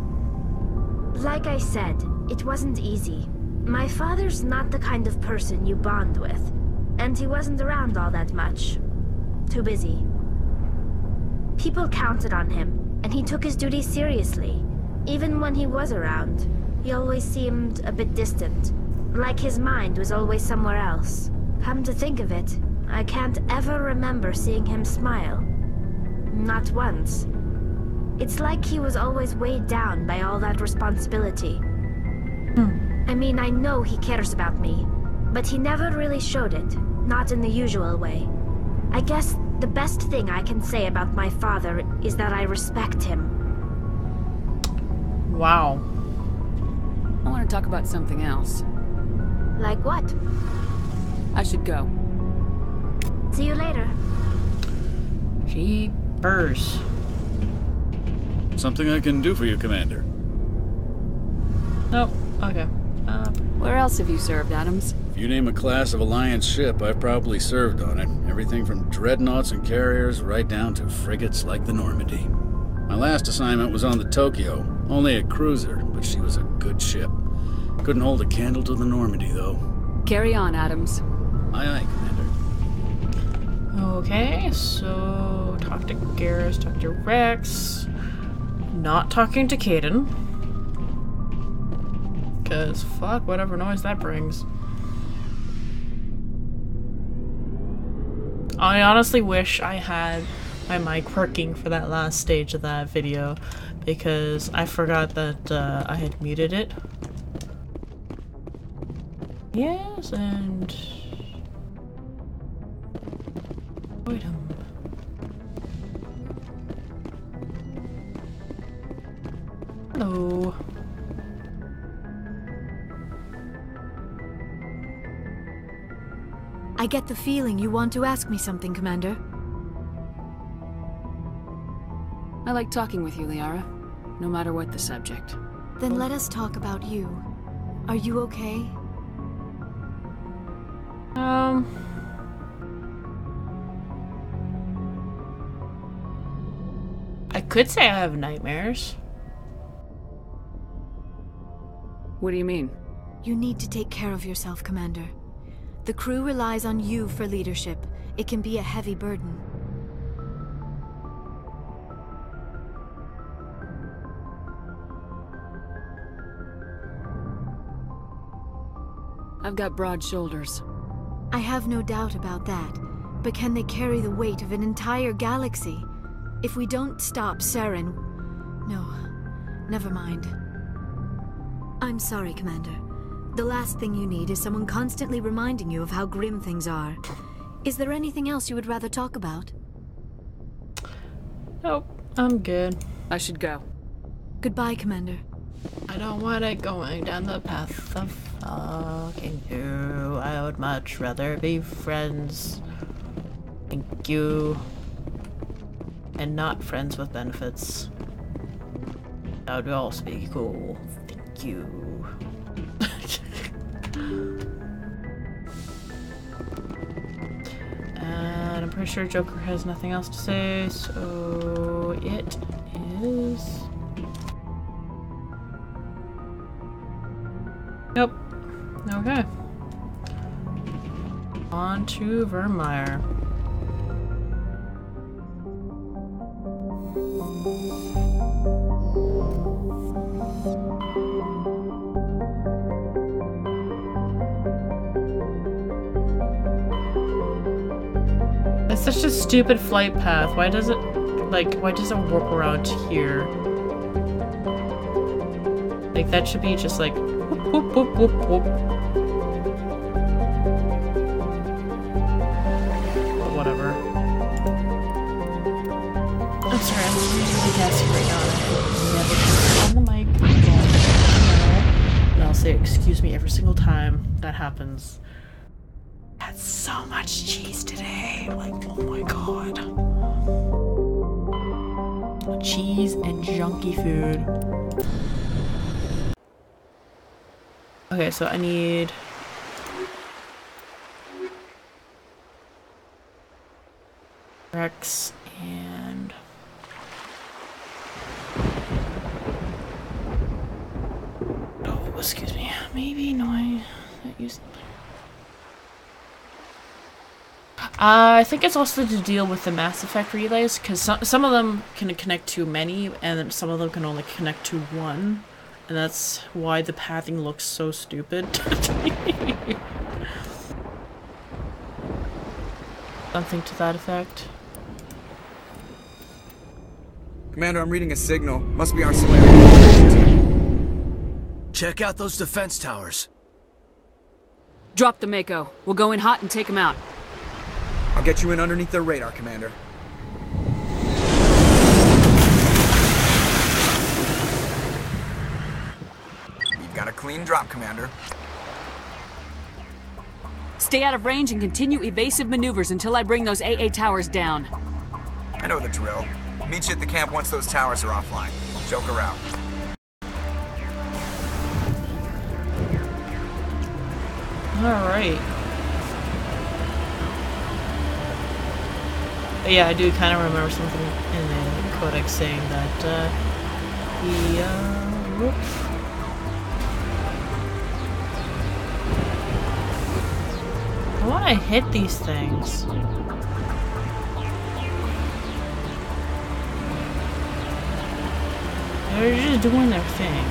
Speaker 11: Like I said, it wasn't easy. My father's not the kind of person you bond with. And he wasn't around all that much. Too busy. People counted on him, and he took his duties seriously. Even when he was around, he always seemed a bit distant. Like his mind was always somewhere else. Come to think of it, I can't ever remember seeing him smile. Not once. It's like he was always weighed down by all that responsibility. I mean, I know he cares about me, but he never really showed it, not in the usual way. I guess the best thing I can say about my father is that I respect him.
Speaker 5: Wow.
Speaker 9: I want to talk about something else.
Speaker 11: Like what?
Speaker 9: I should go.
Speaker 11: See you later.
Speaker 5: Jeepers.
Speaker 12: Something I can do for you, Commander.
Speaker 5: Nope. Okay.
Speaker 9: Where else have you served, Adams?
Speaker 12: If you name a class of Alliance ship, I've probably served on it. Everything from dreadnoughts and carriers right down to frigates like the Normandy. My last assignment was on the Tokyo, only a cruiser, but she was a good ship. Couldn't hold a candle to the Normandy, though.
Speaker 9: Carry on, Adams.
Speaker 12: Aye, aye, Commander.
Speaker 5: Okay, so talk to Garrus, talk to Rex. Not talking to Caden. Because fuck whatever noise that brings. I honestly wish I had my mic working for that last stage of that video, because I forgot that I had muted it. Yes, and... Hello.
Speaker 7: I get the feeling you want to ask me something, Commander.
Speaker 9: I like talking with you, Liara. No matter what the subject.
Speaker 7: Then let us talk about you. Are you okay?
Speaker 5: I could say I have nightmares.
Speaker 9: What do you mean?
Speaker 7: You need to take care of yourself, Commander. The crew relies on you for leadership. It can be a heavy burden.
Speaker 9: I've got broad shoulders.
Speaker 7: I have no doubt about that. But can they carry the weight of an entire galaxy? If we don't stop Saren... No, never mind. I'm sorry, Commander. The last thing you need is someone constantly reminding you of how grim things are. Is there anything else you would rather talk about?
Speaker 5: Nope, I'm good.
Speaker 9: I should go.
Speaker 7: Goodbye, Commander.
Speaker 5: I don't want it going down the path of fucking you. I would much rather be friends. Thank you. And not friends with benefits. That would also be cool. Thank you. And I'm pretty sure Joker has nothing else to say, so it is... Yep. Okay. On to Vermeer. It's such a stupid flight path. Why does it, like, why does it warp around here? Like, that should be just like, whoop, whoop, whoop, whoop. But whatever. I'm sorry, I'm really gassy right now. I never put on the mic. And I'll say excuse me every single time that happens. I had so much cheese today. Like, oh my god. Cheese and junky food. Okay, so I need... Rex and... Oh, excuse me. Maybe, no, I used... I think it's also to deal with the Mass Effect relays, because some of them can connect to many, and then some of them can only connect to one. And that's why the pathing looks so stupid. Something to that effect.
Speaker 6: Commander, I'm reading a signal. Must be our Solarian.
Speaker 10: Check out those defense towers.
Speaker 9: Drop the Mako. We'll go in hot and take them out.
Speaker 6: I'll get you in underneath their radar, Commander. You've got a clean drop, Commander.
Speaker 9: Stay out of range and continue evasive maneuvers until I bring those AA towers down.
Speaker 6: I know the drill. Meet you at the camp once those towers are offline. Joker out.
Speaker 5: Alright. Yeah, I do kind of remember something in the codex saying that, whoops. I want to hit these things. They're just doing their thing.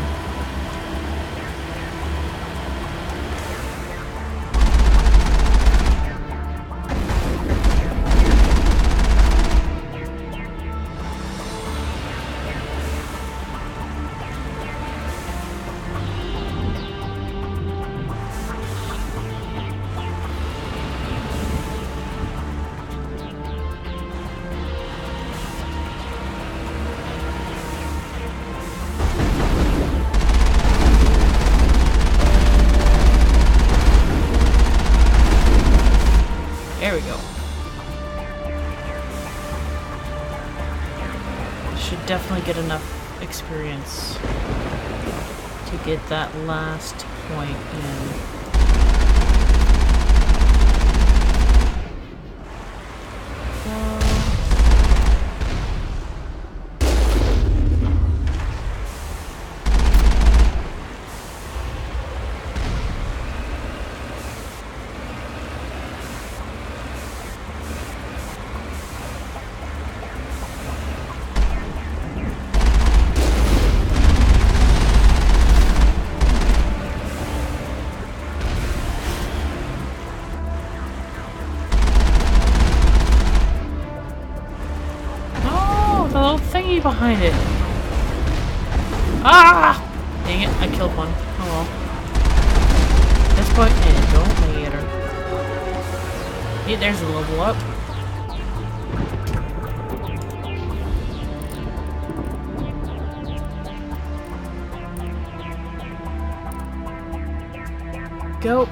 Speaker 5: definitely get enough experience to get that last point in. Behind it. Ah! Dang it, I killed one. Oh well. At this point, it don't matter. Hey, there's a level up. Go.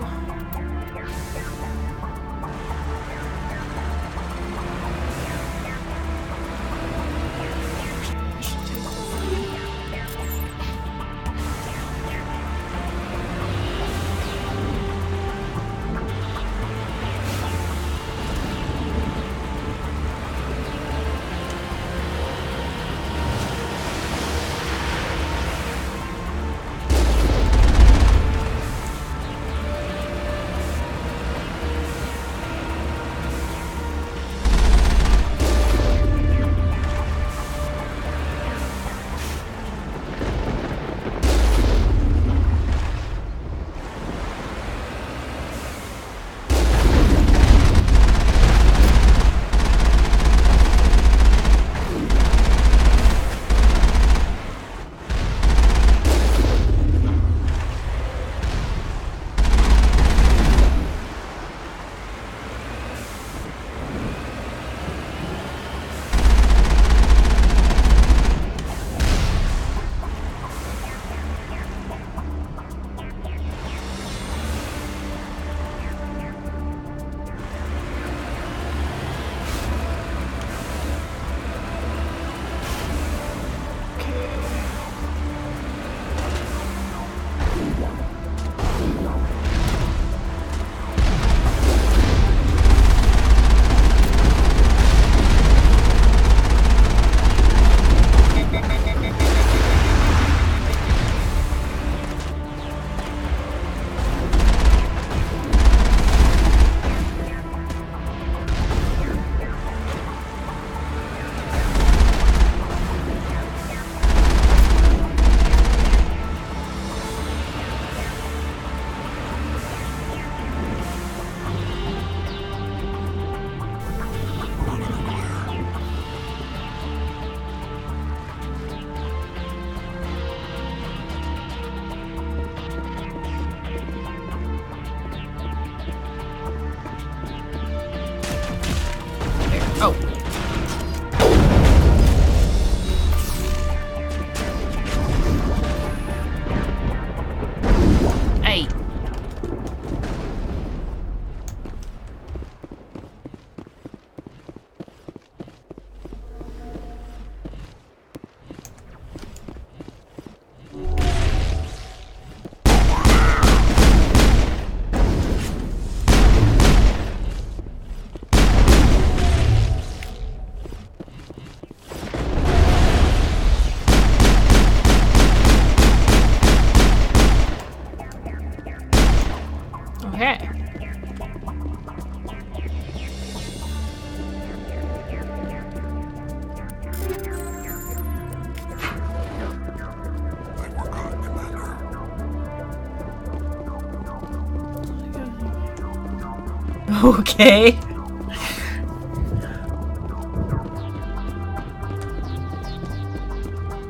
Speaker 5: Okay.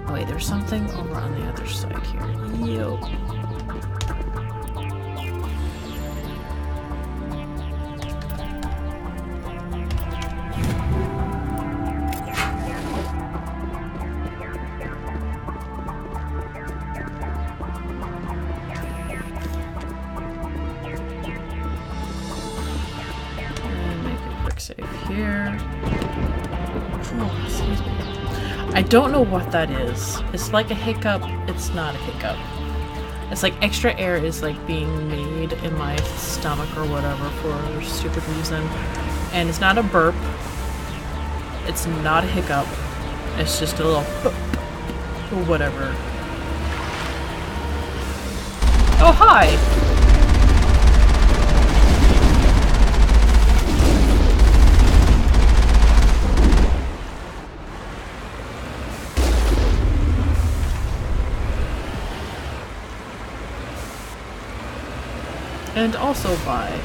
Speaker 5: Oh wait, there's something over on the other side here. Yup. I don't know what that is. It's like a hiccup. It's not a hiccup. It's like extra air is like being made in my stomach or whatever for a stupid reason. And it's not a burp. It's not a hiccup. It's just a little or whatever. Oh, hi! And also bye.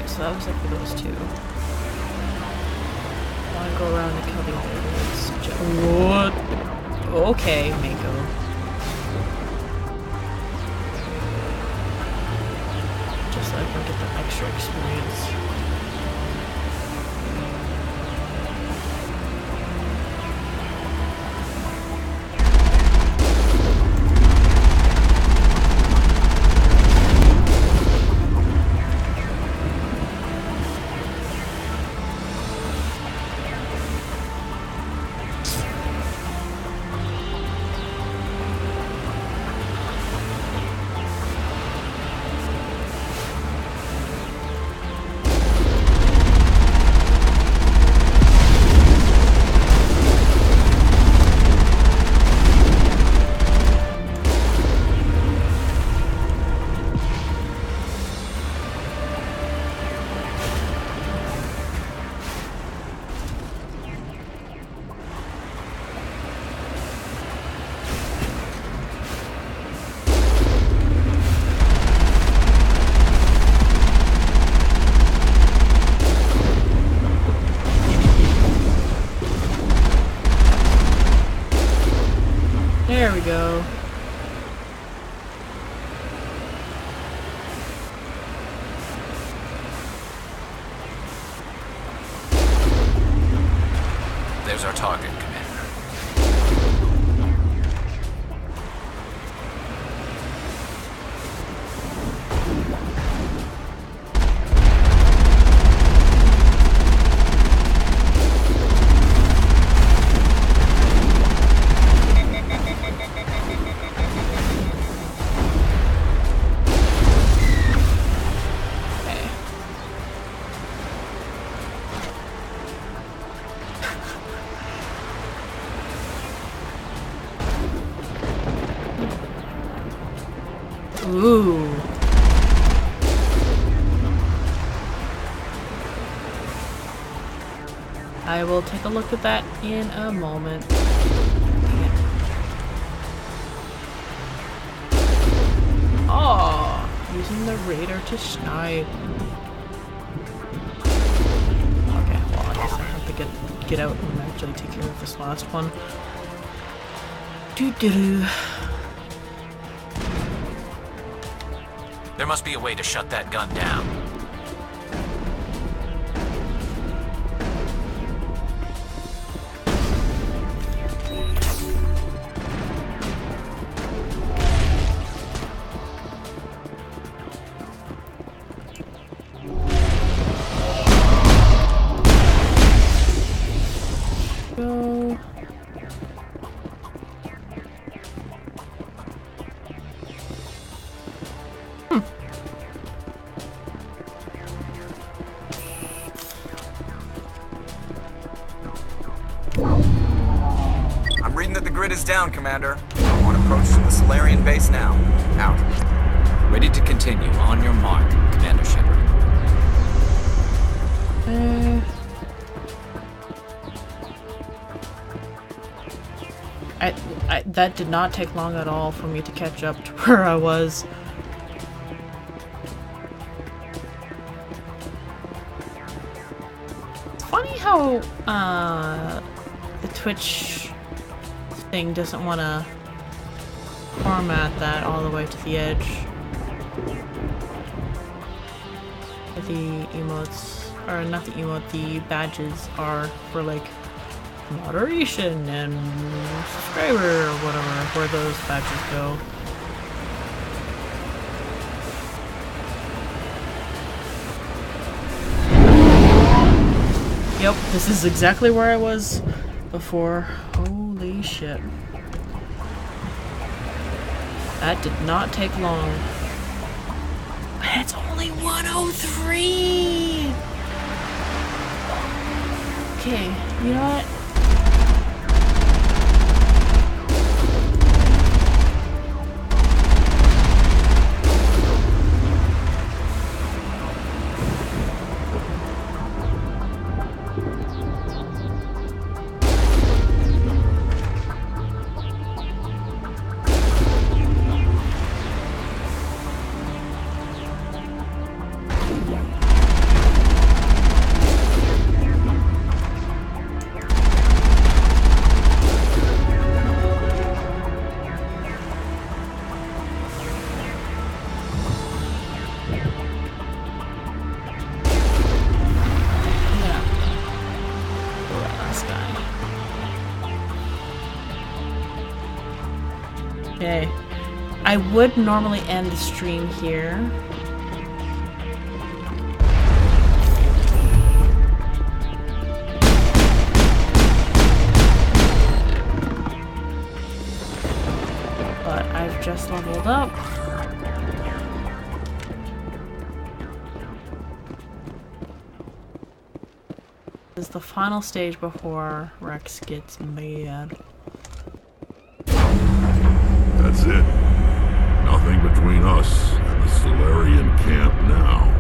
Speaker 5: So that was like for those two. I want to go around and kill the other ones. What? Okay, Mako. Just so I can get the extra experience. There we go.
Speaker 4: There's our target, Commander.
Speaker 5: Ooh. I will take a look at that in a moment. Oh, using the radar to snipe. Okay, well, I guess I have to get out and actually take care of this last one. Doo-doo-doo.
Speaker 4: There must be a way to shut that gun down.
Speaker 5: Go.
Speaker 6: I'm reading that the grid is down, Commander. I want to approach to the Solarian base now. Out.
Speaker 4: Ready to continue. On your mark, Commander Shepard.
Speaker 5: That did not take long at all for me to catch up to where I was. It's funny how the Twitch thing doesn't want to format that all the way to the edge? The emotes, or not the emote, the badges are for like moderation and subscriber or whatever, where those badges go. Yep, this is exactly where I was before. Holy shit. That did not take long. But it's only 103! Okay, you know what? Okay. I would normally end the stream here. But I've just leveled up. This is the final stage before Rex gets mad.
Speaker 3: That's it. Nothing between us and the Solarian camp now.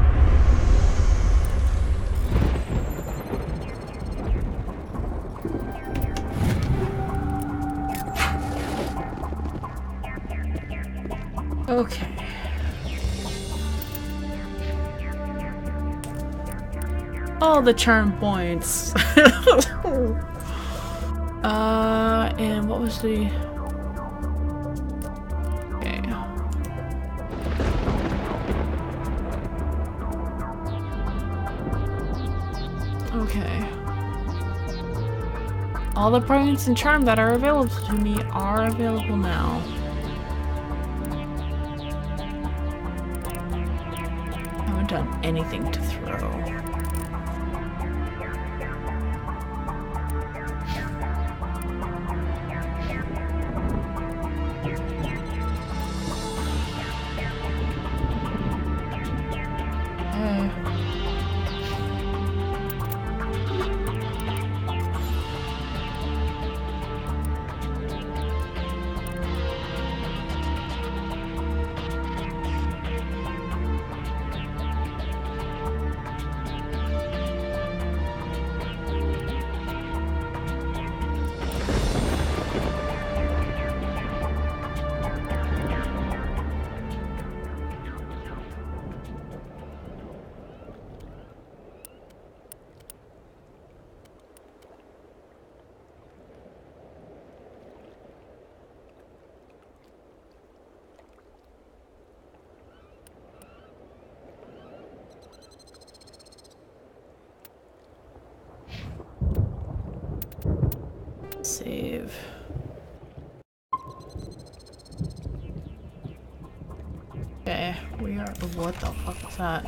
Speaker 5: Okay. All the charm points. And what was the... Okay. All the points and charm that are available to me are available now. I haven't done anything to throw. Save. Okay, we are. What the fuck was that?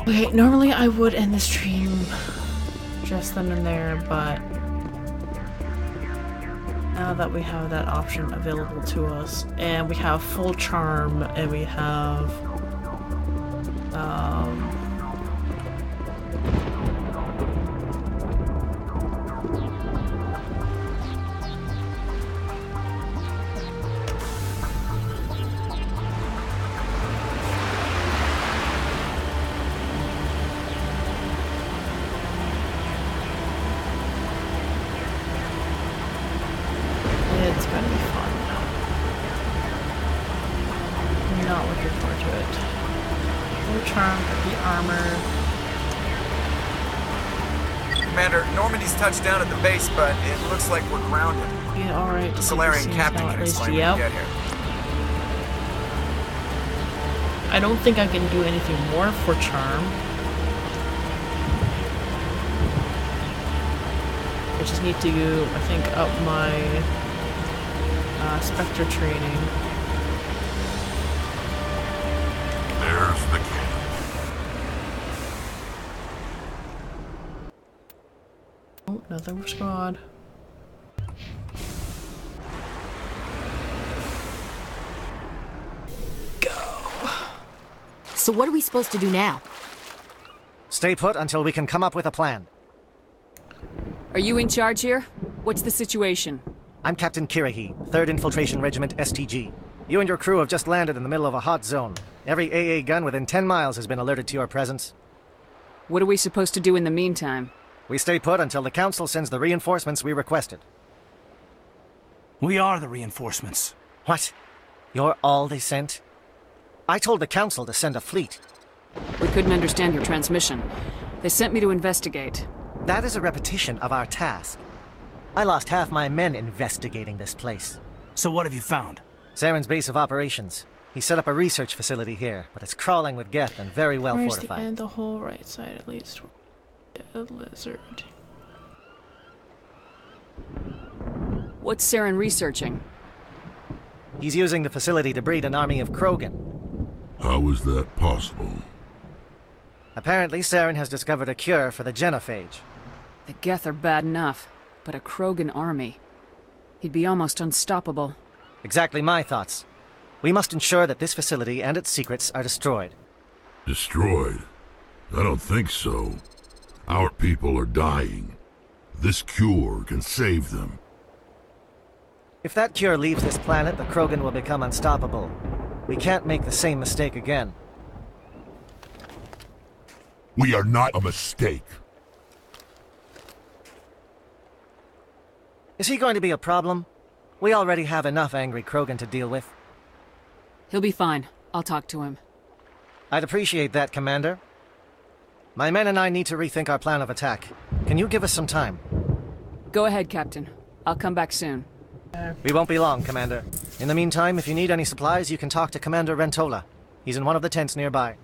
Speaker 5: Okay, normally I would end the stream just then and there, but now that we have that option available to us, and we have full charm, and we have it's gonna be fun. I'm not looking forward to it. armor.
Speaker 6: Commander, Normandy's touched down at the base, but it looks like we're grounded.
Speaker 5: Yeah, alright.
Speaker 6: The Solarian captain can explain when we get here.
Speaker 5: I don't think I can do anything more for charm. I just need to, I think, up my Spectre training.
Speaker 3: There's the king.
Speaker 5: Oh, another squad.
Speaker 13: So what are we supposed to do now?
Speaker 8: Stay put until we can come up with a plan.
Speaker 9: Are you in charge here? What's the situation?
Speaker 8: I'm Captain Pyrah, 3rd Infiltration Regiment STG. You and your crew have just landed in the middle of a hot zone. Every AA gun within 10 miles has been alerted to your presence.
Speaker 9: What are we supposed to do in the meantime?
Speaker 8: We stay put until the Council sends the reinforcements we requested.
Speaker 14: We are the reinforcements.
Speaker 8: What? You're all they sent? I told the Council to send a fleet.
Speaker 9: We couldn't understand your transmission. They sent me to investigate.
Speaker 8: That is a repetition of our task. I lost half my men investigating this place.
Speaker 14: So what have you found?
Speaker 8: Saren's base of operations. He set up a research facility here, but it's crawling with Geth and very well fortified.
Speaker 5: Where's the end? The whole right side, at least. A lizard.
Speaker 9: What's Saren researching?
Speaker 8: He's using the facility to breed an army of Krogan.
Speaker 3: How is that possible?
Speaker 8: Apparently, Saren has discovered a cure for the genophage.
Speaker 9: The Geth are bad enough, but a Krogan army. He'd be almost unstoppable.
Speaker 8: Exactly my thoughts. We must ensure that this facility and its secrets are destroyed.
Speaker 3: Destroyed? I don't think so. Our people are dying. This cure can save them.
Speaker 8: If that cure leaves this planet, the Krogan will become unstoppable. We can't make the same mistake again.
Speaker 3: We are not a mistake.
Speaker 8: Is he going to be a problem? We already have enough angry Krogan to deal with.
Speaker 9: He'll be fine. I'll talk to him.
Speaker 8: I'd appreciate that, Commander. My men and I need to rethink our plan of attack. Can you give us some time?
Speaker 9: Go ahead, Captain. I'll come back soon.
Speaker 8: We won't be long, Commander. In the meantime, if you need any supplies, you can talk to Commander Rentola. He's in one of the tents nearby.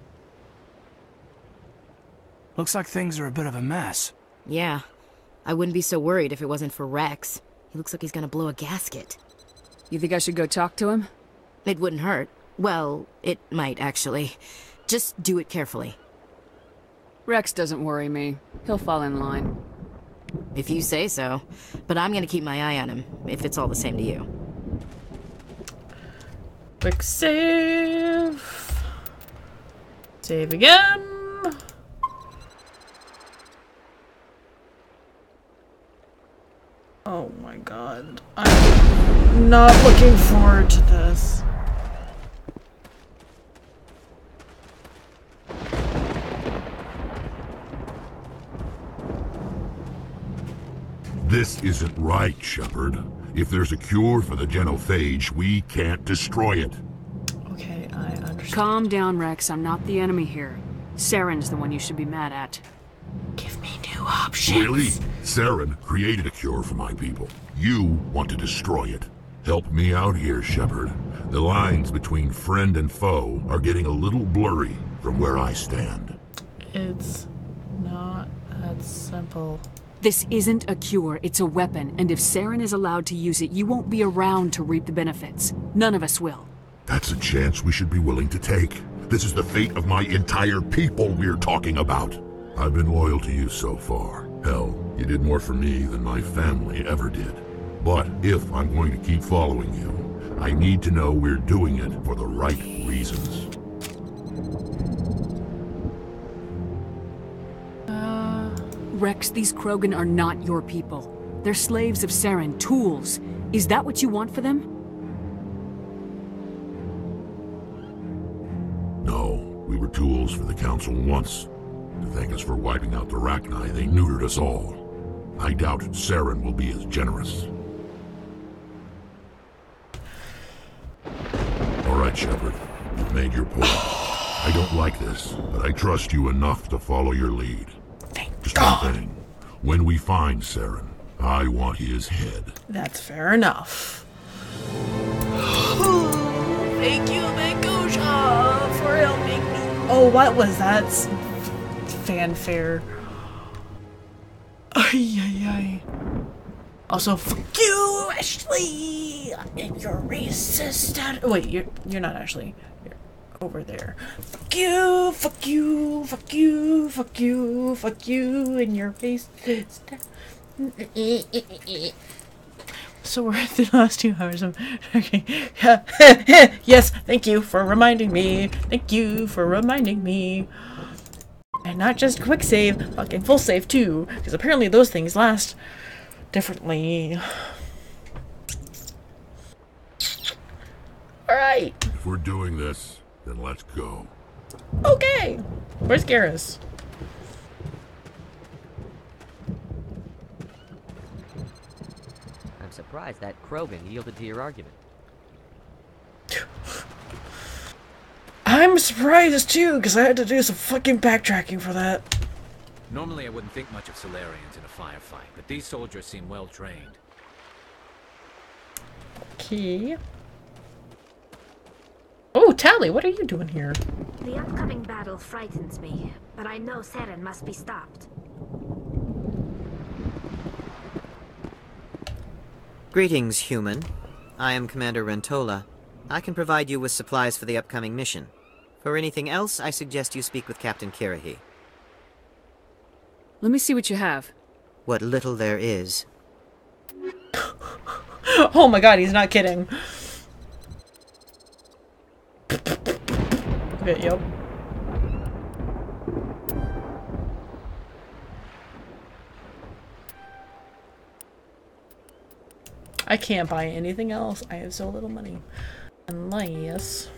Speaker 14: Looks like things are a bit of a mess.
Speaker 13: Yeah. I wouldn't be so worried if it wasn't for Rex. He looks like he's gonna blow a gasket.
Speaker 9: You think I should go talk to him?
Speaker 13: It wouldn't hurt. Well, it might, actually. Just do it carefully.
Speaker 9: Rex doesn't worry me. He'll fall in line.
Speaker 13: If you say so. But I'm gonna keep my eye on him, if it's all the same to you.
Speaker 5: Quick save. Save again. Oh my god. I'm not looking forward to this.
Speaker 3: This isn't right, Shepard. If there's a cure for the genophage, we can't destroy it.
Speaker 5: Okay, I understand.
Speaker 9: Calm down, Rex. I'm not the enemy here. Saren's the one you should be mad at.
Speaker 13: Give me new options.
Speaker 3: Really? Saren created a cure for my people. You want to destroy it. Help me out here, Shepard. The lines between friend and foe are getting a little blurry from where I stand.
Speaker 5: It's not that simple.
Speaker 9: This isn't a cure, it's a weapon, and if Saren is allowed to use it, you won't be around to reap the benefits. None of us will.
Speaker 3: That's a chance we should be willing to take. This is the fate of my entire people we're talking about. I've been loyal to you so far. Hell, you did more for me than my family ever did. But if I'm going to keep following you, I need to know we're doing it for the right reasons.
Speaker 9: Rex, these Krogan are not your people. They're slaves of Saren, tools. Is that what you want for them?
Speaker 3: No, we were tools for the Council once. To thank us for wiping out the Rachni, they neutered us all. I doubt Saren will be as generous. All right, Shepard. You've made your point. I don't like this, but I trust you enough to follow your lead. Just one thing. When we find Saren, I want his head.
Speaker 5: That's fair enough. Thank you, Mangosha, for helping me. Oh, what was that? Fanfare. Ay, ay, ay. Also, fuck you, Ashley! And your racist. Wait, you're not Ashley. You're over there. Fuck you, fuck you, fuck you, fuck you, fuck you, and your racist. So we're at the last 2 hours of. Okay. Yes, thank you for reminding me. Thank you for reminding me. And not just quick save, fucking full save too, because apparently those things last differently. Alright.
Speaker 3: If we're doing this, then let's go.
Speaker 5: Okay. Where's Garrus?
Speaker 15: I'm surprised that Krogan yielded to your argument.
Speaker 5: I'm surprised too, because I had to do some fucking backtracking for that.
Speaker 4: Normally I wouldn't think much of Solarians in a firefight, but these soldiers seem well trained.
Speaker 5: Okay. Oh, Tally, what are you doing here?
Speaker 11: The upcoming battle frightens me, but I know Saren must be stopped.
Speaker 16: Greetings, human. I am Commander Rentola. I can provide you with supplies for the upcoming mission. For anything else, I suggest you speak with Captain Pyrah.
Speaker 9: Let me see what you have.
Speaker 16: What little there is.
Speaker 5: Oh my god, he's not kidding. Okay, yep. I can't buy anything else. I have so little money. Unless...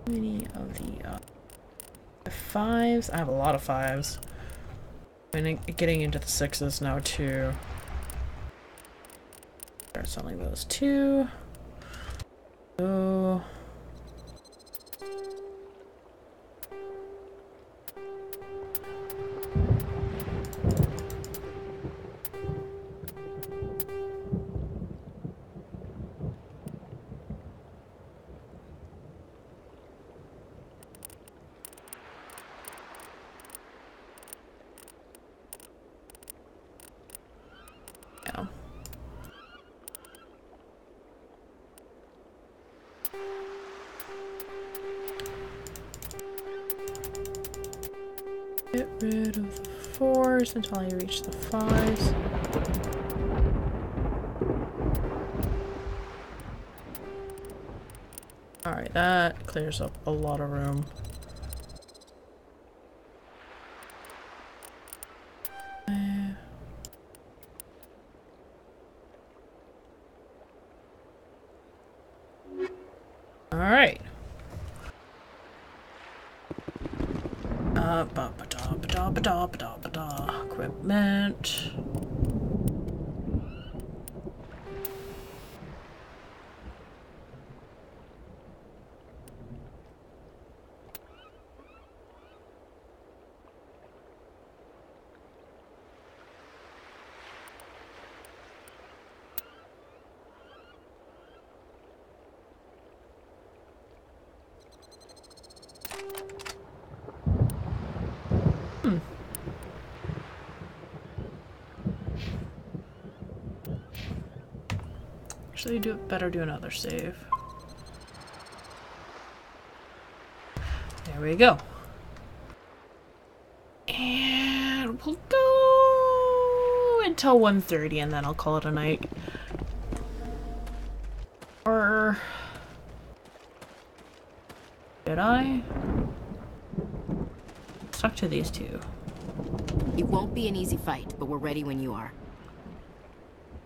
Speaker 5: How many of the 5s? I have a lot of 5s. I'm getting into the 6s now too. Start selling those too. So get rid of the 4s until I reach the 5s. Alright, that clears up a lot of room. Alright. Equipment. Actually, better do another save. There we go. And we'll go until 1:30 and then I'll call it a night. Or did I? Stuck to these two.
Speaker 13: It won't be an easy fight, but we're ready when you are.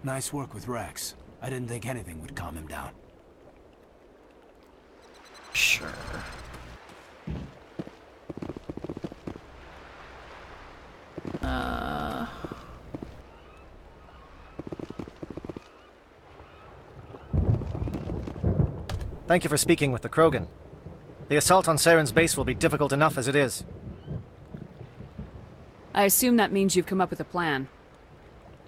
Speaker 14: Nice work with Rex. I didn't think anything would calm him down.
Speaker 8: Thank you for speaking with the Krogan. The assault on Saren's base will be difficult enough as it is.
Speaker 9: I assume that means you've come up with a plan.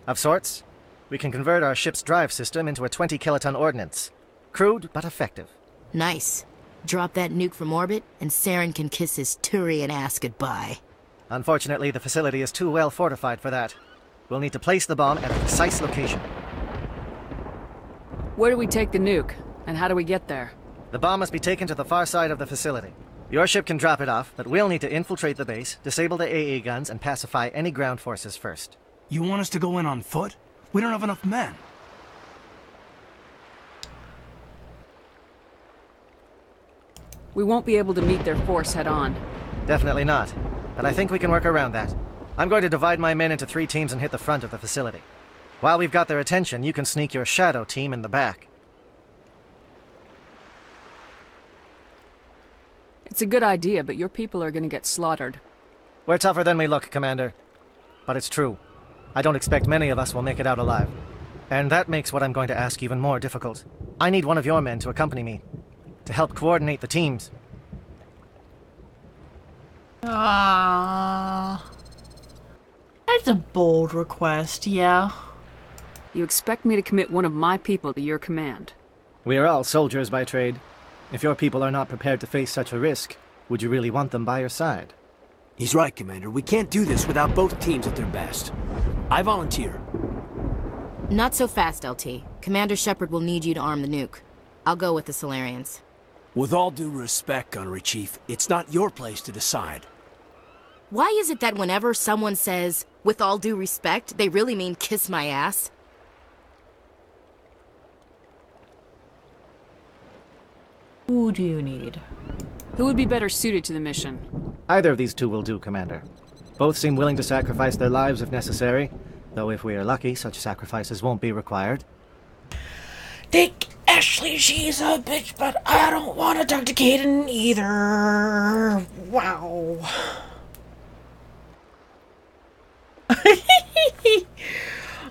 Speaker 8: Of sorts. We can convert our ship's drive system into a 20-kiloton ordnance. Crude, but effective.
Speaker 13: Nice. Drop that nuke from orbit, and Saren can kiss his Turian ass goodbye.
Speaker 8: Unfortunately, the facility is too well fortified for that. We'll need to place the bomb at a precise location.
Speaker 9: Where do we take the nuke? And how do we get there?
Speaker 8: The bomb must be taken to the far side of the facility. Your ship can drop it off, but we'll need to infiltrate the base, disable the AA guns, and pacify any ground forces first.
Speaker 14: You want us to go in on foot? We don't have enough men.
Speaker 9: We won't be able to meet their force head-on.
Speaker 8: Definitely not. But I think we can work around that. I'm going to divide my men into 3 teams and hit the front of the facility. While we've got their attention, you can sneak your shadow team in the back.
Speaker 9: It's a good idea, but your people are going to get slaughtered.
Speaker 8: We're tougher than we look, Commander. But it's true. I don't expect many of us will make it out alive. And that makes what I'm going to ask even more difficult. I need one of your men to accompany me, to help coordinate the teams.
Speaker 5: That's a bold request, yeah.
Speaker 9: You expect me to commit one of my people to your command?
Speaker 8: We are all soldiers by trade. If your people are not prepared to face such a risk, would you really want them by your side?
Speaker 14: He's right, Commander. We can't do this without both teams at their best. I volunteer.
Speaker 13: Not so fast, LT. Commander Shepard will need you to arm the nuke. I'll go with the Solarians.
Speaker 14: With all due respect, Gunnery Chief, it's not your place to decide.
Speaker 13: Why is it that whenever someone says, with all due respect, they really mean kiss my ass?
Speaker 5: Who do you need?
Speaker 9: Who would be better suited to the mission?
Speaker 8: Either of these 2 will do, Commander. Both seem willing to sacrifice their lives if necessary, though if we are lucky, such sacrifices won't be required.
Speaker 5: Think Ashley, she's a bitch, but I don't want to talk to Caden either. Wow.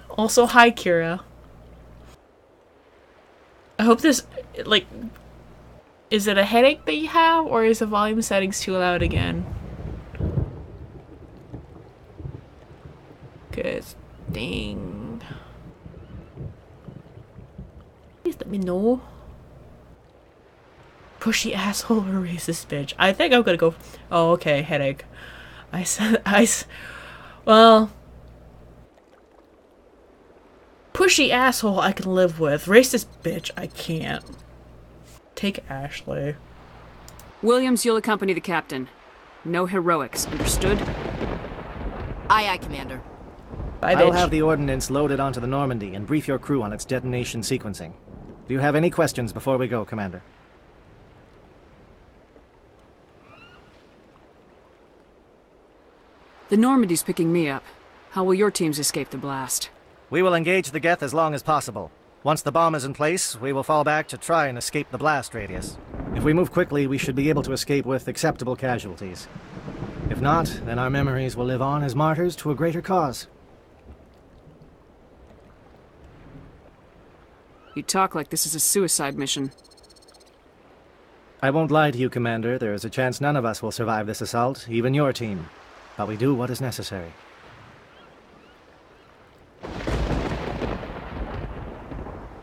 Speaker 5: Also, hi, Kira. I hope this, like, is it a headache that you have, or is the volume settings too loud again? Cause, dang. Please let me know. Pushy asshole or racist bitch. I think I'm gonna go. Oh, okay, headache. Well. Pushy asshole I can live with. Racist bitch I can't. Take Ashley.
Speaker 9: Williams, you'll accompany the captain. No heroics, understood?
Speaker 13: Aye, aye, Commander.
Speaker 5: Bye,
Speaker 8: I'll
Speaker 5: bitch.
Speaker 8: have the ordnance loaded onto the Normandy and brief your crew on its detonation sequencing. Do you have any questions before we go, Commander?
Speaker 9: The Normandy's picking me up. How will your teams escape the blast?
Speaker 8: We will engage the Geth as long as possible. Once the bomb is in place, we will fall back to try and escape the blast radius. If we move quickly, we should be able to escape with acceptable casualties. If not, then our memories will live on as martyrs to a greater cause.
Speaker 9: You talk like this is a suicide mission.
Speaker 8: I won't lie to you, Commander. There is a chance none of us will survive this assault, even your team. But we do what is necessary.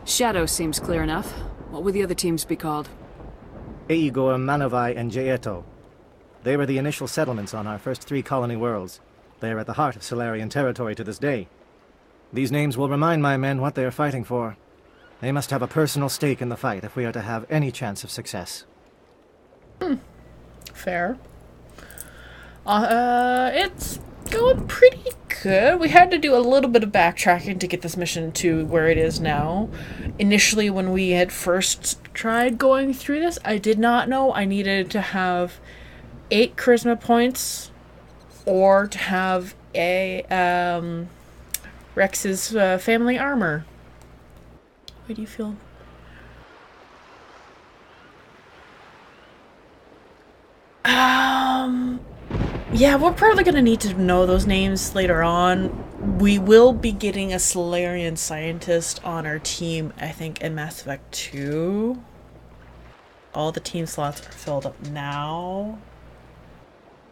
Speaker 9: Shadow seems clear enough. What will the other teams be called?
Speaker 8: Eigor, Manovai, and Jaeto. They were the initial settlements on our first 3 colony worlds. They are at the heart of Solarian territory to this day. These names will remind my men what they are fighting for. They must have a personal stake in the fight if we are to have any chance of success.
Speaker 5: Fair. It's going pretty good. We had to do a little bit of backtracking to get this mission to where it is now. Initially, when we had first tried going through this, I did not know I needed to have 8 charisma points or to have a Rex's family armor. How do you feel? Yeah, we're probably gonna need to know those names later on. We will be getting a Solarian scientist on our team, I think, in Mass Effect 2. All the team slots are filled up now.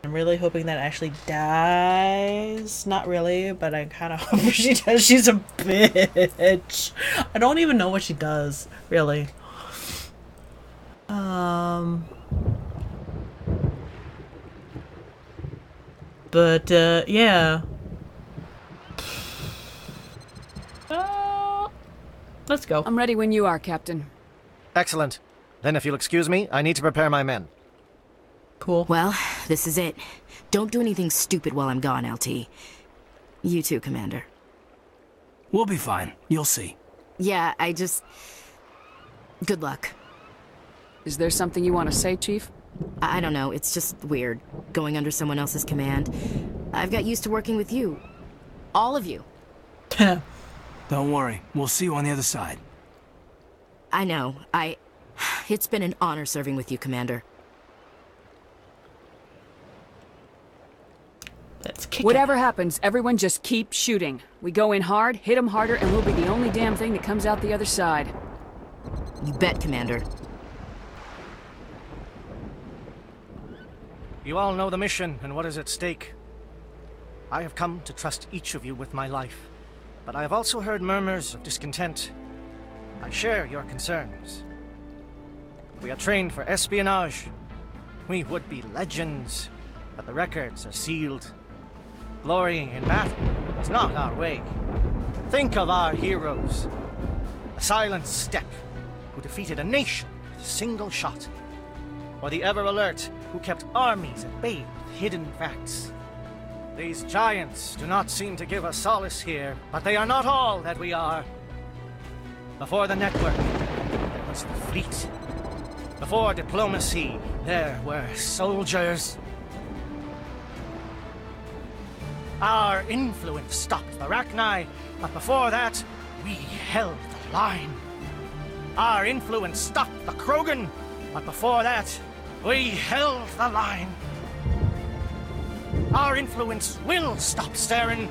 Speaker 5: I'm really hoping that Ashley dies. Not really, but I kind of hope she does. She's a bitch. I don't even know what she does, really. But, yeah. Let's go.
Speaker 9: I'm ready when you are, Captain.
Speaker 8: Excellent. Then if you'll excuse me, I need to prepare my men.
Speaker 5: Cool.
Speaker 13: Well, this is it. Don't do anything stupid while I'm gone, LT. You too, Commander.
Speaker 14: We'll be fine. You'll see.
Speaker 13: Yeah, good luck.
Speaker 9: Is there something you want to say, Chief?
Speaker 13: I don't know. It's just weird, going under someone else's command. I've got used to working with you. All of you.
Speaker 14: Don't worry. We'll see you on the other side.
Speaker 13: I know. It's been an honor serving with you, Commander.
Speaker 5: Let's kick
Speaker 9: Whatever happens, everyone just keep shooting. We go in hard, hit them harder, and we'll be the only damn thing that comes out the other side.
Speaker 13: You bet, Commander.
Speaker 8: You all know the mission and what is at stake. I have come to trust each of you with my life, but I have also heard murmurs of discontent. I share your concerns. We are trained for espionage. We would be legends, but the records are sealed. Glorying in battle is not our way. Think of our heroes. A silent step who defeated a nation with a single shot. Or the ever-alert who kept armies at bay with hidden facts. These giants do not seem to give us solace here, but they are not all that we are. Before the network, there was the fleet. Before diplomacy, there were soldiers. Our influence stopped the Rachni, but before that, we held the line. Our influence stopped the Krogan, but before that, we held the line. Our influence will stop Saren.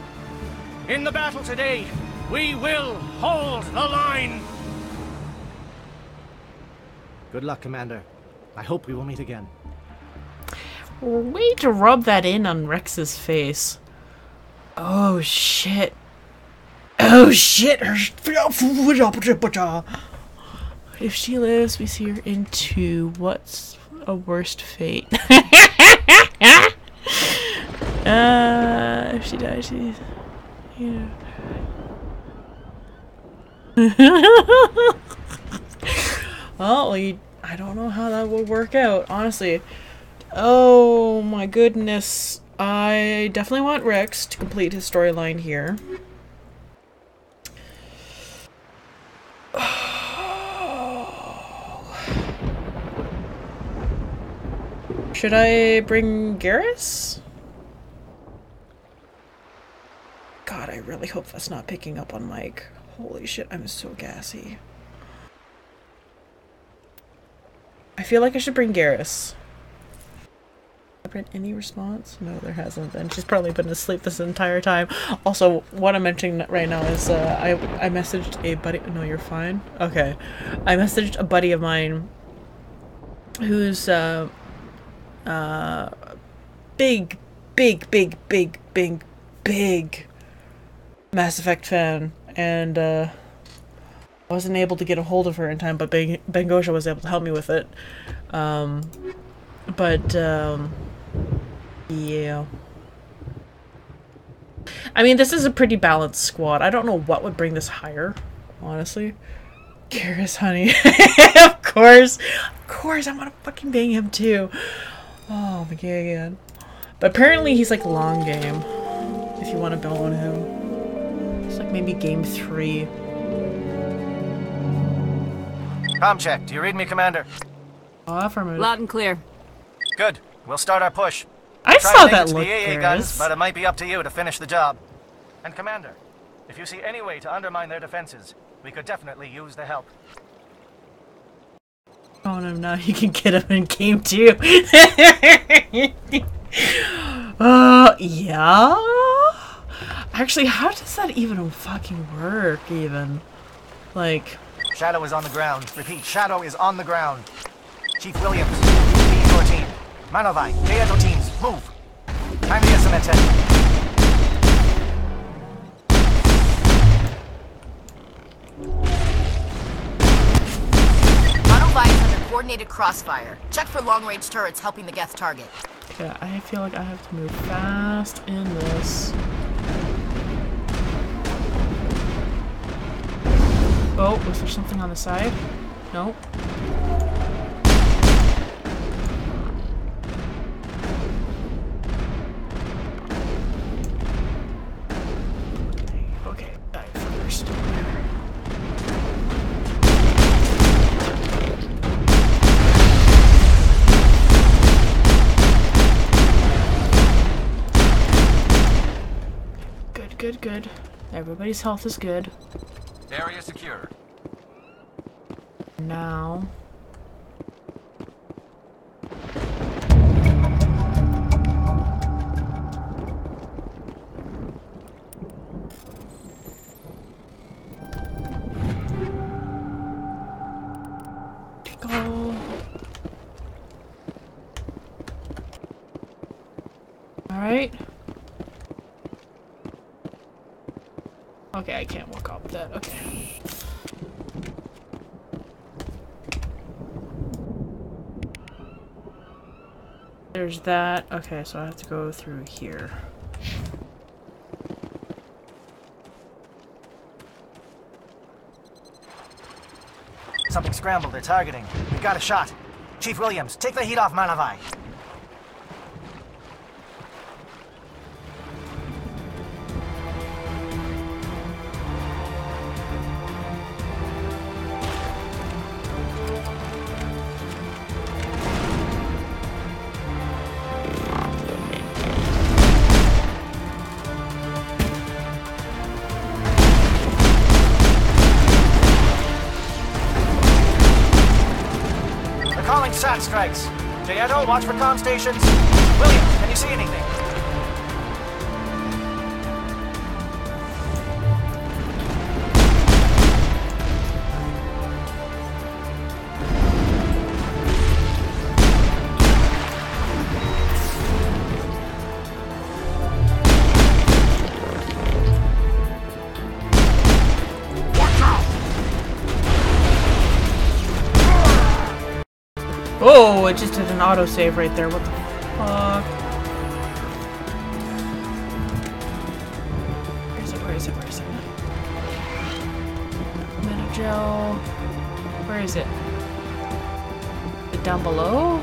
Speaker 8: In the battle today, we will hold the line. Good luck, Commander. I hope we will meet again.
Speaker 5: Way to rub that in on Rex's face. Oh shit. Oh shit. If she lives, we see her into what's a worst fate. If she dies, she's... Yeah. Well, I don't know how that would work out, honestly. Oh my goodness. I definitely want Rex to complete his storyline here. Should I bring Garrus? God, I really hope that's not picking up on mic. Holy shit, I'm so gassy. I feel like I should bring Garrus. Have there been any response? No, there hasn't been. She's probably been asleep this entire time. Also, what I'm mentioning right now is I messaged a buddy. No, you're fine. Okay, I messaged a buddy of mine who's big Mass Effect fan, and I wasn't able to get a hold of her in time, but Bangosha was able to help me with it. Yeah. I mean, this is a pretty balanced squad. I don't know what would bring this higher, honestly. Garrus, honey. Of course, I'm gonna fucking bang him too. Oh my god. But apparently he's like long game, if you want to bone him. It's like maybe game 3.
Speaker 8: Comm check. Do you read me, Commander?
Speaker 5: Oh, affirmative.
Speaker 9: Loud and clear.
Speaker 8: Good. We'll start our push.
Speaker 5: I
Speaker 8: Try
Speaker 5: saw
Speaker 8: to make
Speaker 5: that
Speaker 8: it to
Speaker 5: look,
Speaker 8: the AA
Speaker 5: Garrus.
Speaker 8: guns, but it might be up to you to finish the job. And Commander, if you see any way to undermine their defenses, we could definitely use the help.
Speaker 5: Oh no, now you can get him in game 2. Yeah? Actually, how does that even fucking work, even? Like...
Speaker 8: Shadow is on the ground. Repeat, Shadow is on the ground. Chief Williams, lead your team. Manovai, Teato teams, move. Time to get some attention.
Speaker 13: Manovai is under coordinated crossfire. Check for long-range turrets helping the Geth target.
Speaker 5: Yeah, I feel like I have to move fast in this. Oh, was there something on the side? Nope. Okay, dive first. Good, good. Everybody's health is good.
Speaker 10: Area secure.
Speaker 5: Now. Go. All right. Okay, I can't walk up that. Okay. There's that. Okay, so I have to go through here.
Speaker 8: Something scrambled. They're targeting. We got a shot. Chief Williams, take the heat off Manovai. SAT strikes. Jayeto, watch for comm stations. Williams, can you see anything?
Speaker 5: Oh, it just did an autosave right there. What the fuck? Where is it? Where is it? Where is it? Metagel. Where is it? Is it down below?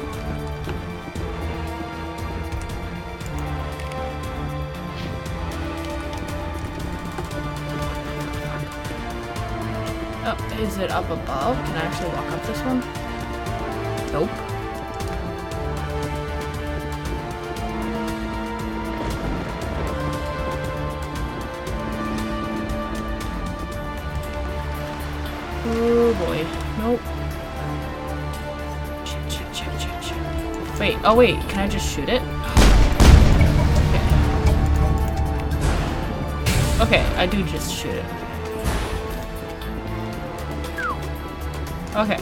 Speaker 5: Oh, is it up above? Can I actually walk up this one? Nope. Oh boy. Nope. Shit. Wait, oh wait, can I just shoot it? Okay, I do just shoot it. Okay.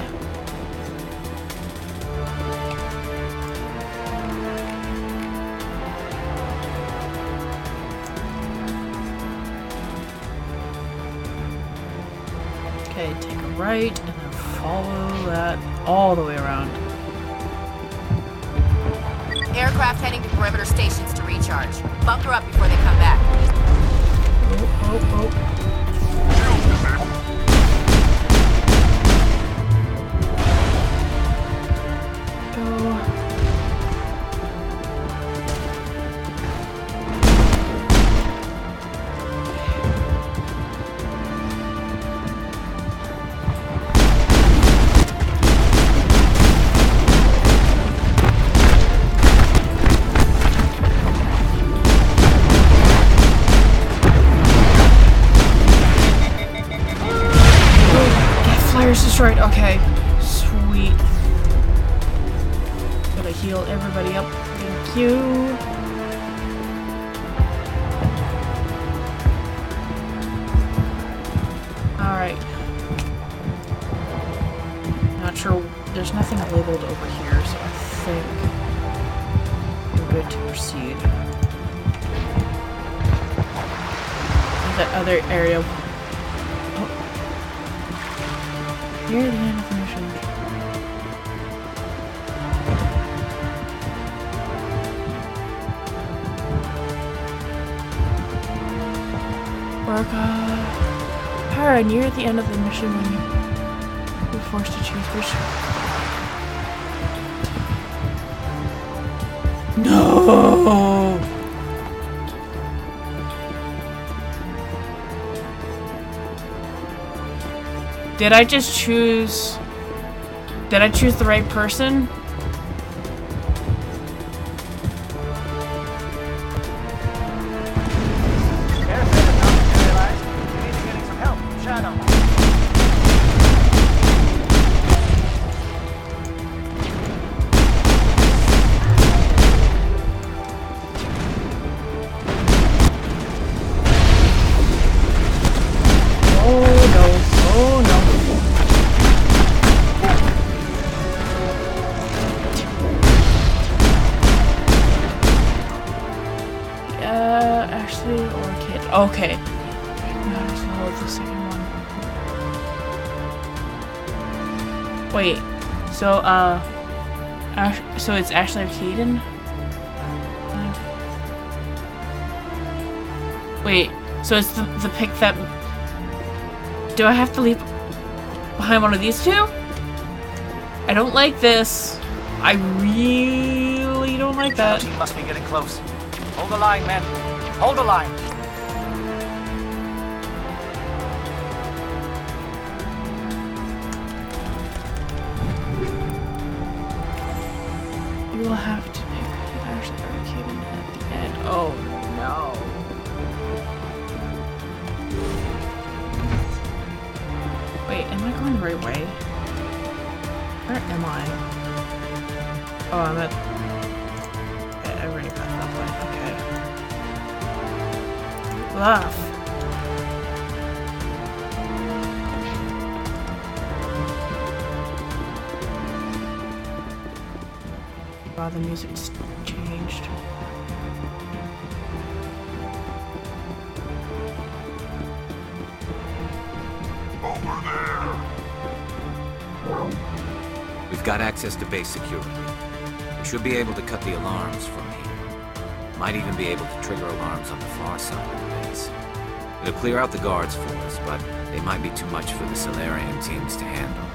Speaker 5: Okay, take a right and then follow that all the way around.
Speaker 13: Aircraft heading to perimeter stations to recharge. Bunker up before they come back.
Speaker 5: Oh. Destroyed. Okay. Sweet. Gotta heal everybody up. Thank you. Alright. Not sure there's nothing labeled over here, so I think we're good to proceed. That other area. Oh. Near the end of the mission. Pyrah, near the end of the mission when you're forced to choose which. No! Did I just choose... Did I choose the right person? Okay. The second one. Wait. So, so it's Ashley or Caden? Wait. So it's the pick that... Do I have to leave behind one of these two? I don't like this. I really don't like that.
Speaker 17: Team must be getting close. Hold the line, men. Hold the line.
Speaker 5: You will have to pick Ashley or Caden at the end. Oh no. Wait, am I going the right way? Where am I? Oh, I'm at... I already passed that way. Okay. Laugh. Wow, the music's changed.
Speaker 3: Over there!
Speaker 4: We've got access to base security. We should be able to cut the alarms from here. Might even be able to trigger alarms on the far side of the base. It'll clear out the guards for us, but they might be too much for the Solarian teams to handle.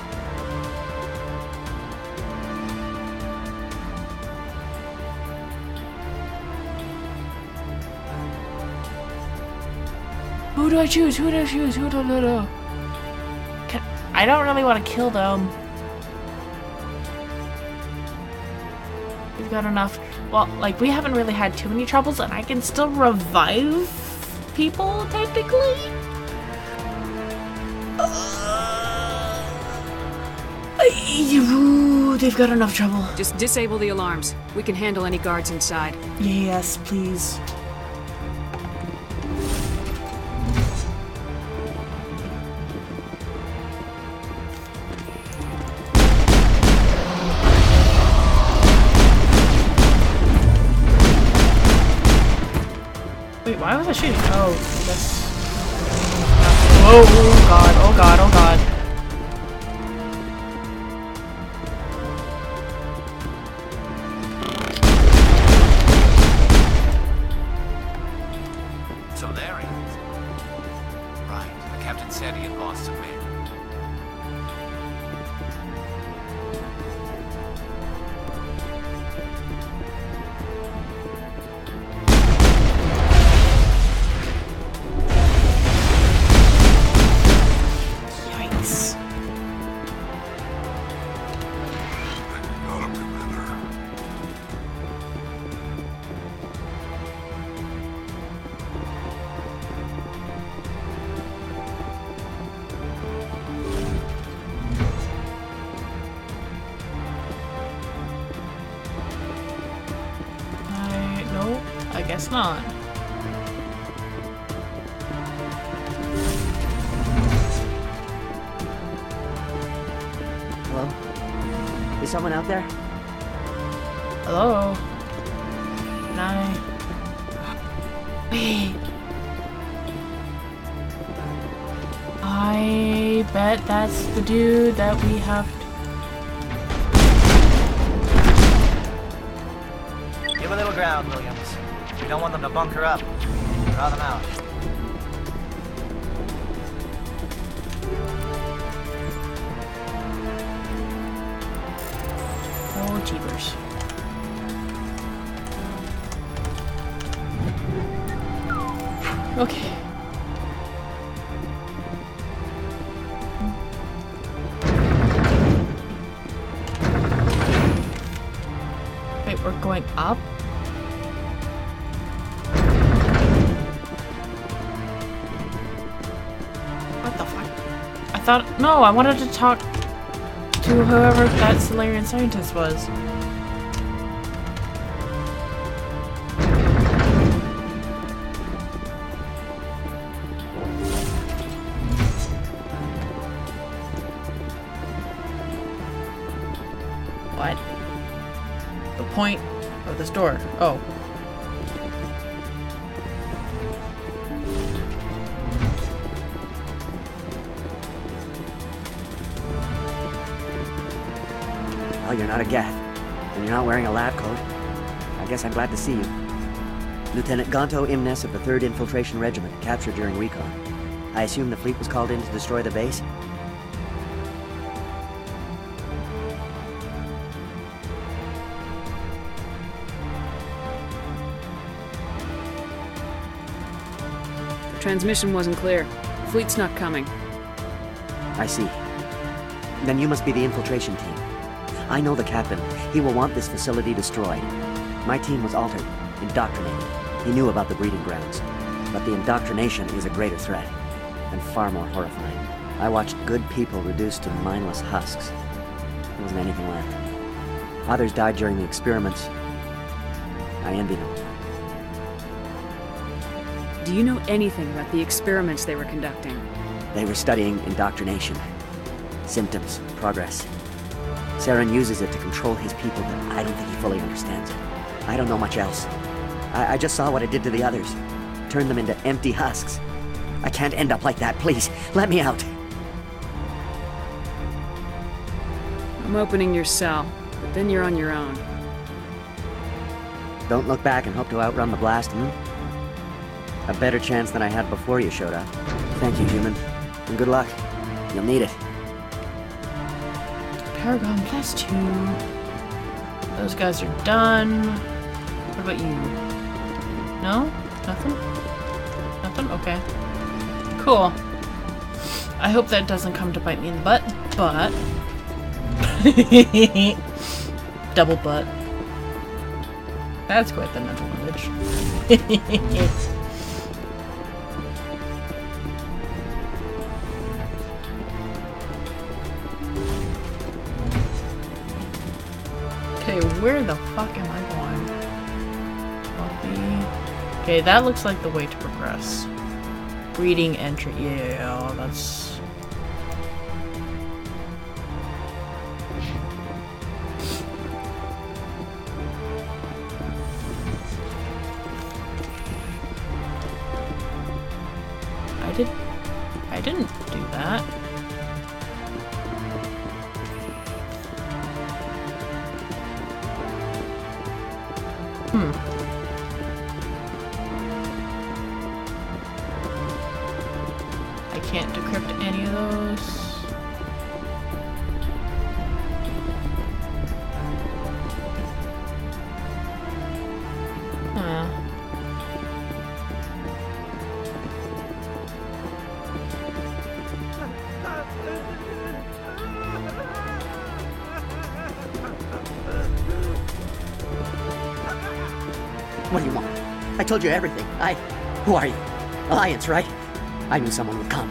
Speaker 5: Who do I choose? Who do I choose? Who do I... I don't really want to kill them. We've got enough... Well, like, we haven't really had too many troubles, and I can still revive people, technically? They've got enough trouble.
Speaker 9: Just disable the alarms. We can handle any guards inside.
Speaker 5: Yes, please. Wait, why was I shooting? Oh, that's... Oh god, oh god, oh god.
Speaker 4: So there he is. Right, the captain said he had lost some men.
Speaker 5: I guess not.
Speaker 8: Hello?
Speaker 18: Is someone out there?
Speaker 5: Hello? Can I... Wait. I bet that's the dude that we have to...
Speaker 17: Give a little ground, Williams. We don't want them to bunker up. Draw them out.
Speaker 5: Oh, jeepers. Okay. Wait, we're going up? What the fuck? I thought... No, I wanted to talk to whoever that Solarian scientist was. What? The point of this door. Oh.
Speaker 18: Well, you're not a Geth, and you're not wearing a lab coat. I guess I'm glad to see you. Lieutenant Gonto Imnes of the 3rd Infiltration Regiment, captured during recon. I assume the fleet was called in to destroy the base?
Speaker 9: The transmission wasn't clear. Fleet's not coming.
Speaker 18: I see. Then you must be the infiltration team. I know the captain. He will want this facility destroyed. My team was altered, indoctrinated. He knew about the breeding grounds. But the indoctrination is a greater threat, and far more horrifying. I watched good people reduced to mindless husks. There wasn't anything left. Others died during the experiments. I envy them.
Speaker 9: Do you know anything about the experiments they were conducting?
Speaker 18: They were studying indoctrination. Symptoms, progress. Saren uses it to control his people, but I don't think he fully understands it. I don't know much else. I just saw what it did to the others. Turned them into empty husks. I can't end up like that, please. Let me out.
Speaker 9: I'm opening your cell, but then you're on your own.
Speaker 18: Don't look back and hope to outrun the blast, A better chance than I had before you showed up. Thank you, human. And good luck. You'll need it.
Speaker 5: Paragon +2. Those guys are done. What about you? No? Nothing? Nothing? Okay. Cool. I hope that doesn't come to bite me in the butt, but... Double butt. That's quite the mental image. Okay, where the fuck am I going? Okay, that looks like the way to progress. Breeding entry. Yeah, that's... I didn't do that. I can't decrypt any of those.
Speaker 18: What do you want? I told you everything. Who are you? Alliance, right? I knew someone would come.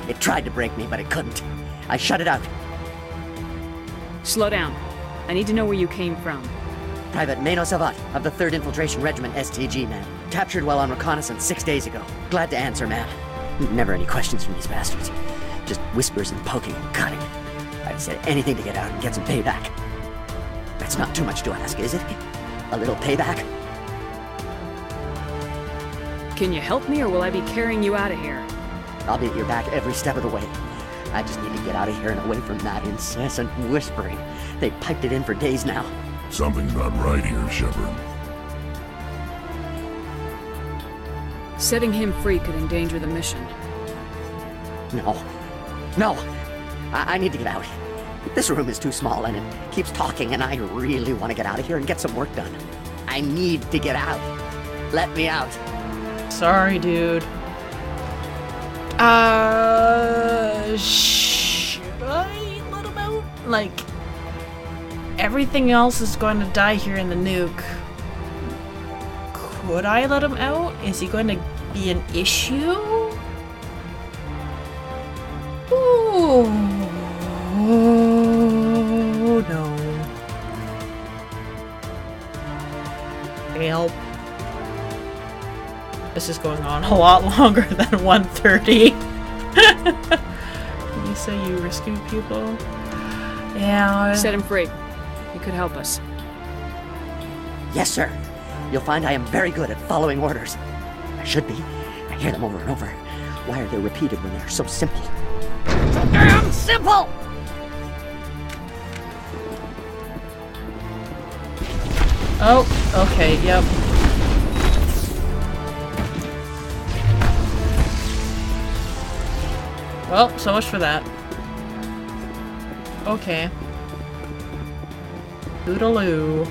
Speaker 18: It tried to break me, but it couldn't. I shut it out.
Speaker 9: Slow down. I need to know where you came from.
Speaker 18: Private Mano Savat of the 3rd Infiltration Regiment STG, man. Captured while on reconnaissance 6 days ago. Glad to answer, man. Never any questions from these bastards. Just whispers and poking and cutting. I'd said anything to get out and get some payback. That's not too much to ask, is it? A little payback?
Speaker 9: Can you help me, or will I be carrying you out of here?
Speaker 18: I'll be at your back every step of the way. I just need to get out of here and away from that incessant whispering. They've piped it in for days now.
Speaker 3: Something's not right here, Shepard.
Speaker 9: Setting him free could endanger the mission.
Speaker 18: No. I need to get out. This room is too small and it keeps talking, and I really want to get out of here and get some work done. I need to get out. Let me out.
Speaker 5: Sorry, dude. Should I let him out? Like, everything else is going to die here in the nuke. Could I let him out? Is he going to be an issue? Ooh. Oh, no. Help. This is going on a lot longer than 1:30. You say you rescue people? Yeah.
Speaker 9: Set him free. He could help us.
Speaker 18: Yes, sir. You'll find I am very good at following orders. I should be. I hear them over and over. Why are they repeated when they're so simple? So damn simple!
Speaker 5: Oh, okay, yep. Well, so much for that. Okay. Toodaloo.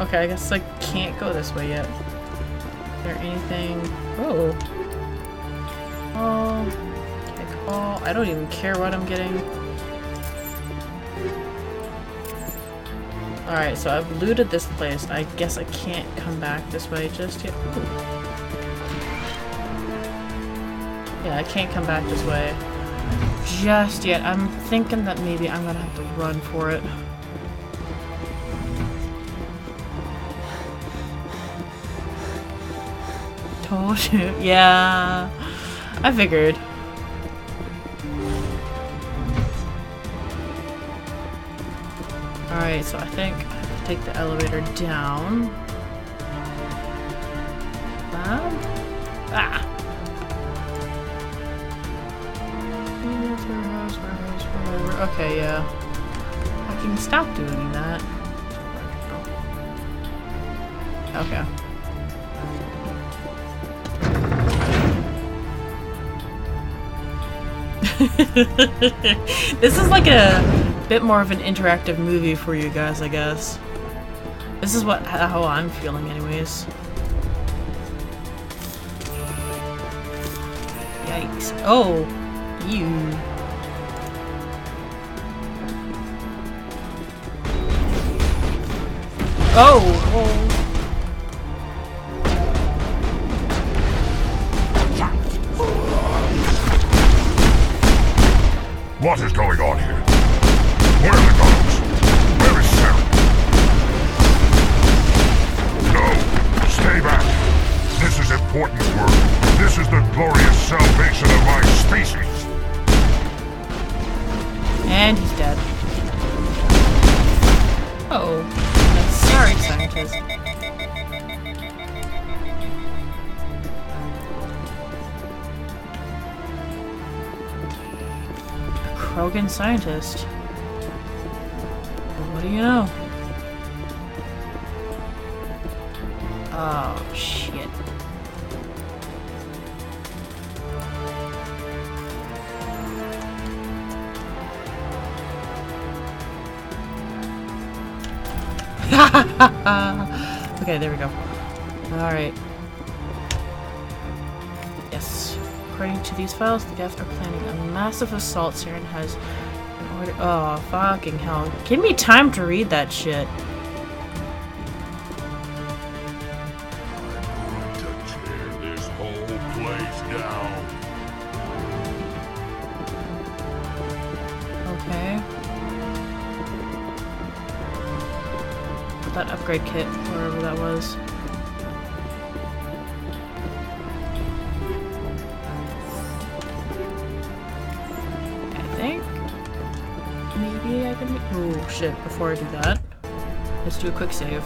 Speaker 5: Okay, I guess I can't go this way yet. Is there anything? Oh. Oh. Kick all. I don't even care what I'm getting. Alright, so I've looted this place. I guess I can't come back this way just yet. Ooh. Yeah, I can't come back this way just yet. I'm thinking that maybe I'm gonna have to run for it. Told you. Yeah, I figured. Alright, so I think I have to take the elevator down. Ah! Warehouse, okay, yeah. I can stop doing that. Okay. This is like a bit more of an interactive movie for you guys, I guess. This is how I'm feeling anyways. Yikes. Oh, you. Oh, whoa.
Speaker 3: What is going on here? Where are the guards? Where is Sarah? No! Stay back! This is important work. This is the glorious salvation of my species!
Speaker 5: And he's dead. Uh-oh. Sorry, scientist. Krogan scientist. Well, what do you know? Oh, shit. Okay, there we go. Alright. Yes. According to these files, the Geth are planning a massive assault. Saren has an Oh, fucking hell. Give me time to read that shit.
Speaker 3: This whole place down.
Speaker 5: Okay. That upgrade kit, wherever that was. I think maybe I can. Oh shit! Before I do that, let's do a quick save.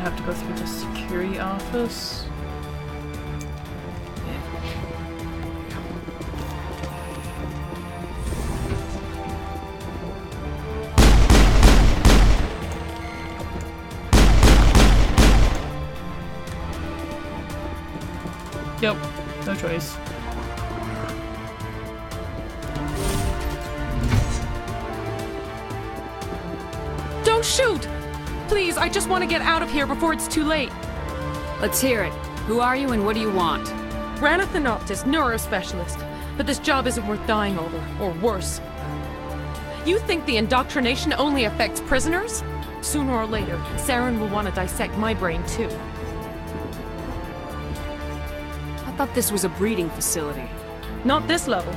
Speaker 5: Have to go through the security office. Yep, no choice.
Speaker 19: Don't shoot! Please, I just want to get out of here before it's too late.
Speaker 9: Let's hear it. Who are you and what do you want?
Speaker 19: Ranna Thanoptis, neurospecialist. But this job isn't worth dying over, or worse. You think the indoctrination only affects prisoners? Sooner or later, Saren will want to dissect my brain too.
Speaker 9: I thought this was a breeding facility.
Speaker 19: Not this level.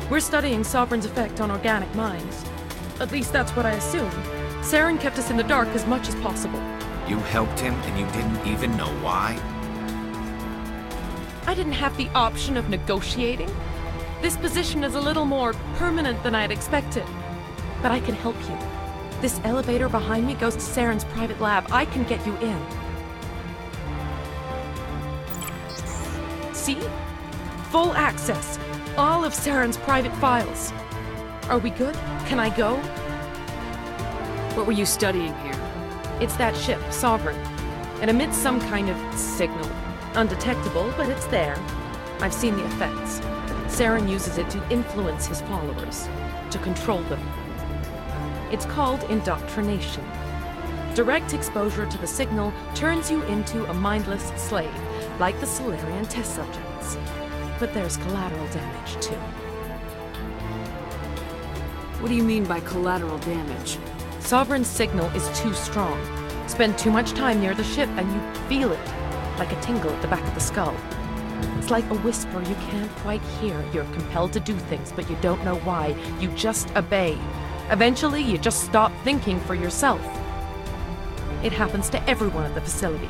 Speaker 19: We're studying Sovereign's effect on organic minds. At least that's what I assumed. Saren kept us in the dark as much as possible.
Speaker 4: You helped him and you didn't even know why?
Speaker 19: I didn't have the option of negotiating. This position is a little more permanent than I had expected. But I can help you. This elevator behind me goes to Saren's private lab. I can get you in. See? Full access. All of Saren's private files. Are we good? Can I go?
Speaker 9: What were you studying here?
Speaker 19: It's that ship, Sovereign. It emits some kind of signal. Undetectable, but it's there. I've seen the effects. Saren uses it to influence his followers, to control them. It's called indoctrination. Direct exposure to the signal turns you into a mindless slave, like the Solarian test subjects. But there's collateral damage, too.
Speaker 9: What do you mean by collateral damage?
Speaker 19: Sovereign's signal is too strong. Spend too much time near the ship and you feel it, like a tingle at the back of the skull. It's like a whisper you can't quite hear. You're compelled to do things, but you don't know why. You just obey. Eventually, you just stop thinking for yourself. It happens to everyone at the facility.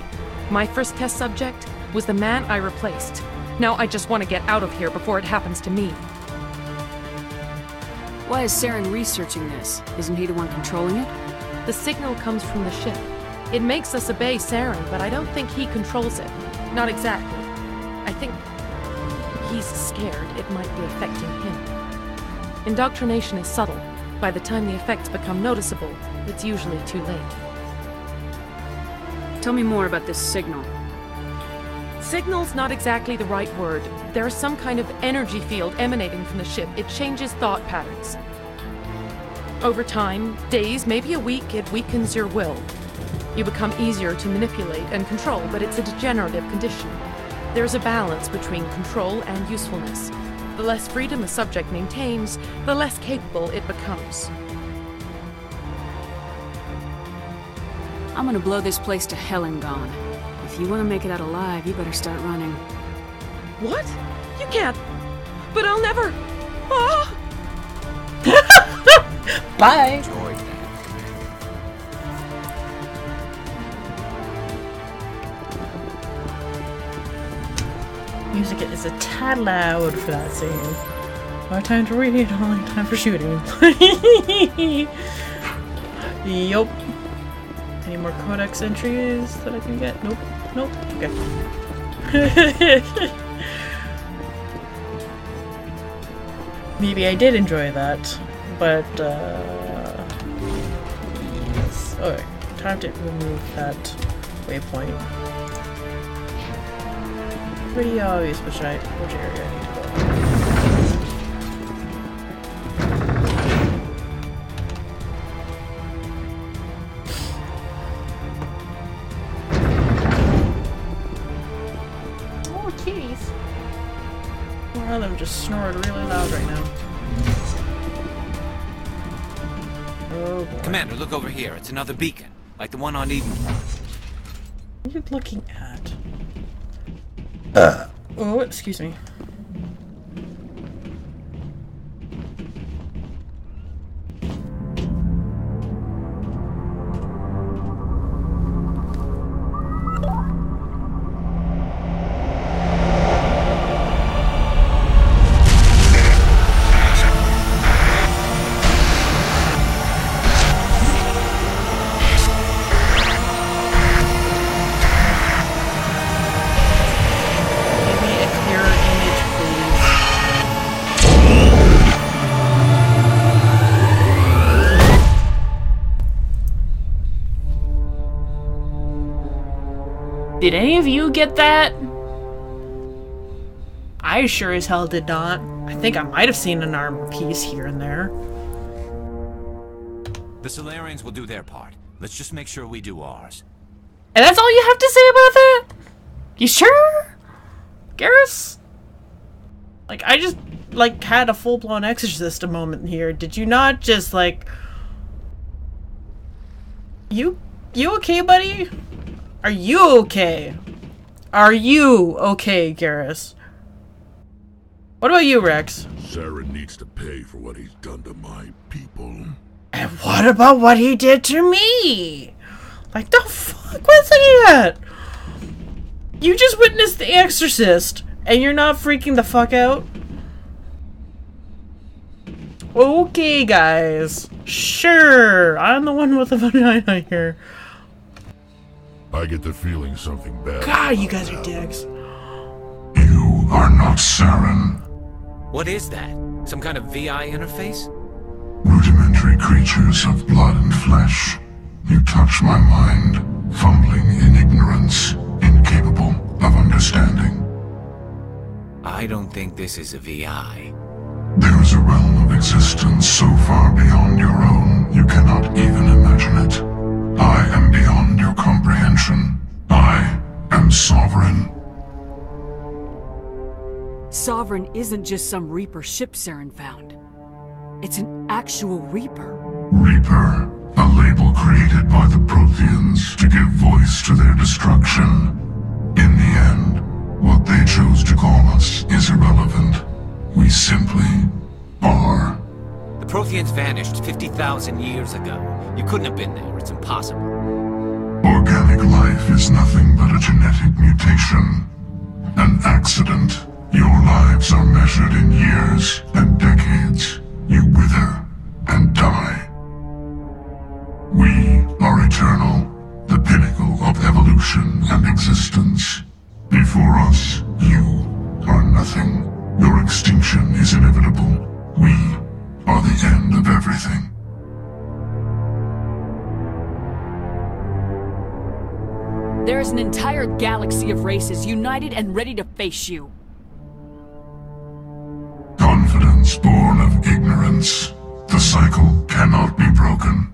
Speaker 19: My first test subject was the man I replaced. Now I just want to get out of here before it happens to me.
Speaker 9: Why is Saren researching this? Isn't he the one controlling it?
Speaker 19: The signal comes from the ship. It makes us obey Saren, but I don't think he controls it. Not exactly. I think he's scared it might be affecting him. Indoctrination is subtle. By the time the effects become noticeable, it's usually too late.
Speaker 9: Tell me more about this signal.
Speaker 19: Signal's not exactly the right word. There's some kind of energy field emanating from the ship. It changes thought patterns. Over time, days, maybe a week, it weakens your will. You become easier to manipulate and control, but it's a degenerative condition. There's a balance between control and usefulness. The less freedom a subject maintains, the less capable it becomes.
Speaker 9: I'm gonna blow this place to hell and gone. If you want to make it out alive, you better start running.
Speaker 19: What? You can't. But I'll never. Ah!
Speaker 5: Bye.
Speaker 4: Enjoy that.
Speaker 5: Music is a tad loud for that scene. No time to read, only time for shooting. Yup. Any more codex entries that I can get? Nope. Nope. Okay. Maybe I did enjoy that, but yes. Okay. Time to remove that waypoint. Pretty obvious which area I need to go. My mother just snored really loud right now. Oh boy.
Speaker 4: Commander, look over here. It's another beacon, like the one on Eden.
Speaker 5: What are you looking at? Oh, excuse me. Did any of you get that? I sure as hell did not. I think I might have seen an armor piece here and there.
Speaker 4: The Solarians will do their part. Let's just make sure we do ours.
Speaker 5: And that's all you have to say about that? You sure? Garrus? Like, I just, like, had a full-blown exorcist a moment here. Did you not just, like... You okay, buddy? Are you okay? Are you okay, Garrus? What about you, Rex?
Speaker 3: Saren needs to pay for what he's done to my people.
Speaker 5: And what about what he did to me? Like, the fuck was that? You just witnessed The Exorcist, and you're not freaking the fuck out? Okay, guys. Sure, I'm the one with the vagina here.
Speaker 3: I get the feeling something bad.
Speaker 5: God, you guys are dicks.
Speaker 3: You are not Saren.
Speaker 4: What is that? Some kind of VI interface?
Speaker 3: Rudimentary creatures of blood and flesh. You touch my mind, fumbling in ignorance, incapable of understanding.
Speaker 4: I don't think this is a VI.
Speaker 3: There is a realm of existence so far beyond your own, you cannot even imagine it. I am beyond your comprehension. I am sovereign.
Speaker 9: Sovereign isn't just some Reaper ship Saren found. It's an actual Reaper.
Speaker 3: Reaper, a label created by the Protheans to give voice to their destruction. In the end, what they chose to call us is irrelevant. We simply are.
Speaker 4: The Protheans vanished 50,000 years ago. You couldn't have been there. It's impossible.
Speaker 3: Organic life is nothing but a genetic mutation. An accident. Your lives are measured in years and decades. You wither and die. We are eternal, the pinnacle of evolution and existence. Before us, you are nothing. Your extinction is inevitable. We are the end of everything.
Speaker 9: There is an entire galaxy of races united and ready to face you.
Speaker 3: Confidence born of ignorance. The cycle cannot be broken.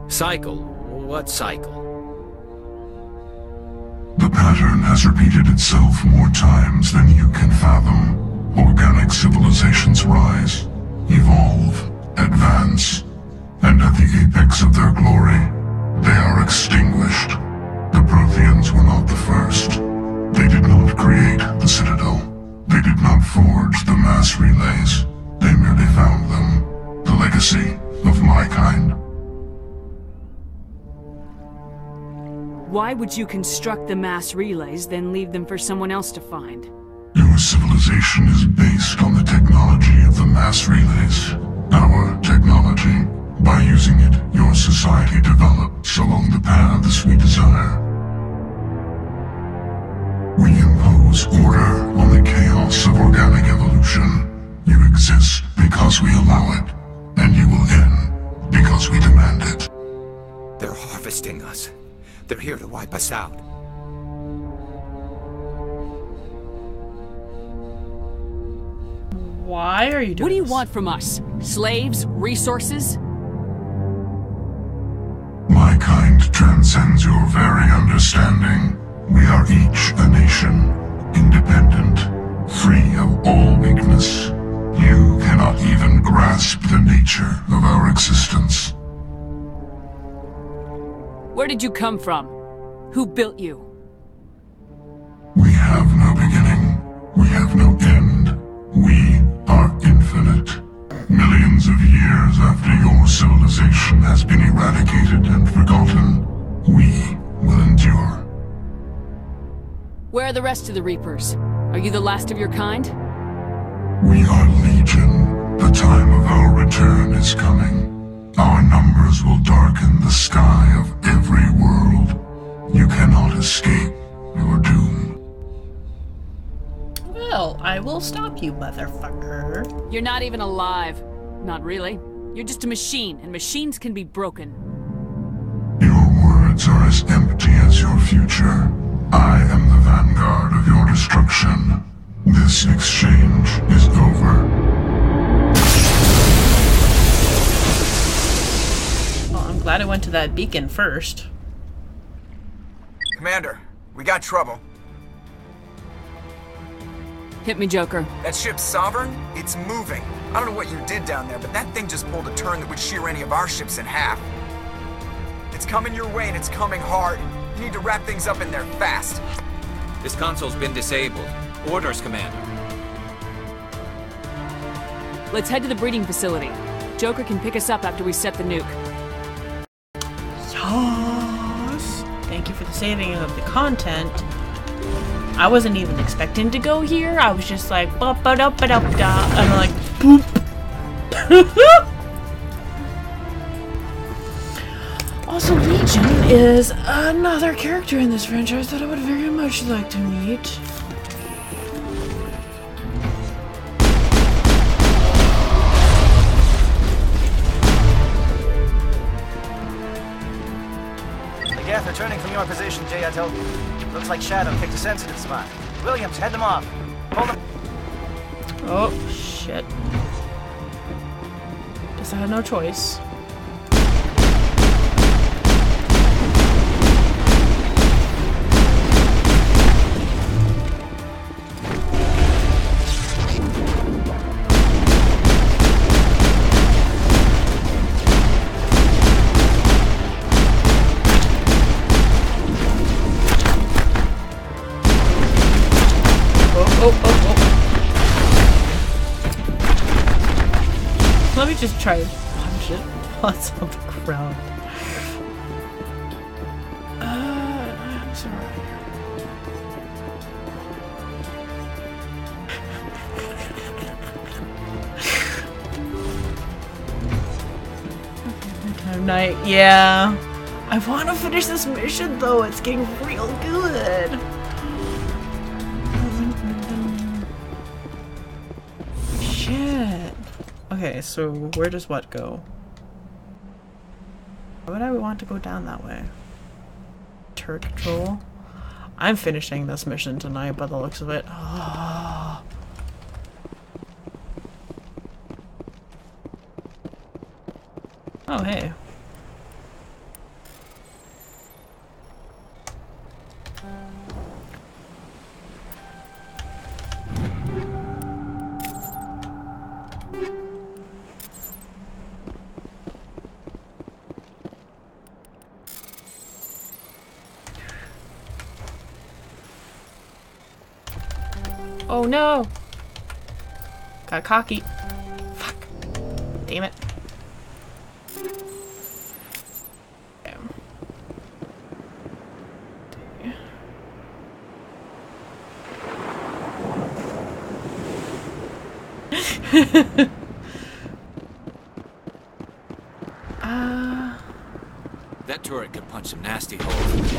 Speaker 4: Cycle? What cycle?
Speaker 3: The pattern has repeated itself more times than you can fathom. Organic civilizations rise, evolve, advance, and at the apex of their glory, they are extinguished. The Protheans were not the first. They did not create the Citadel. They did not forge the mass relays. They merely found them, the legacy of my kind.
Speaker 9: Why would you construct the mass relays, then leave them for someone else to find?
Speaker 3: Your civilization is based on the technology of the mass relays. Our technology. By using it, your society develops along the paths we desire. We impose order on the chaos of organic evolution. You exist because we allow it, and you will end because we demand it.
Speaker 4: They're harvesting us. They're here to wipe us out.
Speaker 5: Why are you doing
Speaker 9: What do you
Speaker 5: this?
Speaker 9: want from us? Slaves? Resources?
Speaker 3: My kind transcends your very understanding. We are each a nation, independent, free of all weakness. You cannot even grasp the nature of our existence.
Speaker 9: Where did you come from? Who built you?
Speaker 3: We have no beginning. We have no end. We are infinite. Millions of years after your civilization has been eradicated and forgotten, we will endure.
Speaker 9: Where are the rest of the Reapers? Are you the last of your kind?
Speaker 3: We are Legion. The time of our return is coming. Our numbers will darken the sky of every world. You cannot escape your doom.
Speaker 5: Well, I will stop you, motherfucker.
Speaker 9: You're not even alive. Not really. You're just a machine, and machines can be broken.
Speaker 3: Your words are as empty as your future. I am the vanguard of your destruction. This exchange is over.
Speaker 5: Well, I'm glad I went to that beacon first.
Speaker 6: Commander, we got trouble.
Speaker 9: Hit me, Joker.
Speaker 6: That ship's Sovereign? It's moving. I don't know what you did down there, but that thing just pulled a turn that would shear any of our ships in half. It's coming your way and it's coming hard. You need to wrap things up in there fast.
Speaker 4: This console's been disabled. Orders, Commander.
Speaker 9: Let's head to the breeding facility. Joker can pick us up after we set the nuke.
Speaker 5: Yes! Thank you for the saving of the content. I wasn't even expecting to go here. I was just like, ba-ba-da-ba-da-da, and I'm like, boop. Also, Legion is another character in this franchise that I would very much like to meet.
Speaker 8: The Geth returning from your position, Jayato. Looks like Shadow picked a sensitive spot. Williams, head them off. Hold them.
Speaker 5: Oh, shit. Guess I had no choice. Let me just try to punch it while it's on the ground. I'm sorry. Okay, night. Yeah. I want to finish this mission though. It's getting real good. Shit. Okay, so where does what go? Why would I want to go down that way? Turret control? I'm finishing this mission tonight by the looks of it. Oh, oh hey. Oh no! Got cocky. Fuck. Damn it. Damn.
Speaker 4: That turret could punch some nasty holes.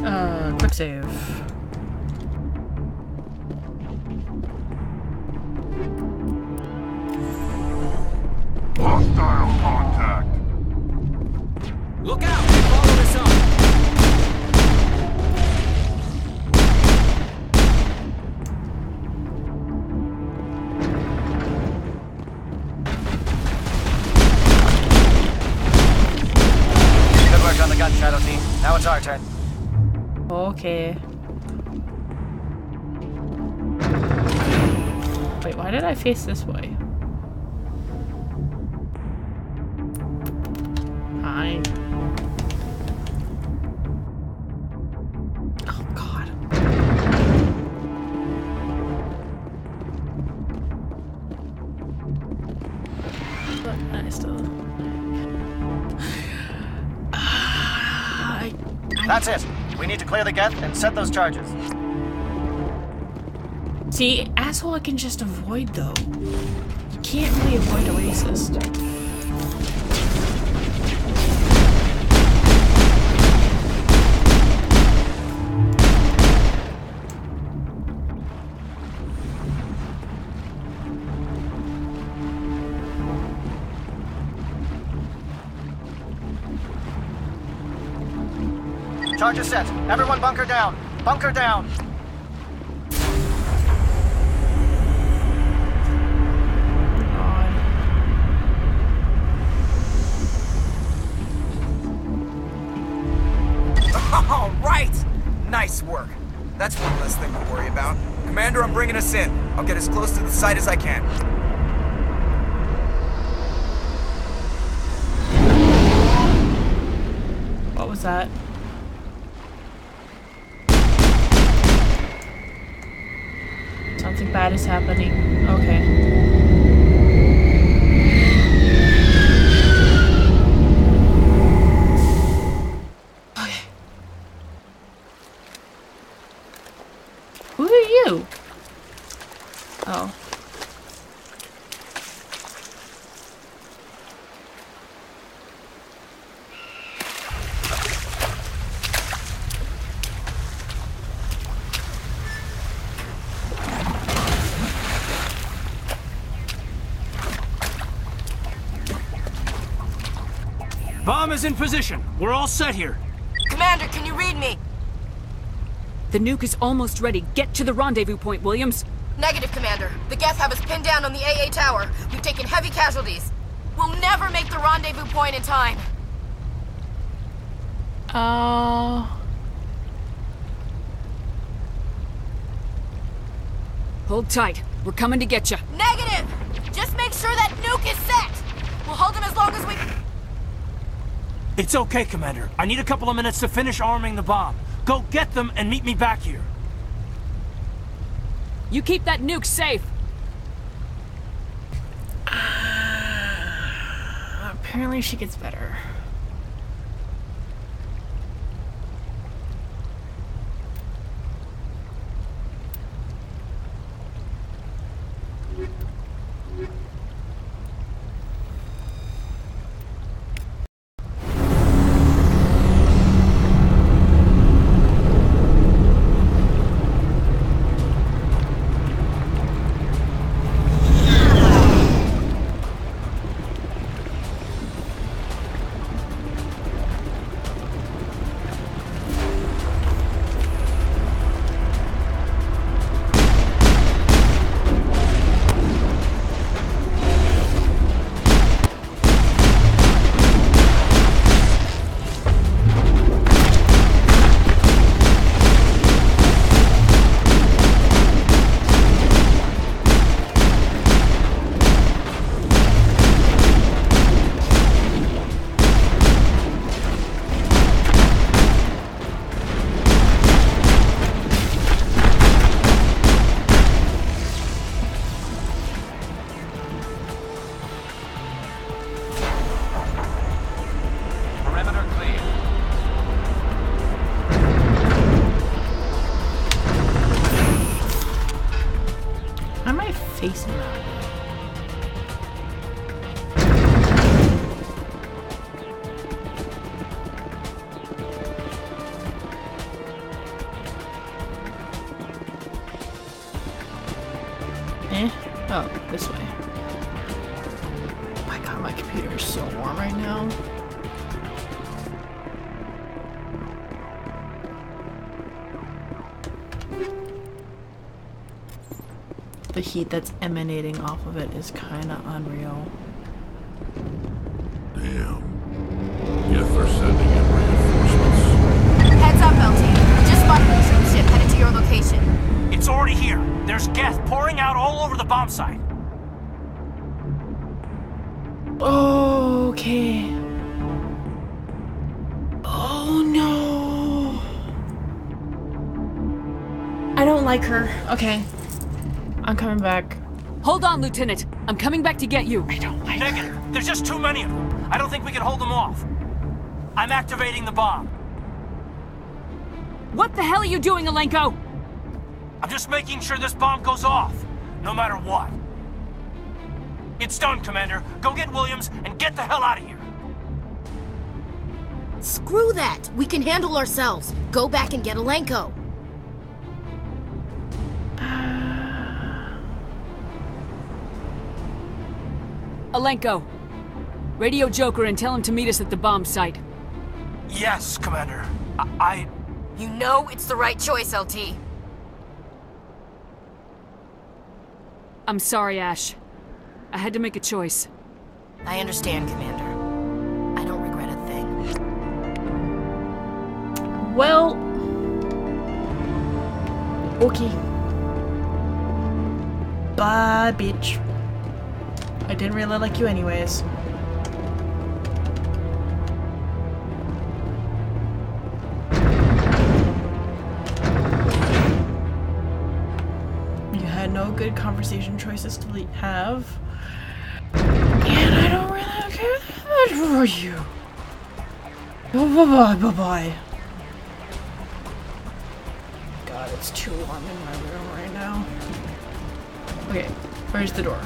Speaker 5: Quick save.
Speaker 3: Hostile contact.
Speaker 17: Look out! Follow this up! Good work on the gun, Shadow Team. Now it's our turn.
Speaker 5: Okay. Wait, why did I face this way? Hi. Oh, God. But I still...
Speaker 17: That's it. We need to clear the geth and set those charges.
Speaker 5: See, asshole I can just avoid, though. You can't really avoid a racist.
Speaker 17: Charges set. Everyone bunker down. Bunker down.
Speaker 6: All right! Nice work. That's one less thing to worry about. Commander, I'm bringing us in. I'll get as close to the site as I can.
Speaker 5: What was that? Something bad is happening. Okay. Who are you? Oh.
Speaker 14: Bomb is in position. We're all set here.
Speaker 9: Commander, can you read me? The nuke is almost ready. Get to the rendezvous point, Williams.
Speaker 13: Negative, Commander. The Geth have us pinned down on the AA tower. We've taken heavy casualties. We'll never make the rendezvous point in time.
Speaker 9: Hold tight. We're coming to get you.
Speaker 13: Negative! Just make sure that nuke is set! We'll hold them as long as we...
Speaker 14: It's okay, Commander. I need a couple of minutes to finish arming the bomb. Go get them and meet me back here.
Speaker 9: You keep that nuke safe.
Speaker 5: Apparently she gets better. Facing that. Oh, this way. Oh my god, my computer is so warm right now. The heat that's emanating off of it is kind of unreal.
Speaker 3: Damn. If they're sending in reinforcements.
Speaker 13: Heads up, LT. We just spotted a troop ship headed to your location.
Speaker 14: It's already here. There's gas pouring out all over the bomb site.
Speaker 5: Okay. Oh no. I don't like her. Okay. I'm coming back.
Speaker 9: Hold on, Lieutenant. I'm coming back to get you.
Speaker 5: I don't like
Speaker 14: Negative. There's just too many of them. I don't think we can hold them off. I'm activating the bomb.
Speaker 9: What the hell are you doing, Alenko?
Speaker 14: I'm just making sure this bomb goes off, no matter what. It's done, Commander. Go get Williams and get the hell out of here.
Speaker 13: Screw that. We can handle ourselves. Go back and get Alenko.
Speaker 9: Alenko. Radio Joker and tell him to meet us at the bomb site.
Speaker 14: Yes, Commander.
Speaker 13: You know it's the right choice, LT.
Speaker 9: I'm sorry, Ash. I had to make a choice.
Speaker 13: I understand, Commander. I don't regret a thing.
Speaker 5: Well... Okay. Bye, bitch. I didn't really like you anyways. You had no good conversation choices to have. And I don't really care that much for you. Bye-bye, bye-bye. God, it's too warm in my room right now. Okay, where's the door?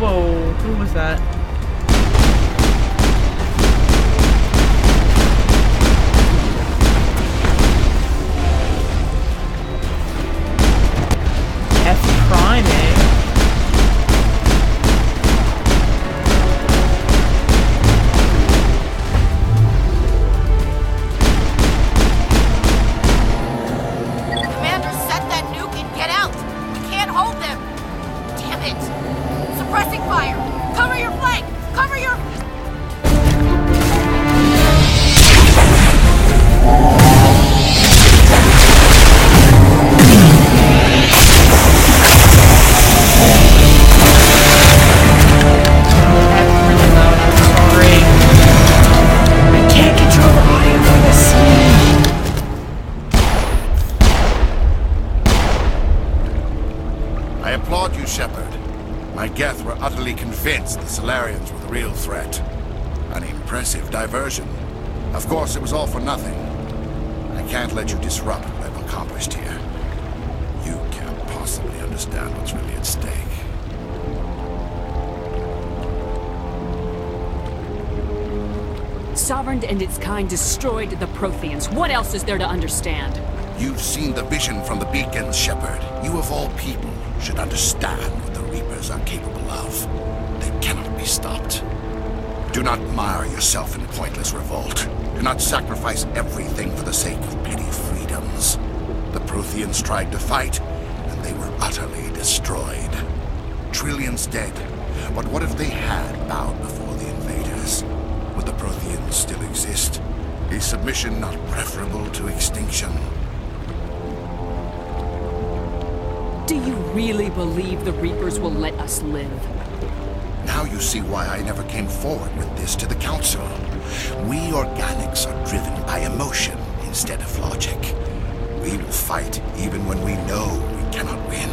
Speaker 5: Whoa, who was that? F Prime, eh?
Speaker 13: Commander, set that nuke and get out! We can't hold them! Damn it! Suppressing fire! Cover your flank! Cover your...
Speaker 2: My Geth were utterly convinced the Solarians were the real threat. An impressive diversion. Of course, it was all for nothing. I can't let you disrupt what I've accomplished here. You can't possibly understand what's really at stake.
Speaker 9: Sovereign and its kind destroyed the Protheans. What else is there to understand?
Speaker 2: You've seen the vision from the beacons, Shepard. You of all people should understand what the Reapers are capable of. They cannot be stopped. Do not mire yourself in pointless revolt. Do not sacrifice everything for the sake of petty freedoms. The Protheans tried to fight, and they were utterly destroyed. Trillions dead. But what if they had bowed before the invaders? Would the Protheans still exist? Is submission not preferable to extinction?
Speaker 9: Do you really believe the Reapers will let us live?
Speaker 2: Now you see why I never came forward with this to the Council. We organics are driven by emotion instead of logic. We will fight even when we know we cannot win.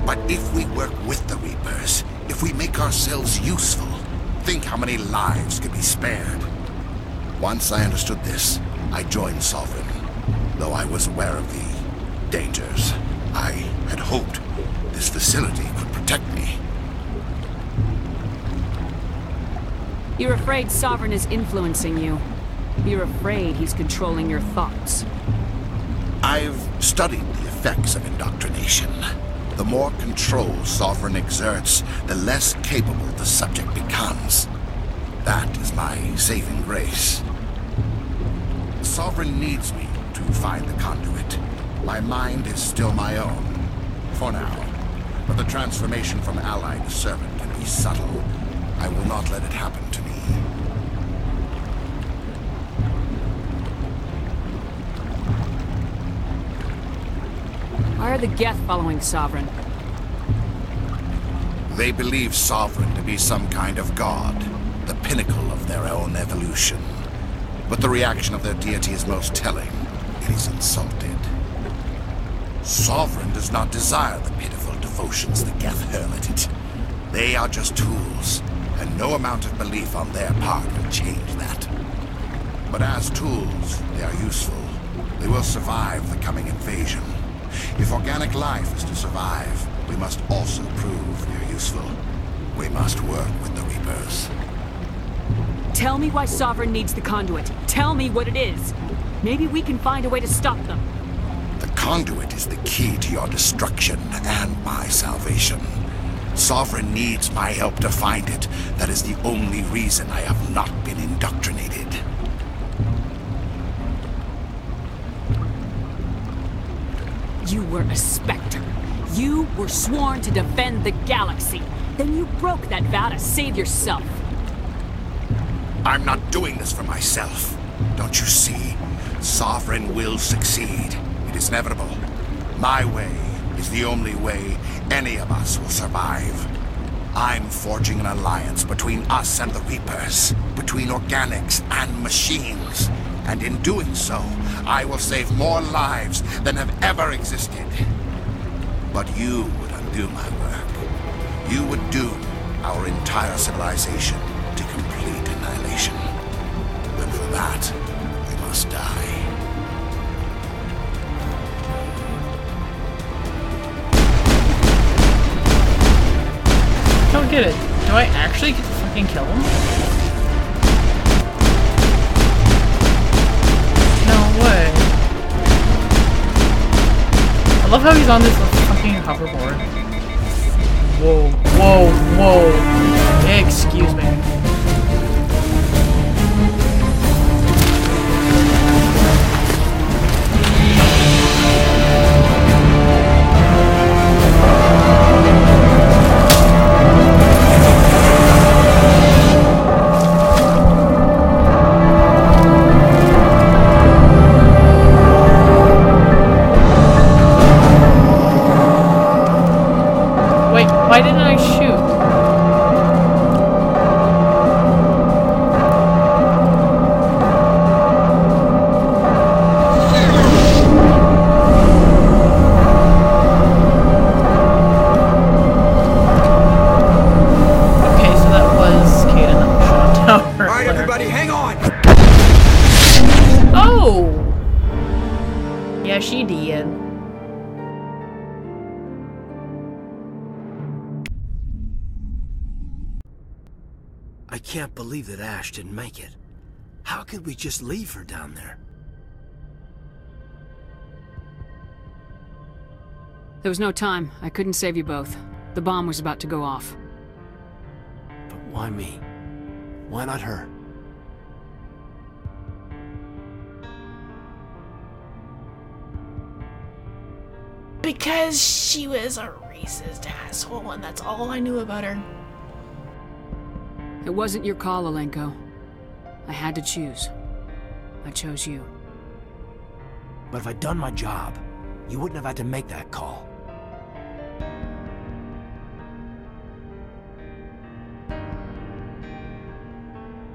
Speaker 2: But if we work with the Reapers, if we make ourselves useful, think how many lives could be spared. Once I understood this, I joined Sovereign, though I was aware of the dangers. I had hoped this facility could protect me.
Speaker 9: You're afraid Sovereign is influencing you. You're afraid he's controlling your thoughts.
Speaker 2: I've studied the effects of indoctrination. The more control Sovereign exerts, the less capable the subject becomes. That is my saving grace. Sovereign needs me to find the conduit. My mind is still my own, for now. But the transformation from ally to servant can be subtle. I will not let it happen to me.
Speaker 9: Why are the Geth following Sovereign?
Speaker 2: They believe Sovereign to be some kind of god, the pinnacle of their own evolution. But the reaction of their deity is most telling. It is insulted. Sovereign does not desire the pitiful devotions the Geth hurl at it. They are just tools, and no amount of belief on their part will change that. But as tools, they are useful. They will survive the coming invasion. If organic life is to survive, we must also prove we are useful. We must work with the Reapers.
Speaker 9: Tell me why Sovereign needs the conduit. Tell me what it is. Maybe we can find a way to stop them.
Speaker 2: The conduit is the key to your destruction and my salvation. Sovereign needs my help to find it. That is the only reason I have not been indoctrinated.
Speaker 9: You were a Spectre. You were sworn to defend the galaxy. Then you broke that vow to save yourself.
Speaker 2: I'm not doing this for myself. Don't you see? Sovereign will succeed. It is inevitable. My way is the only way any of us will survive. I'm forging an alliance between us and the Reapers, between organics and machines. And in doing so, I will save more lives than have ever existed. But you would undo my work. You would doom our entire civilization to complete annihilation. And for that, we must die.
Speaker 5: I don't get it. Do I actually get to fucking kill him? No way. I love how he's on this fucking hoverboard. Whoa, whoa, whoa. Excuse me. Why didn't I shoot? Okay, so that was Kaden that shot down her.
Speaker 6: Alright, everybody, hang on!
Speaker 5: Oh! Yeah, she did.
Speaker 20: I can't believe that Ash didn't make it. How could we just leave her down there?
Speaker 9: There was no time. I couldn't save you both. The bomb was about to go off.
Speaker 20: But why me? Why not her?
Speaker 5: Because she was a racist asshole, and that's all I knew about her.
Speaker 9: It wasn't your call, Alenko. I had to choose. I chose you.
Speaker 20: But if I'd done my job, you wouldn't have had to make that call.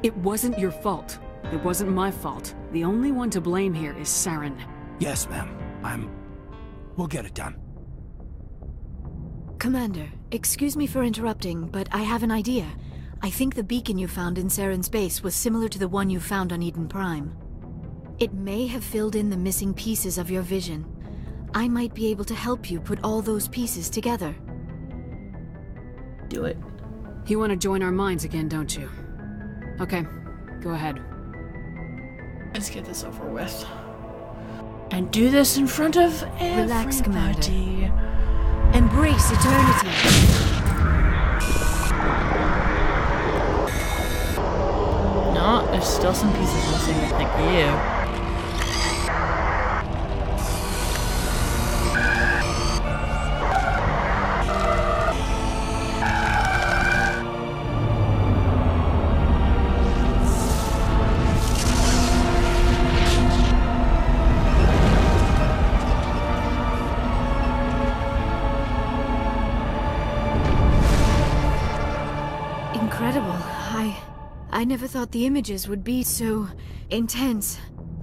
Speaker 9: It wasn't your fault. It wasn't my fault. The only one to blame here is Saren.
Speaker 20: Yes, ma'am. We'll get it done.
Speaker 7: Commander, excuse me for interrupting, but I have an idea. I think the beacon you found in Saren's base was similar to the one you found on Eden Prime. It may have filled in the missing pieces of your vision. I might be able to help you put all those pieces together.
Speaker 5: Do it.
Speaker 9: You want to join our minds again, don't you? Okay, go ahead.
Speaker 5: Let's get this over with. And do this in front of everybody.
Speaker 7: Relax, Commander. Embrace eternity.
Speaker 5: No, there's still some pieces missing, I think. Ew.
Speaker 7: Incredible. I never thought the images would be so intense.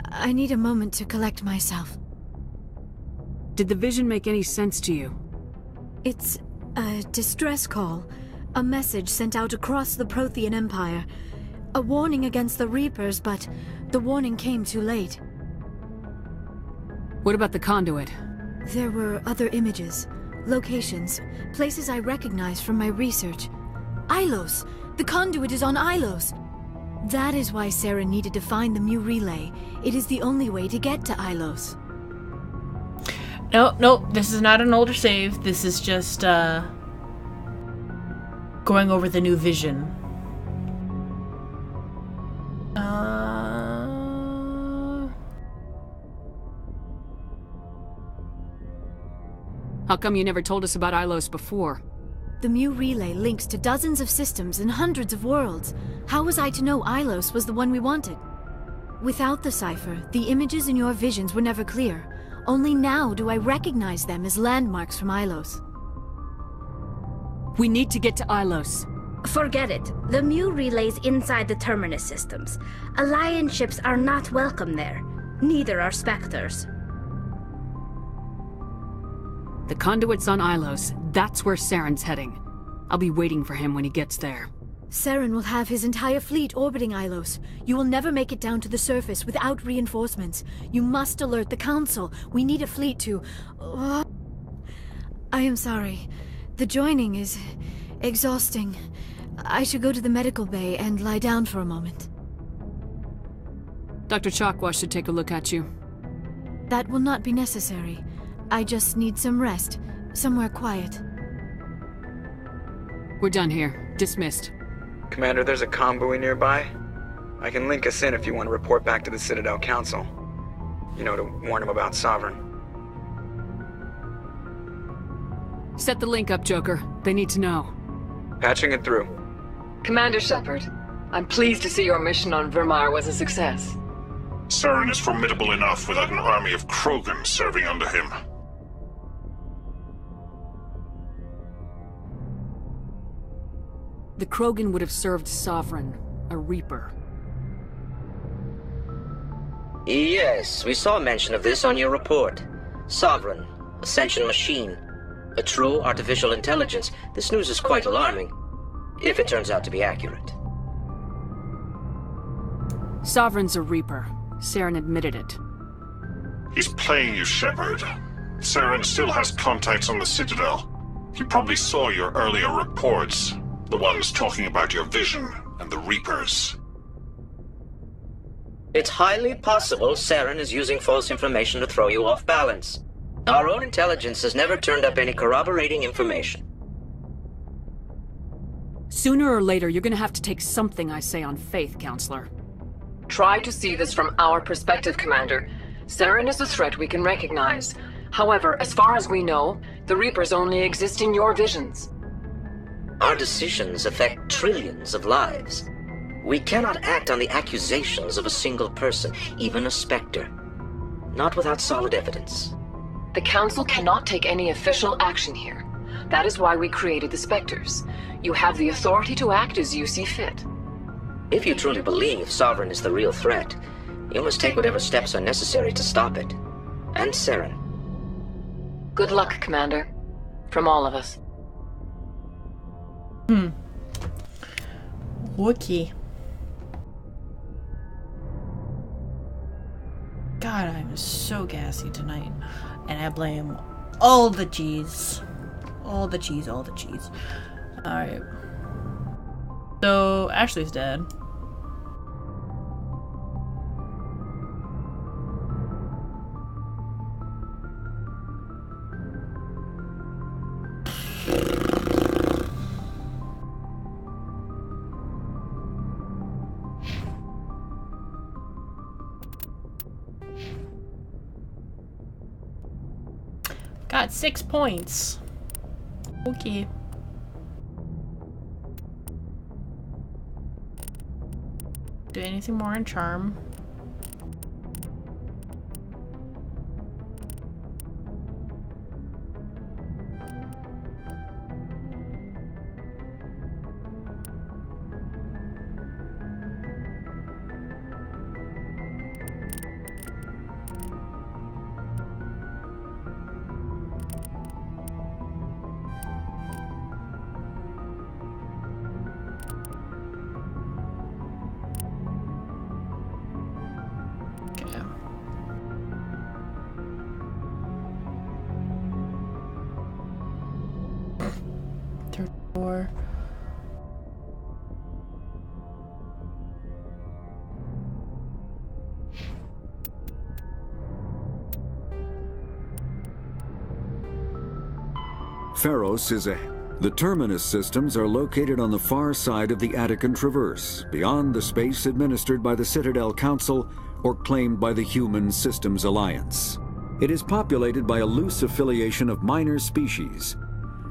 Speaker 7: I need a moment to collect myself.
Speaker 9: Did the vision make any sense to you?
Speaker 7: It's a distress call. A message sent out across the Prothean Empire. A warning against the Reapers, but the warning came too late.
Speaker 9: What about the conduit?
Speaker 7: There were other images, locations, places I recognized from my research. Ilos! The conduit is on Ilos! That is why Sarah needed to find the Mu relay. It is the only way to get to Ilos.
Speaker 5: Nope, this is not an older save. This is just, going over the new vision.
Speaker 9: How come you never told us about Ilos before?
Speaker 7: The Mu relay links to dozens of systems and hundreds of worlds. How was I to know Ilos was the one we wanted? Without the cipher, the images in your visions were never clear. Only now do I recognize them as landmarks from Ilos.
Speaker 9: We need to get to Ilos.
Speaker 11: Forget it. The Mu relay's inside the Terminus systems. Alliance ships are not welcome there. Neither are Spectres.
Speaker 9: The conduit's on Ilos. That's where Saren's heading. I'll be waiting for him when he gets there.
Speaker 7: Saren will have his entire fleet orbiting Ilos. You will never make it down to the surface without reinforcements. You must alert the Council. We need a fleet to... I am sorry. The joining is exhausting. I should go to the medical bay and lie down for a moment.
Speaker 9: Dr. Chakwa should take a look at you.
Speaker 7: That will not be necessary. I just need some rest. Somewhere quiet.
Speaker 9: We're done here. Dismissed.
Speaker 6: Commander, there's a convoy nearby. I can link us in if you want to report back to the Citadel Council. You know, to warn them about Sovereign.
Speaker 9: Set the link up, Joker. They need to know.
Speaker 6: Patching it through.
Speaker 21: Commander Shepard, I'm pleased to see your mission on Vermeer was a success.
Speaker 3: Saren is formidable enough without an army of Krogan serving under him.
Speaker 9: The Krogan would have served Sovereign, a Reaper.
Speaker 22: Yes, we saw mention of this on your report. Sovereign, Ascension machine, a true artificial intelligence. This news is quite alarming, if it turns out to be accurate.
Speaker 9: Sovereign's a Reaper. Saren admitted it.
Speaker 3: He's playing you, Shepard. Saren still has contacts on the Citadel. He probably saw your earlier reports. The ones talking about your vision and the Reapers.
Speaker 22: It's highly possible Saren is using false information to throw you off balance. Our own intelligence has never turned up any corroborating information.
Speaker 9: Sooner or later, you're gonna have to take something I say on faith, Counselor.
Speaker 21: Try to see this from our perspective, Commander. Saren is a threat we can recognize. However, as far as we know, the Reapers only exist in your visions.
Speaker 22: Our decisions affect trillions of lives. We cannot act on the accusations of a single person, even a Spectre. Not without solid evidence.
Speaker 21: The Council cannot take any official action here. That is why we created the Spectres. You have the authority to act as you see fit.
Speaker 22: If you truly believe Sovereign is the real threat, you must take whatever steps are necessary to stop it. And Saren.
Speaker 21: Good luck, Commander. From all of us.
Speaker 5: Wookie. God, I'm so gassy tonight. And I blame all the cheese. All the cheese, all the cheese. Alright. So, Ashley's dead. Got 6 points. Okay. Do anything more in charm? Or
Speaker 1: Pharos is the terminus systems are located on the far side of the Attican Traverse, beyond the space administered by the Citadel Council or claimed by the Human Systems Alliance. It is populated by a loose affiliation of minor species,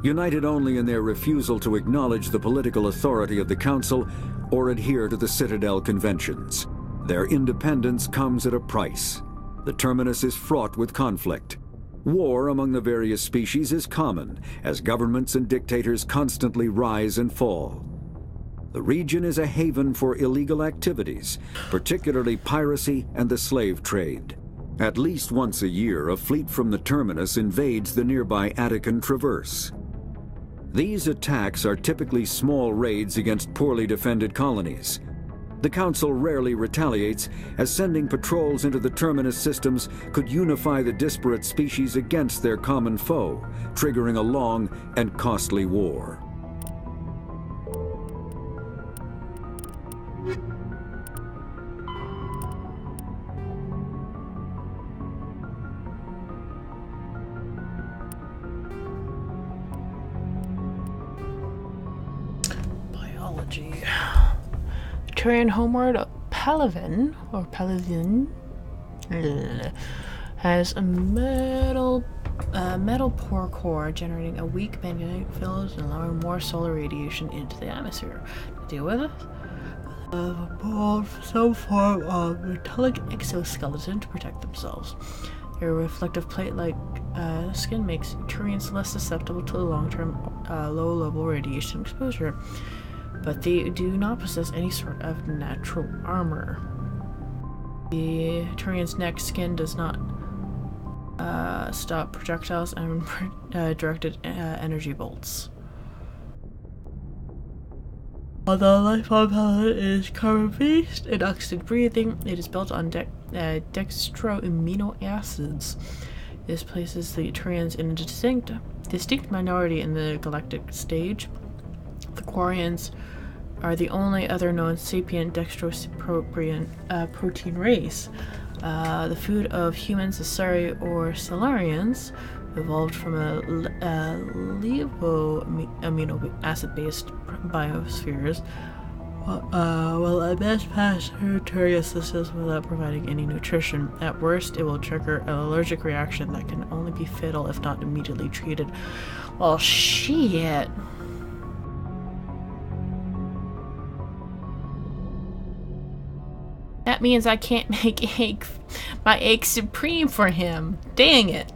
Speaker 1: united only in their refusal to acknowledge the political authority of the Council or adhere to the Citadel Conventions. Their independence comes at a price. The terminus is fraught with conflict. War among the various species is common, as governments and dictators constantly rise and fall. The region is a haven for illegal activities, particularly piracy and the slave trade. At least once a year, a fleet from the terminus invades the nearby Attican Traverse. These attacks are typically small raids against poorly defended colonies. The Council rarely retaliates, as sending patrols into the terminus systems could unify the disparate species against their common foe, triggering a long and costly war.
Speaker 5: Turian homeward, Palavin has a metal core generating a weak magnetic field and allowing more solar radiation into the atmosphere. To deal with it, evolved some form of metallic exoskeleton to protect themselves. Their reflective plate-like skin makes Turians less susceptible to long-term low-level radiation exposure, but they do not possess any sort of natural armor. The Turian's neck skin does not stop projectiles and directed energy bolts. Although life on Paladin is carbon-based and oxygen-breathing, it is built on dextro amino acids. This places the Turians in a distinct minority in the galactic stage. The Quarians are the only other known sapient dextroprotein race. The food of humans, the Sari or Solarians, evolved from a levo amino acid-based biospheres, will at best pass through Turian systems without providing any nutrition. At worst, it will trigger an allergic reaction that can only be fatal if not immediately treated. Well, shit. That means I can't make my egg supreme for him. Dang it.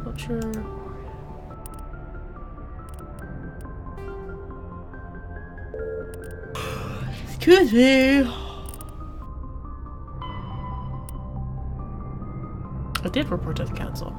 Speaker 5: Culture. Excuse me. I did report to the council.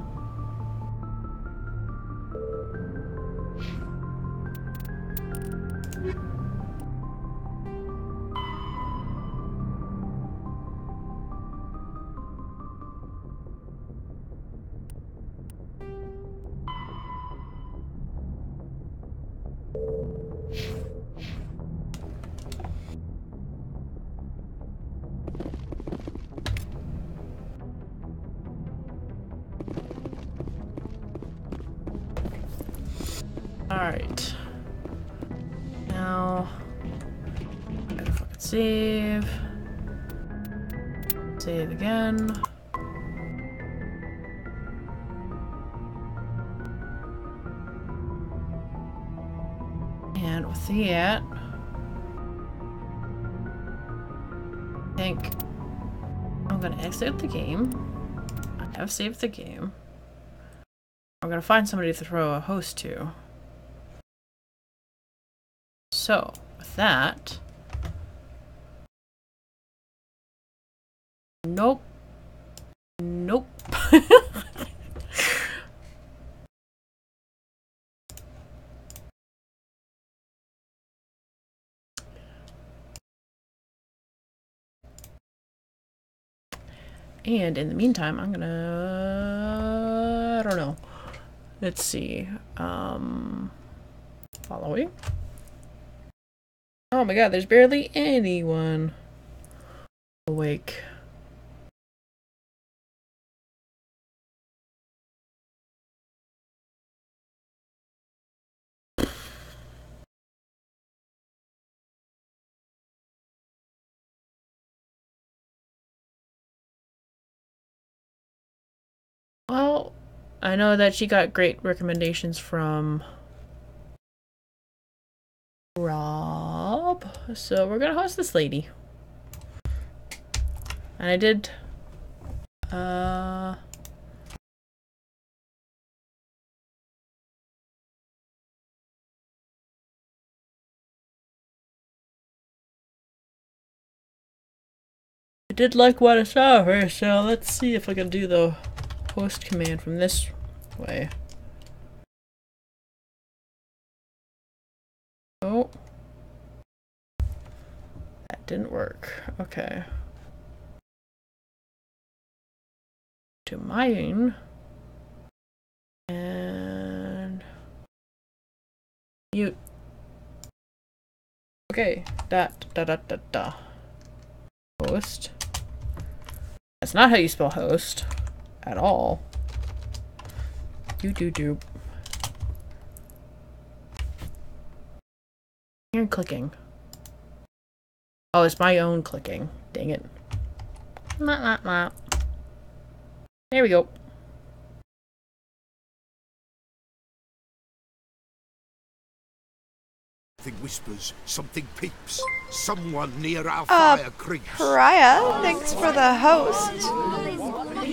Speaker 5: Alright. Now, I gotta fucking save. save again. And with that, I think I'm gonna exit the game. I have saved the game. I'm gonna find somebody to throw a host to. So, with that... Nope. Nope. And in the meantime, I'm gonna... I don't know. Let's see. Following. Oh my god, there's barely anyone awake. Well, I know that she got great recommendations from Rob, so we're gonna host this lady. And I did, I did like what I saw of her, so let's see if I can do the host command from this way. Oh. That didn't work. Okay. To mine. And... mute. Okay. Host. That's not how you spell host. At all. Do. You're clicking. Oh, it's my own clicking. Dang it. There we go.
Speaker 2: Something whispers, something peeps. Someone near our fire creeps.
Speaker 12: Pyrah, thanks for the host.